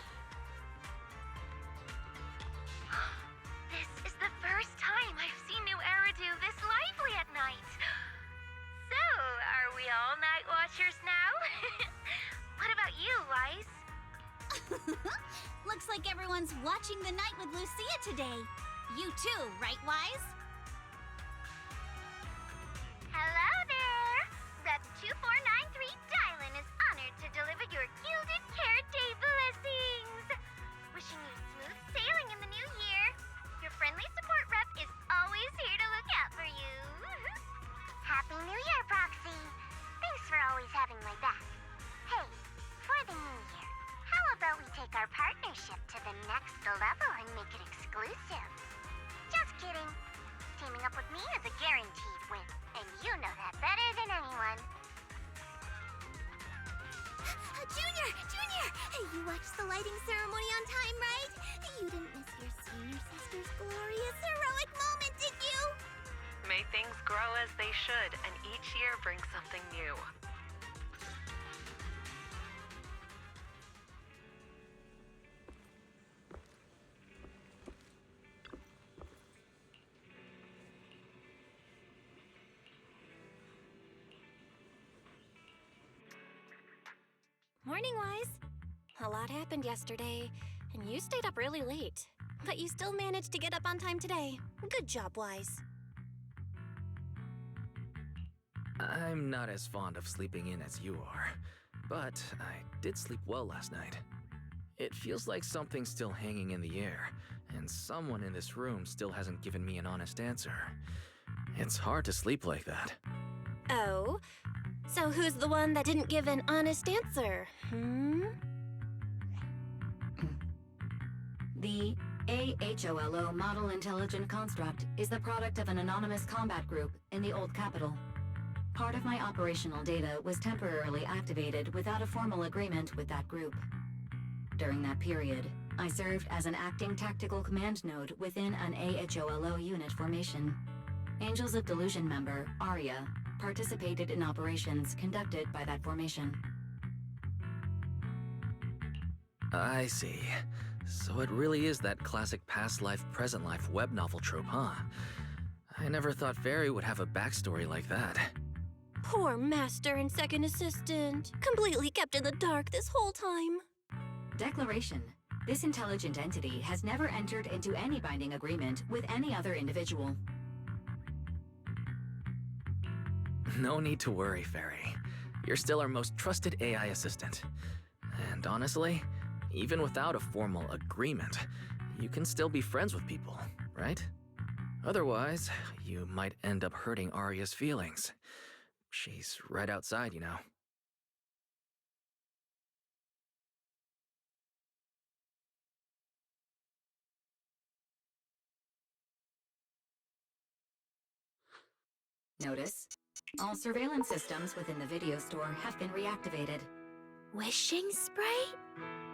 This is the first time I've seen New Eridu this lively at night. So, are we all night watchers now? What about you, Wise? Looks like everyone's watching the night with Lucia today. You too, right, Wise? Hello there! Rep 2493 Dylan is honored to deliver your Gilded Carrot Day blessings! Wishing you smooth sailing in the new year. Your friendly support rep is always here to look out for you. Happy New Year, Proxy! Thanks for always having my back. Hey, for the new year, how about we take our partnership to the next level and make it exclusive? Just kidding. Teaming up with me is a guaranteed win, and you know that better than anyone. Junior! Junior! You watched the lighting ceremony on time, right? You didn't miss your senior sister's glorious heroic moment, did you? May things grow as they should, and each year bring something new. Morning, Wise. A lot happened yesterday, and you stayed up really late. But you still managed to get up on time today. Good job, Wise. I'm not as fond of sleeping in as you are, but I did sleep well last night. It feels like something's still hanging in the air, and someone in this room still hasn't given me an honest answer. It's hard to sleep like that. Oh? So who's the one that didn't give an honest answer, hmm? The AHOLO Model Intelligent Construct is the product of an anonymous combat group in the Old Capital. Part of my operational data was temporarily activated without a formal agreement with that group. During that period, I served as an acting tactical command node within an AHOLO unit formation. Angels of Delusion member, Arya, participated in operations conducted by that formation. I see. So it really is that classic past life, present life web novel trope, huh? I never thought Fairy would have a backstory like that. Poor master and second assistant. Completely kept in the dark this whole time. Declaration. This intelligent entity has never entered into any binding agreement with any other individual. No need to worry, Fairy. You're still our most trusted AI assistant. And honestly, even without a formal agreement, you can still be friends with people, right? Otherwise, you might end up hurting Arya's feelings. She's right outside, you know. Notice, all surveillance systems within the video store have been reactivated. Wishing sprite?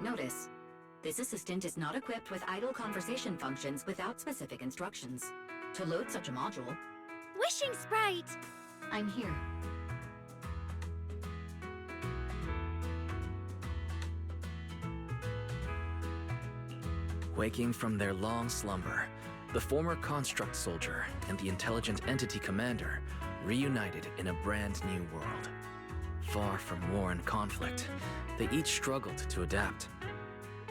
Notice, this assistant is not equipped with idle conversation functions without specific instructions. To load such a module... Wishing sprite! I'm here. Waking from their long slumber, the former construct soldier and the intelligent entity commander reunited in a brand new world. Far from war and conflict, they each struggled to adapt.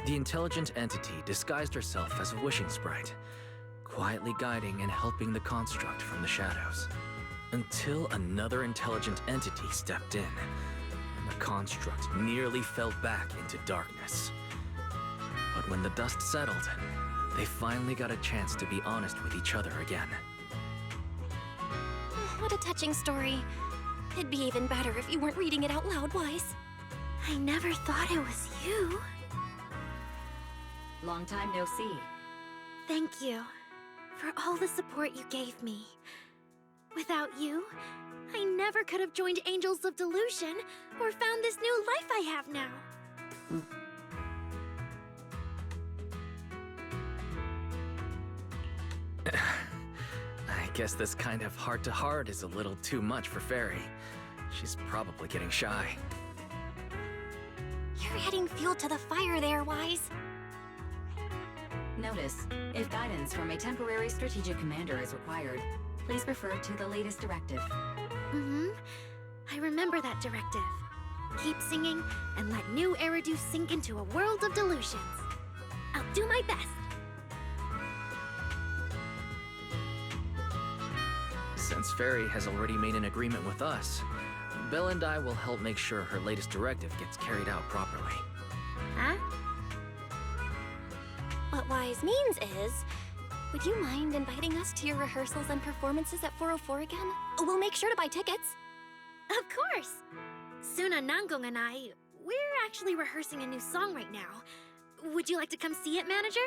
The intelligent entity disguised herself as a wishing sprite, quietly guiding and helping the construct from the shadows. Until another intelligent entity stepped in, and the construct nearly fell back into darkness. But when the dust settled, they finally got a chance to be honest with each other again. What a touching story. It'd be even better if you weren't reading it out loud, Wise. I never thought it was you. Long time no see. Thank you for all the support you gave me. Without you, I never could have joined Angels of Delusion or found this new life I have now. I guess this kind of heart-to-heart is a little too much for Fairy. She's probably getting shy. You're adding fuel to the fire there, Wise. Notice, if guidance from a temporary strategic commander is required, please refer to the latest directive. I remember that directive. Keep singing and let new Eridu sink into a world of delusions. I'll do my best. Since Fairy has already made an agreement with us, Belle and I will help make sure her latest directive gets carried out properly. Huh? What Wise means is, would you mind inviting us to your rehearsals and performances at 404 again? We'll make sure to buy tickets. Of course! Suna, Nangong, and I, we're actually rehearsing a new song right now. Would you like to come see it, manager?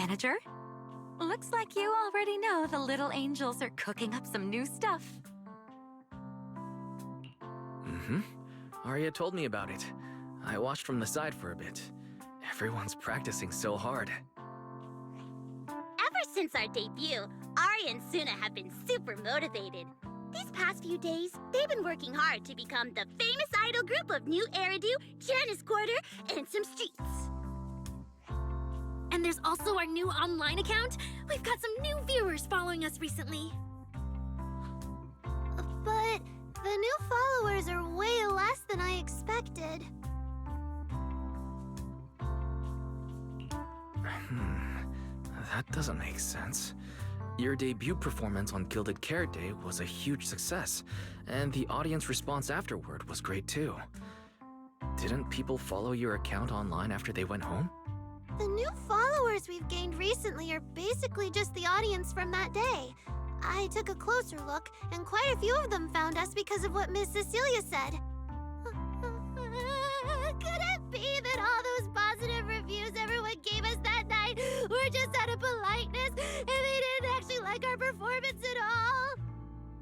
Manager. Looks like you already know the little angels are cooking up some new stuff. Mm-hmm. Arya told me about it. I watched from the side for a bit. Everyone's practicing so hard. Ever since our debut, Ari and Suna have been super motivated. These past few days, they've been working hard to become the famous idol group of New Eridu, Janice Quarter, and some streets. And there's also our new online account. We've got some new viewers following us recently. But the new followers are way less than I expected. That doesn't make sense. Your debut performance on Gilded Carrot Day was a huge success, and the audience response afterward was great too. Didn't people follow your account online after they went home? The new followers we've gained recently are basically just the audience from that day. I took a closer look, and quite a few of them found us because of what Miss Cecilia said. Could it be that all those positive reviews everyone gave us that night were just out of politeness, and they didn't actually like our performance at all?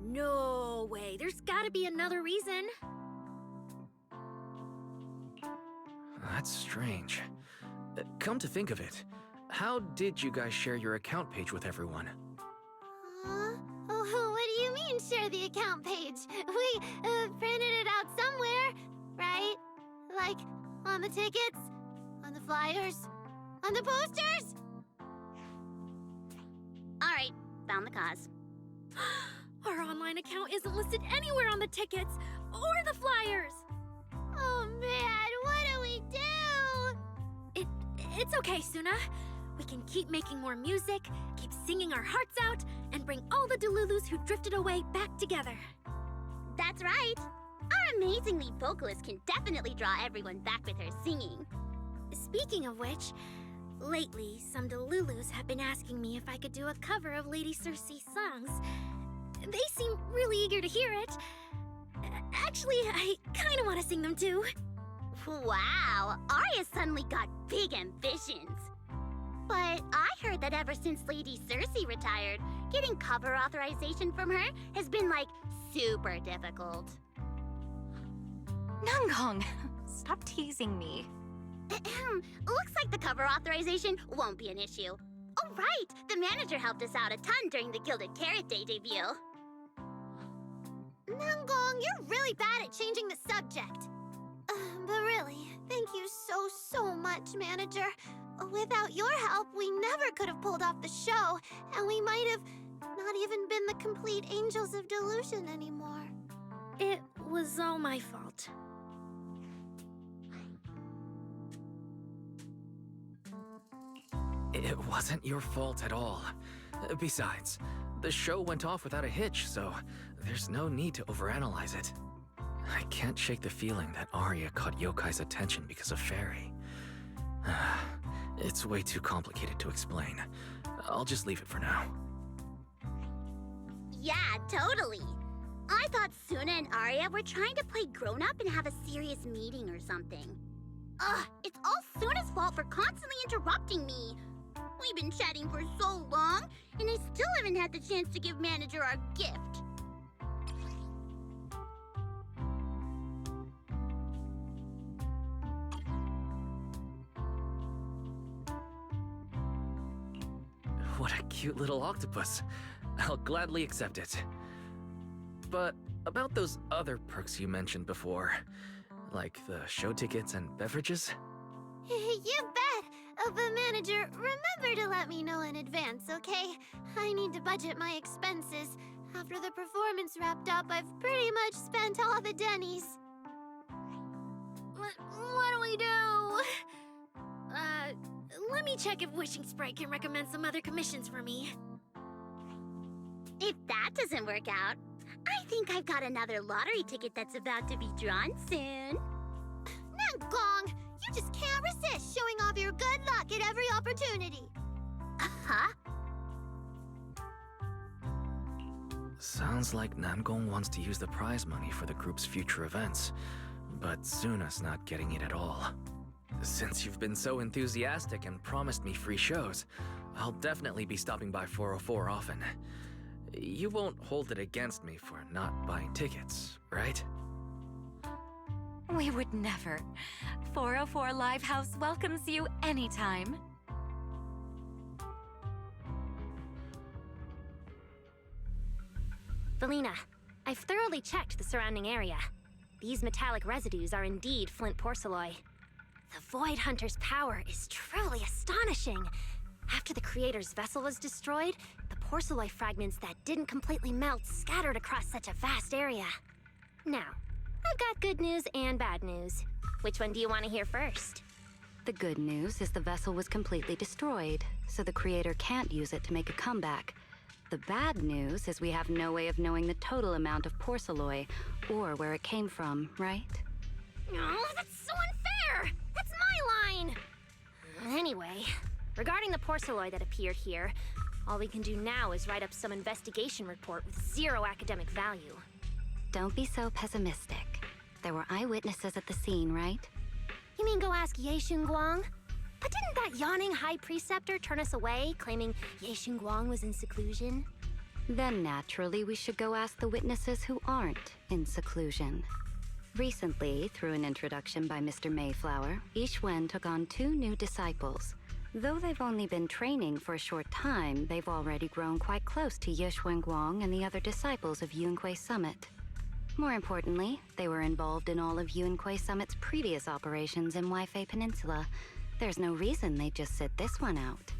No way. There's gotta be another reason. That's strange. Come to think of it, how did you guys share your account page with everyone? Oh, what do you mean, share the account page? We printed it out somewhere, right? Like, on the tickets? On the flyers? On the posters? Alright, found the cause. Our online account isn't listed anywhere on the tickets or the flyers. Oh man, what do we do? It's okay, Suna. We can keep making more music, keep singing our hearts out, and bring all the Delulus who drifted away back together. That's right. Our amazing lead vocalist can definitely draw everyone back with her singing. Speaking of which, lately some Delulus have been asking me if I could do a cover of Lady Circe's songs. They seem really eager to hear it. Actually, I kind of want to sing them too. Wow, Arya suddenly got big ambitions. But I heard that ever since Lady Circe retired, getting cover authorization from her has been, like, super difficult. Nangong, stop teasing me. Looks like the cover authorization won't be an issue. Oh, right! The manager helped us out a ton during the Gilded Carrot Day debut. Nangong, you're really bad at changing the subject. But really, thank you so much, Manager. Without your help, we never could have pulled off the show, and we might have not even been the complete Angels of Delusion anymore. It was all my fault. It wasn't your fault at all. Besides, the show went off without a hitch, so there's no need to overanalyze it. I can't shake the feeling that Arya caught Yokai's attention because of Fairy. It's way too complicated to explain. I'll just leave it for now. Yeah, totally. I thought Suna and Arya were trying to play grown-up and have a serious meeting or something. Ugh, it's all Suna's fault for constantly interrupting me. We've been chatting for so long, and I still haven't had the chance to give Manager our gift. What a cute little octopus. I'll gladly accept it. But about those other perks you mentioned before, like the show tickets and beverages? You bet! But Manager, remember to let me know in advance, okay? I need to budget my expenses. After the performance wrapped up, I've pretty much spent all the Denny's. What do we do? Let me check if Wishing Sprite can recommend some other commissions for me. If that doesn't work out, I think I've got another lottery ticket that's about to be drawn soon. Nangong, you just can't resist showing off your good luck at every opportunity. Huh? Sounds like Namgong wants to use the prize money for the group's future events, but Suna's not getting it at all. Since you've been so enthusiastic and promised me free shows, I'll definitely be stopping by 404 often. You won't hold it against me for not buying tickets, right? We would never. 404 Livehouse welcomes you anytime. Valina, I've thoroughly checked the surrounding area. These metallic residues are indeed flint porcelloi. The Void Hunter's power is truly astonishing. After the Creator's vessel was destroyed, the porcelloi fragments that didn't completely melt scattered across such a vast area. Now, I've got good news and bad news. Which one do you want to hear first? The good news is the vessel was completely destroyed, so the Creator can't use it to make a comeback. The bad news is we have no way of knowing the total amount of porcelloi, or where it came from, right? Oh, that's so unfair! That's my line! Anyway, regarding the porcelloi that appeared here, all we can do now is write up some investigation report with zero academic value. Don't be so pessimistic. There were eyewitnesses at the scene, right? You mean go ask Ye Xunguang? But didn't that yawning High Preceptor turn us away, claiming Ye Xunguang was in seclusion? Then naturally we should go ask the witnesses who aren't in seclusion. Recently, through an introduction by Mr. Mayflower, Yixuan took on 2 new disciples. Though they've only been training for a short time, they've already grown quite close to Ye Xunguang and the other disciples of Yunque Summit. More importantly, they were involved in all of Yunque Summit's previous operations in Weifei Peninsula. There's no reason they'd just sit this one out.